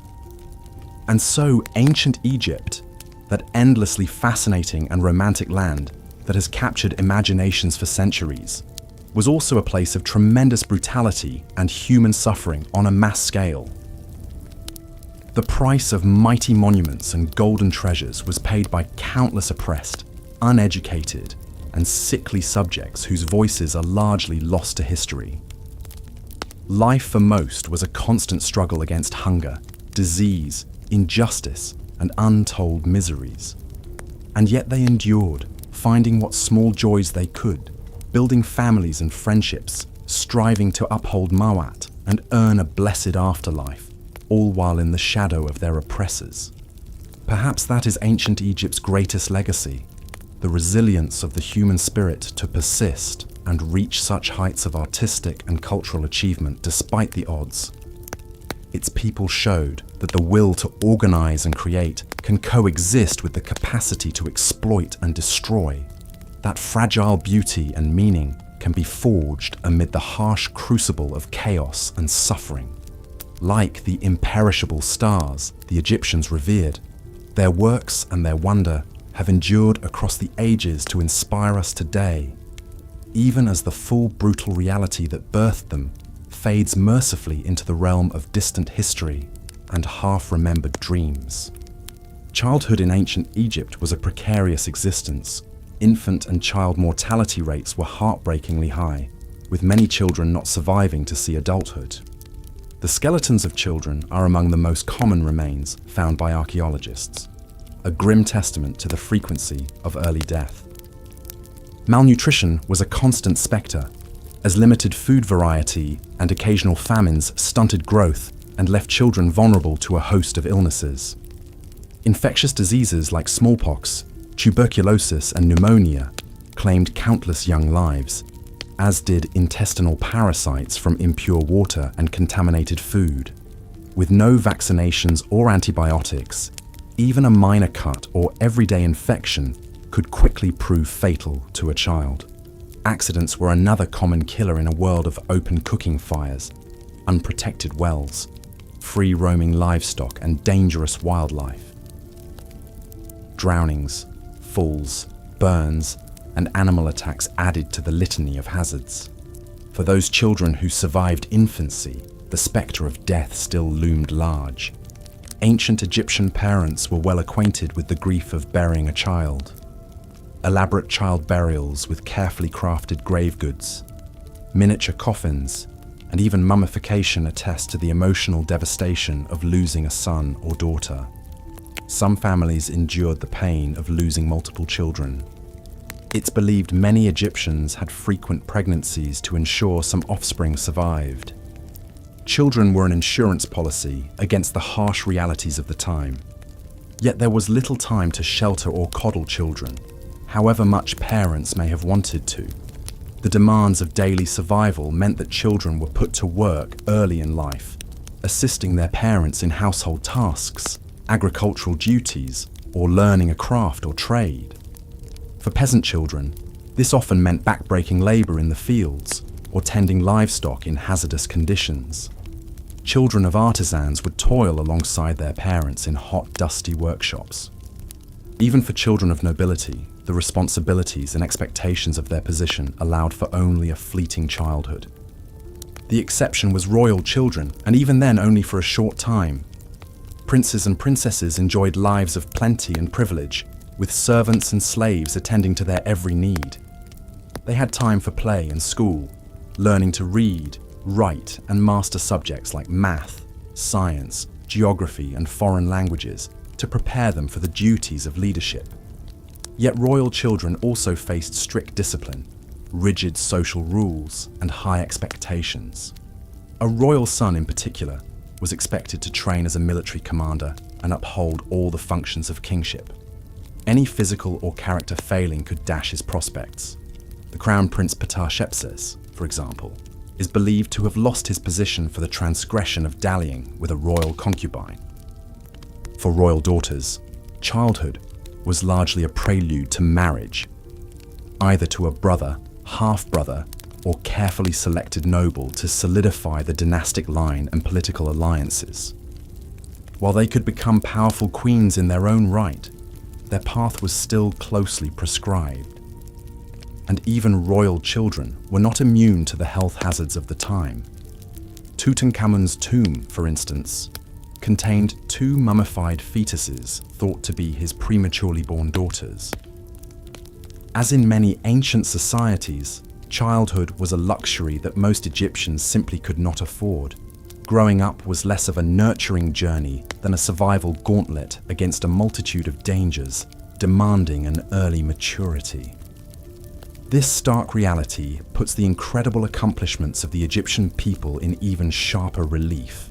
And so ancient Egypt, that endlessly fascinating and romantic land that has captured imaginations for centuries, was also a place of tremendous brutality and human suffering on a mass scale. The price of mighty monuments and golden treasures was paid by countless oppressed, uneducated, and sickly subjects whose voices are largely lost to history. Life for most was a constant struggle against hunger, disease, injustice, and untold miseries. And yet they endured, finding what small joys they could, building families and friendships, striving to uphold Ma'at and earn a blessed afterlife, all while in the shadow of their oppressors. Perhaps that is ancient Egypt's greatest legacy, the resilience of the human spirit to persist and reach such heights of artistic and cultural achievement despite the odds. Its people showed that the will to organize and create can coexist with the capacity to exploit and destroy. That fragile beauty and meaning can be forged amid the harsh crucible of chaos and suffering. Like the imperishable stars the Egyptians revered, their works and their wonder have endured across the ages to inspire us today, even as the full brutal reality that birthed them fades mercifully into the realm of distant history and half-remembered dreams. Childhood in ancient Egypt was a precarious existence. Infant and child mortality rates were heartbreakingly high, with many children not surviving to see adulthood. The skeletons of children are among the most common remains found by archaeologists, a grim testament to the frequency of early death. Malnutrition was a constant spectre, as limited food variety and occasional famines stunted growth and left children vulnerable to a host of illnesses. Infectious diseases like smallpox, tuberculosis, and pneumonia claimed countless young lives, as did intestinal parasites from impure water and contaminated food. With no vaccinations or antibiotics, Even a minor cut or everyday infection could quickly prove fatal to a child. Accidents were another common killer in a world of open cooking fires, unprotected wells, free-roaming livestock, and dangerous wildlife. Drownings, falls, burns, and animal attacks added to the litany of hazards. For those children who survived infancy, the spectre of death still loomed large. Ancient Egyptian parents were well acquainted with the grief of burying a child. Elaborate child burials with carefully crafted grave goods, miniature coffins, and even mummification attest to the emotional devastation of losing a son or daughter. Some families endured the pain of losing multiple children. It's believed many Egyptians had frequent pregnancies to ensure some offspring survived. Children were an insurance policy against the harsh realities of the time. Yet there was little time to shelter or coddle children, however much parents may have wanted to. The demands of daily survival meant that children were put to work early in life, assisting their parents in household tasks, agricultural duties, or learning a craft or trade. For peasant children, this often meant backbreaking labor in the fields or tending livestock in hazardous conditions. Children of artisans would toil alongside their parents in hot, dusty workshops. Even for children of nobility, the responsibilities and expectations of their position allowed for only a fleeting childhood. The exception was royal children, and even then only for a short time. Princes and princesses enjoyed lives of plenty and privilege, with servants and slaves attending to their every need. They had time for play and school, learning to read, write, and master subjects like math, science, geography, and foreign languages to prepare them for the duties of leadership. Yet royal children also faced strict discipline, rigid social rules, and high expectations. A royal son in particular was expected to train as a military commander and uphold all the functions of kingship. Any physical or character failing could dash his prospects. The Crown Prince Ptah, for example, is believed to have lost his position for the transgression of dallying with a royal concubine. For royal daughters, childhood was largely a prelude to marriage, either to a brother, half-brother, or carefully selected noble to solidify the dynastic line and political alliances. While they could become powerful queens in their own right, their path was still closely prescribed. And even royal children were not immune to the health hazards of the time. Tutankhamun's tomb, for instance, contained 2 mummified fetuses thought to be his prematurely born daughters. As in many ancient societies, childhood was a luxury that most Egyptians simply could not afford. Growing up was less of a nurturing journey than a survival gauntlet against a multitude of dangers, demanding an early maturity. This stark reality puts the incredible accomplishments of the Egyptian people in even sharper relief.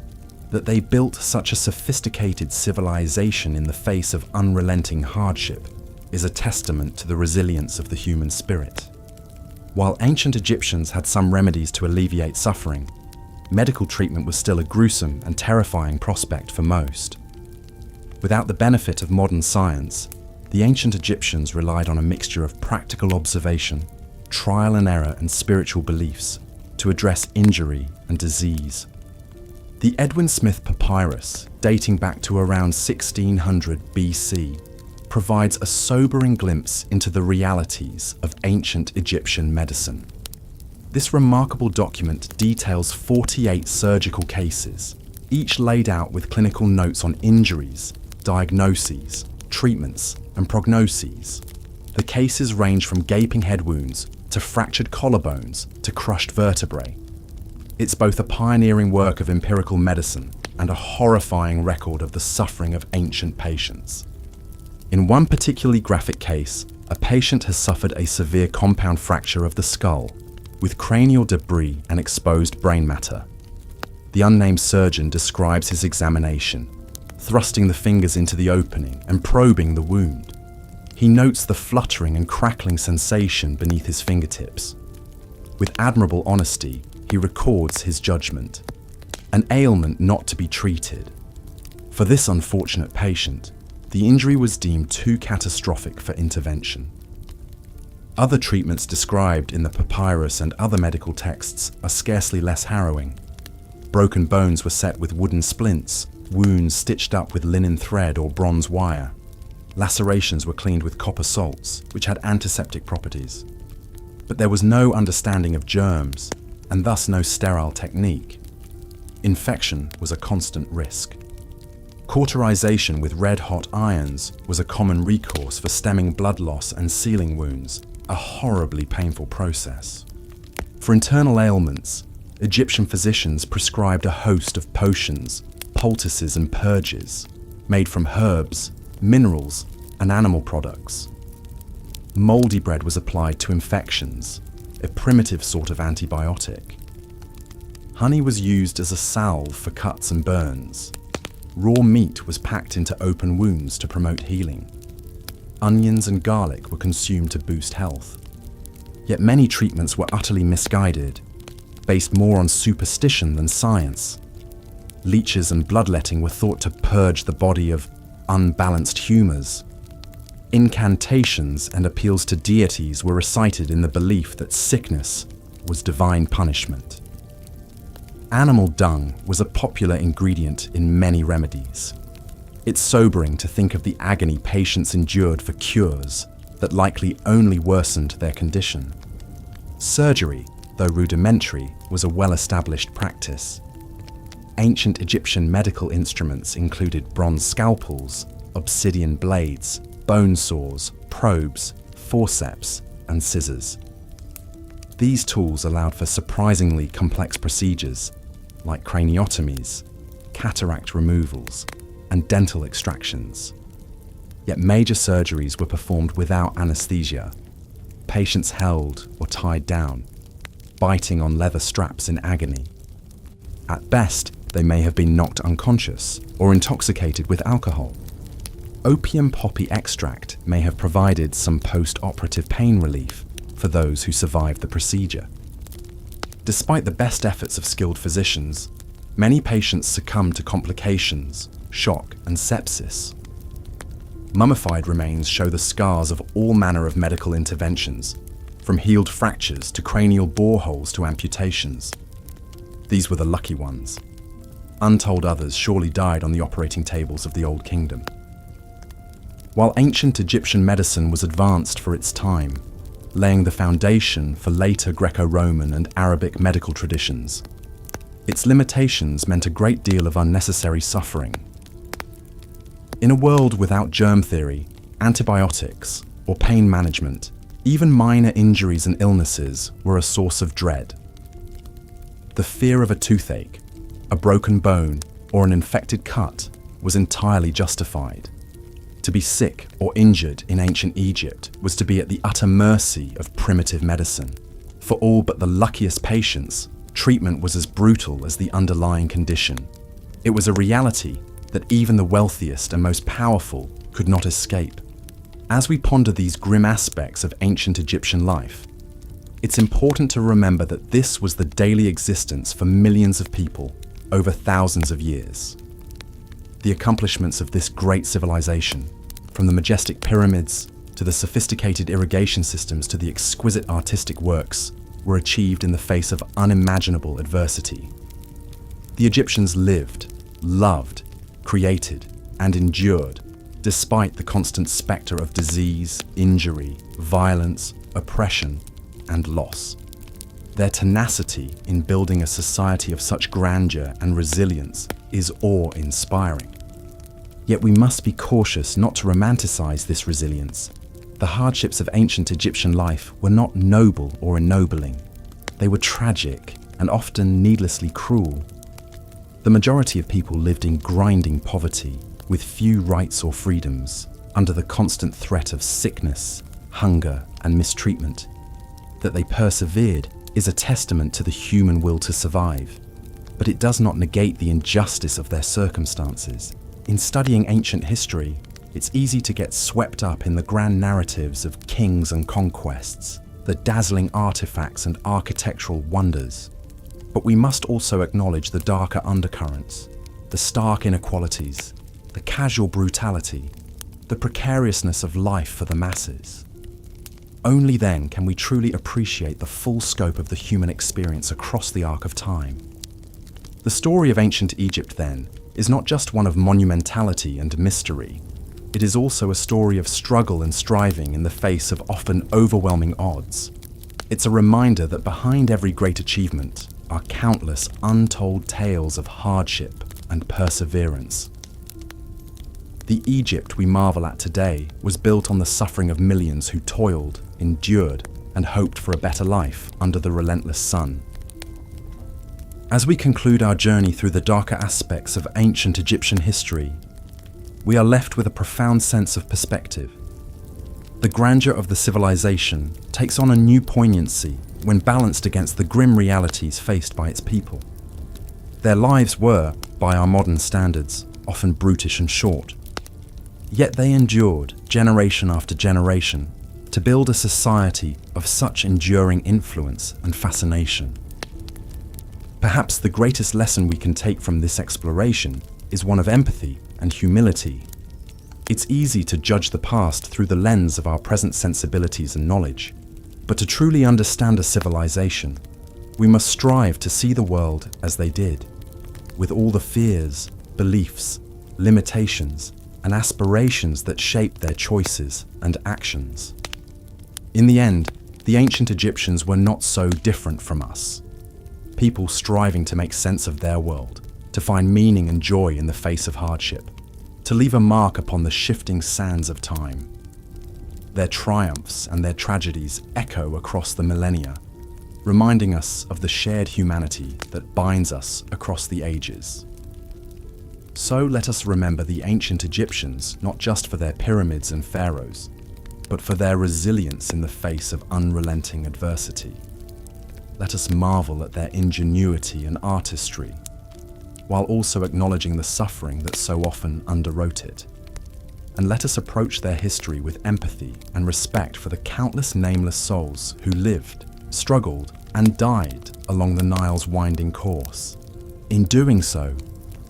That they built such a sophisticated civilization in the face of unrelenting hardship is a testament to the resilience of the human spirit. While ancient Egyptians had some remedies to alleviate suffering, medical treatment was still a gruesome and terrifying prospect for most. Without the benefit of modern science, the ancient Egyptians relied on a mixture of practical observation, trial and error, and spiritual beliefs to address injury and disease. The Edwin Smith Papyrus, dating back to around 1600 BC, provides a sobering glimpse into the realities of ancient Egyptian medicine. This remarkable document details 48 surgical cases, each laid out with clinical notes on injuries, diagnoses, treatments, and prognoses. The cases range from gaping head wounds to fractured collarbones to crushed vertebrae. It's both a pioneering work of empirical medicine and a horrifying record of the suffering of ancient patients. In one particularly graphic case, a patient has suffered a severe compound fracture of the skull, with cranial debris and exposed brain matter. The unnamed surgeon describes his examination, thrusting the fingers into the opening and probing the wound. He notes the fluttering and crackling sensation beneath his fingertips. With admirable honesty, he records his judgment: an ailment not to be treated. For this unfortunate patient, the injury was deemed too catastrophic for intervention. Other treatments described in the papyrus and other medical texts are scarcely less harrowing. Broken bones were set with wooden splints, wounds stitched up with linen thread or bronze wire. Lacerations were cleaned with copper salts, which had antiseptic properties. But there was no understanding of germs, and thus no sterile technique. Infection was a constant risk. Cauterization with red-hot irons was a common recourse for stemming blood loss and sealing wounds, a horribly painful process. For internal ailments, Egyptian physicians prescribed a host of potions, poultices and purges, made from herbs, minerals, and animal products. Moldy bread was applied to infections, a primitive sort of antibiotic. Honey was used as a salve for cuts and burns. Raw meat was packed into open wounds to promote healing. Onions and garlic were consumed to boost health. Yet many treatments were utterly misguided, based more on superstition than science. Leeches and bloodletting were thought to purge the body of unbalanced humours. Incantations and appeals to deities were recited in the belief that sickness was divine punishment. Animal dung was a popular ingredient in many remedies. It's sobering to think of the agony patients endured for cures that likely only worsened their condition. Surgery, though rudimentary, was a well-established practice. Ancient Egyptian medical instruments included bronze scalpels, obsidian blades, bone saws, probes, forceps, and scissors. These tools allowed for surprisingly complex procedures like craniotomies, cataract removals, and dental extractions. Yet major surgeries were performed without anesthesia. Patients held or tied down, biting on leather straps in agony. At best, they may have been knocked unconscious or intoxicated with alcohol. Opium poppy extract may have provided some post-operative pain relief for those who survived the procedure. Despite the best efforts of skilled physicians, many patients succumbed to complications, shock, and sepsis. Mummified remains show the scars of all manner of medical interventions, from healed fractures to cranial boreholes to amputations. These were the lucky ones. Untold others surely died on the operating tables of the Old Kingdom. While ancient Egyptian medicine was advanced for its time, laying the foundation for later Greco-Roman and Arabic medical traditions, its limitations meant a great deal of unnecessary suffering. In a world without germ theory, antibiotics, or pain management, even minor injuries and illnesses were a source of dread. The fear of a toothache, a broken bone, or an infected cut was entirely justified. To be sick or injured in ancient Egypt was to be at the utter mercy of primitive medicine. For all but the luckiest patients, treatment was as brutal as the underlying condition. It was a reality that even the wealthiest and most powerful could not escape. As we ponder these grim aspects of ancient Egyptian life, it's important to remember that this was the daily existence for millions of people over thousands of years. The accomplishments of this great civilization, from the majestic pyramids to the sophisticated irrigation systems to the exquisite artistic works, were achieved in the face of unimaginable adversity. The Egyptians lived, loved, created, and endured despite the constant spectre of disease, injury, violence, oppression, and loss. Their tenacity in building a society of such grandeur and resilience is awe-inspiring. Yet we must be cautious not to romanticize this resilience. The hardships of ancient Egyptian life were not noble or ennobling. They were tragic and often needlessly cruel. The majority of people lived in grinding poverty, with few rights or freedoms, under the constant threat of sickness, hunger, and mistreatment. That they persevered is a testament to the human will to survive, but it does not negate the injustice of their circumstances. In studying ancient history, it's easy to get swept up in the grand narratives of kings and conquests, the dazzling artifacts and architectural wonders. But we must also acknowledge the darker undercurrents, the stark inequalities, the casual brutality, the precariousness of life for the masses. Only then can we truly appreciate the full scope of the human experience across the arc of time. The story of ancient Egypt, then, is not just one of monumentality and mystery. It is also a story of struggle and striving in the face of often overwhelming odds. It's a reminder that behind every great achievement are countless untold tales of hardship and perseverance. The Egypt we marvel at today was built on the suffering of millions who toiled, endured, and hoped for a better life under the relentless sun. As we conclude our journey through the darker aspects of ancient Egyptian history, we are left with a profound sense of perspective. The grandeur of the civilization takes on a new poignancy when balanced against the grim realities faced by its people. Their lives were, by our modern standards, often brutish and short. Yet they endured, generation after generation, to build a society of such enduring influence and fascination. Perhaps the greatest lesson we can take from this exploration is one of empathy and humility. It's easy to judge the past through the lens of our present sensibilities and knowledge, but to truly understand a civilization, we must strive to see the world as they did, with all the fears, beliefs, limitations, and aspirations that shaped their choices and actions. In the end, the ancient Egyptians were not so different from us. People striving to make sense of their world, to find meaning and joy in the face of hardship, to leave a mark upon the shifting sands of time. Their triumphs and their tragedies echo across the millennia, reminding us of the shared humanity that binds us across the ages. So let us remember the ancient Egyptians not just for their pyramids and pharaohs, but for their resilience in the face of unrelenting adversity. Let us marvel at their ingenuity and artistry, while also acknowledging the suffering that so often underwrote it. And let us approach their history with empathy and respect for the countless nameless souls who lived, struggled, and died along the Nile's winding course. In doing so,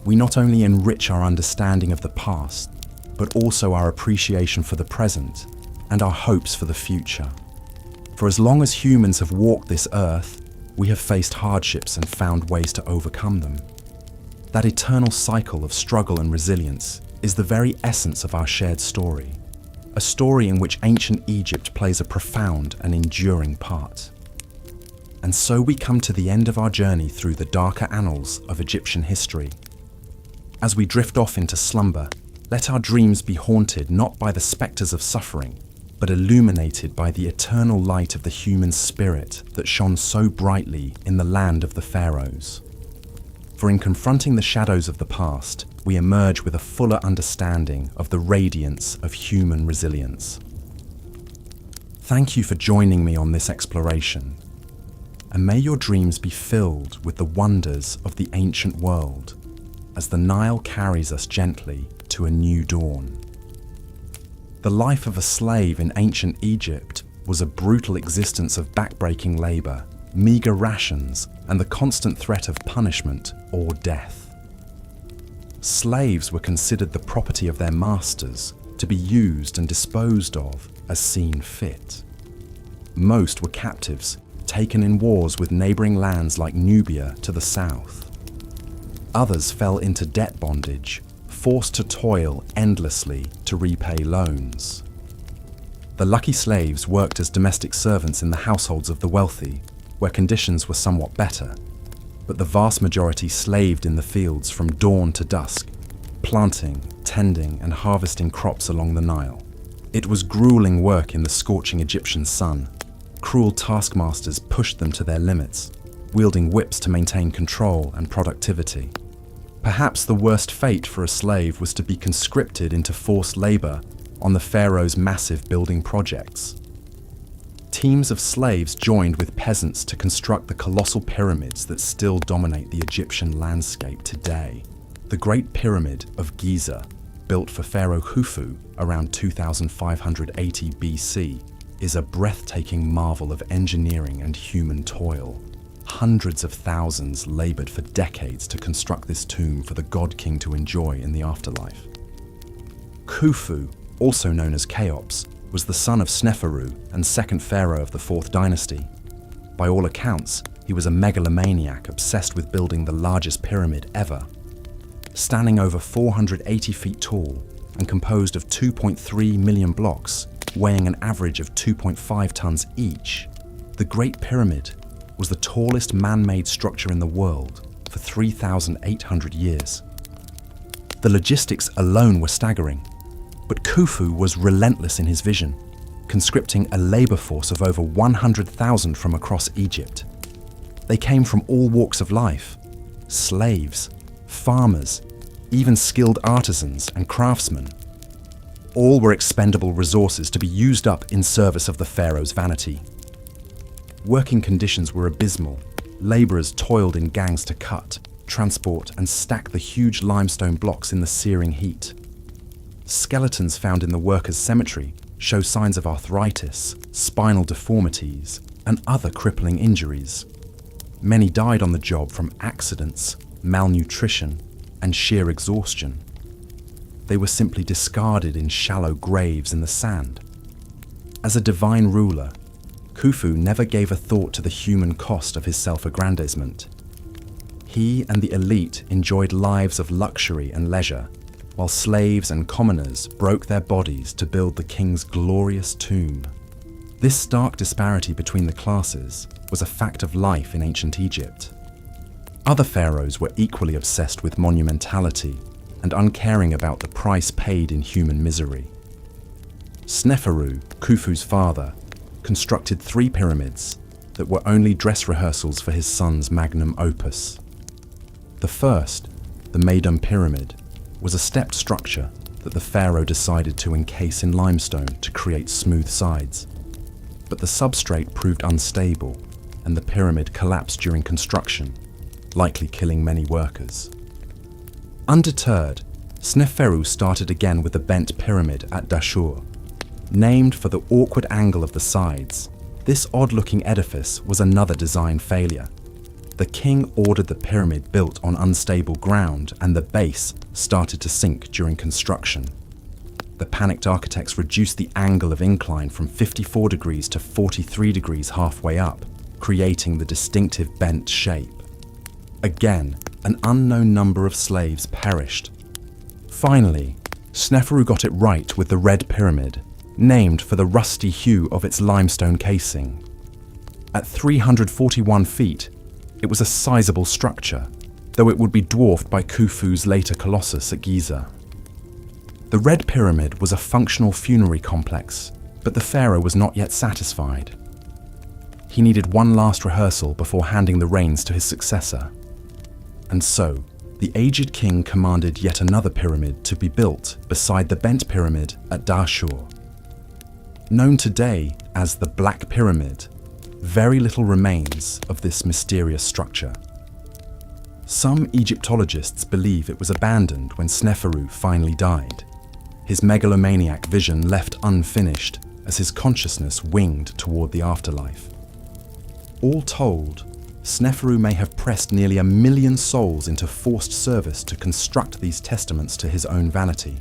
we not only enrich our understanding of the past, but also our appreciation for the present and our hopes for the future. For as long as humans have walked this earth, we have faced hardships and found ways to overcome them. That eternal cycle of struggle and resilience is the very essence of our shared story, a story in which ancient Egypt plays a profound and enduring part. And so we come to the end of our journey through the darker annals of Egyptian history. As we drift off into slumber, let our dreams be haunted not by the spectres of suffering, but illuminated by the eternal light of the human spirit that shone so brightly in the land of the Pharaohs. For in confronting the shadows of the past, we emerge with a fuller understanding of the radiance of human resilience. Thank you for joining me on this exploration, and may your dreams be filled with the wonders of the ancient world, as the Nile carries us gently to a new dawn. The life of a slave in ancient Egypt was a brutal existence of backbreaking labor, meager rations, and the constant threat of punishment or death. Slaves were considered the property of their masters, to be used and disposed of as seen fit. Most were captives, taken in wars with neighboring lands like Nubia to the south. Others fell into debt bondage, forced to toil endlessly to repay loans. The lucky slaves worked as domestic servants in the households of the wealthy, where conditions were somewhat better, but the vast majority slaved in the fields from dawn to dusk, planting, tending, and harvesting crops along the Nile. It was grueling work in the scorching Egyptian sun. Cruel taskmasters pushed them to their limits, wielding whips to maintain control and productivity. Perhaps the worst fate for a slave was to be conscripted into forced labor on the pharaoh's massive building projects. Teams of slaves joined with peasants to construct the colossal pyramids that still dominate the Egyptian landscape today. The Great Pyramid of Giza, built for Pharaoh Khufu around 2580 BC, is a breathtaking marvel of engineering and human toil. Hundreds of thousands labored for decades to construct this tomb for the god king to enjoy in the afterlife. Khufu, also known as Cheops, was the son of Sneferu and second pharaoh of the 4th dynasty. By all accounts, he was a megalomaniac obsessed with building the largest pyramid ever. Standing over 480 feet tall and composed of 2.3 million blocks, weighing an average of 2.5 tons each, the Great Pyramid was the tallest man-made structure in the world for 3,800 years. The logistics alone were staggering, but Khufu was relentless in his vision, conscripting a labor force of over 100,000 from across Egypt. They came from all walks of life: slaves, farmers, even skilled artisans and craftsmen. All were expendable resources to be used up in service of the pharaoh's vanity. Working conditions were abysmal. Laborers toiled in gangs to cut, transport, and stack the huge limestone blocks in the searing heat. Skeletons found in the workers' cemetery show signs of arthritis, spinal deformities, and other crippling injuries. Many died on the job from accidents, malnutrition, and sheer exhaustion. They were simply discarded in shallow graves in the sand. As a divine ruler, Khufu never gave a thought to the human cost of his self-aggrandizement. He and the elite enjoyed lives of luxury and leisure, while slaves and commoners broke their bodies to build the king's glorious tomb. This stark disparity between the classes was a fact of life in ancient Egypt. Other pharaohs were equally obsessed with monumentality and uncaring about the price paid in human misery. Sneferu, Khufu's father, constructed 3 pyramids that were only dress rehearsals for his son's magnum opus. The first, the Meidum Pyramid, was a stepped structure that the pharaoh decided to encase in limestone to create smooth sides. But the substrate proved unstable, and the pyramid collapsed during construction, likely killing many workers. Undeterred, Sneferu started again with the bent pyramid at Dashur. Named for the awkward angle of the sides, this odd-looking edifice was another design failure. The king ordered the pyramid built on unstable ground, and the base started to sink during construction. The panicked architects reduced the angle of incline from 54 degrees to 43 degrees halfway up, creating the distinctive bent shape. Again, an unknown number of slaves perished. Finally, Sneferu got it right with the Red Pyramid, named for the rusty hue of its limestone casing. At 341 feet, it was a sizable structure, though it would be dwarfed by Khufu's later Colossus at Giza. The Red Pyramid was a functional funerary complex, but the pharaoh was not yet satisfied. He needed one last rehearsal before handing the reins to his successor. And so, the aged king commanded yet another pyramid to be built beside the bent pyramid at Dashur. Known today as the Black Pyramid, very little remains of this mysterious structure. Some Egyptologists believe it was abandoned when Sneferu finally died, his megalomaniac vision left unfinished as his consciousness winged toward the afterlife. All told, Sneferu may have pressed nearly 1 million souls into forced service to construct these testaments to his own vanity.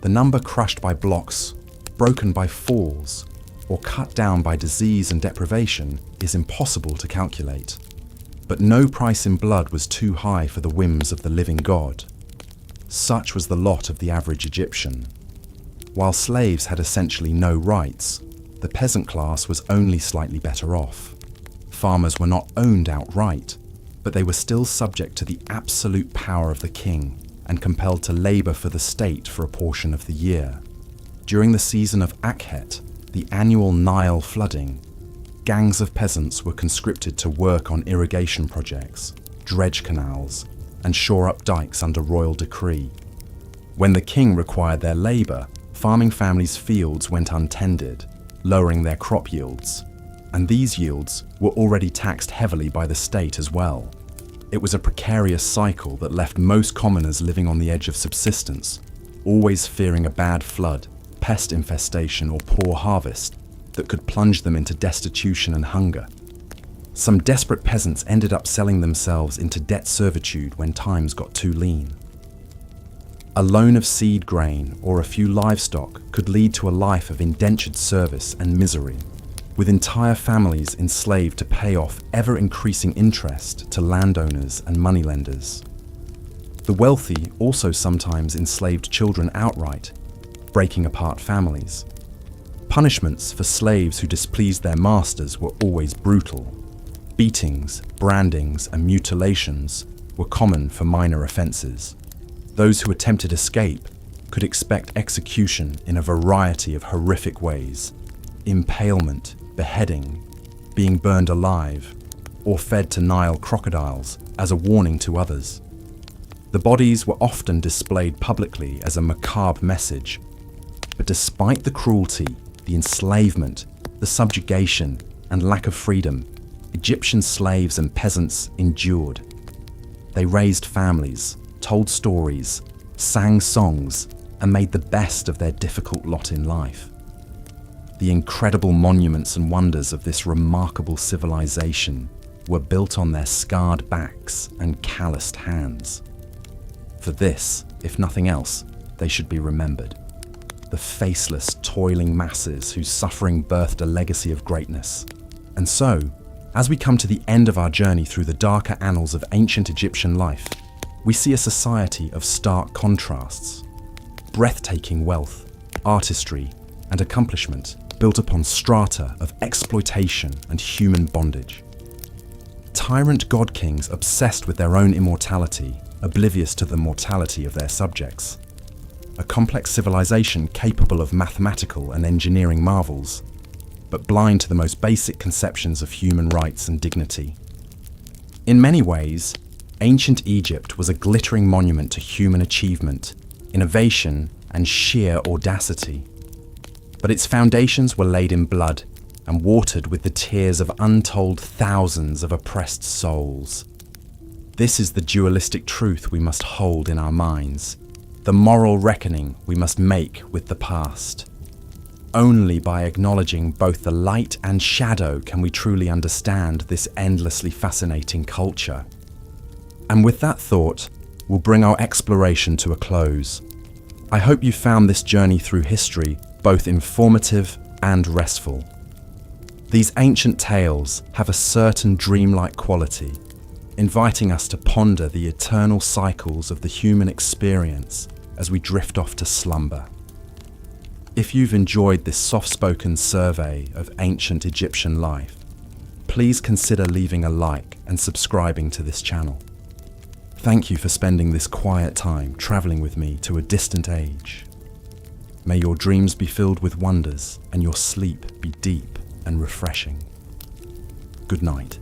The number crushed by blocks, broken by falls, or cut down by disease and deprivation is impossible to calculate. But no price in blood was too high for the whims of the living God. Such was the lot of the average Egyptian. While slaves had essentially no rights, the peasant class was only slightly better off. Farmers were not owned outright, but they were still subject to the absolute power of the king and compelled to labor for the state for a portion of the year. During the season of Akhet, the annual Nile flooding, gangs of peasants were conscripted to work on irrigation projects, dredge canals, and shore up dikes under royal decree. When the king required their labor, farming families' fields went untended, lowering their crop yields, and these yields were already taxed heavily by the state as well. It was a precarious cycle that left most commoners living on the edge of subsistence, always fearing a bad flood, pest infestation, or poor harvest that could plunge them into destitution and hunger. Some desperate peasants ended up selling themselves into debt servitude when times got too lean. A loan of seed grain or a few livestock could lead to a life of indentured service and misery, with entire families enslaved to pay off ever-increasing interest to landowners and moneylenders. The wealthy also sometimes enslaved children outright, breaking apart families. Punishments for slaves who displeased their masters were always brutal. Beatings, brandings, and mutilations were common for minor offences. Those who attempted escape could expect execution in a variety of horrific ways: impalement, beheading, being burned alive, or fed to Nile crocodiles as a warning to others. The bodies were often displayed publicly as a macabre message, but despite the cruelty, the enslavement, the subjugation, and lack of freedom, Egyptian slaves and peasants endured. They raised families, told stories, sang songs, and made the best of their difficult lot in life. The incredible monuments and wonders of this remarkable civilization were built on their scarred backs and calloused hands. For this, if nothing else, they should be remembered. The faceless, toiling masses whose suffering birthed a legacy of greatness. And so, as we come to the end of our journey through the darker annals of ancient Egyptian life, we see a society of stark contrasts. Breathtaking wealth, artistry, and accomplishment built upon strata of exploitation and human bondage. Tyrant god-kings obsessed with their own immortality, oblivious to the mortality of their subjects. A complex civilization capable of mathematical and engineering marvels, but blind to the most basic conceptions of human rights and dignity. In many ways, ancient Egypt was a glittering monument to human achievement, innovation, and sheer audacity. But its foundations were laid in blood and watered with the tears of untold thousands of oppressed souls. This is the dualistic truth we must hold in our minds, the moral reckoning we must make with the past. Only by acknowledging both the light and shadow can we truly understand this endlessly fascinating culture. And with that thought, we'll bring our exploration to a close. I hope you found this journey through history both informative and restful. These ancient tales have a certain dreamlike quality, inviting us to ponder the eternal cycles of the human experience as we drift off to slumber. If you've enjoyed this soft-spoken survey of ancient Egyptian life, please consider leaving a like and subscribing to this channel. Thank you for spending this quiet time traveling with me to a distant age. May your dreams be filled with wonders and your sleep be deep and refreshing. Good night.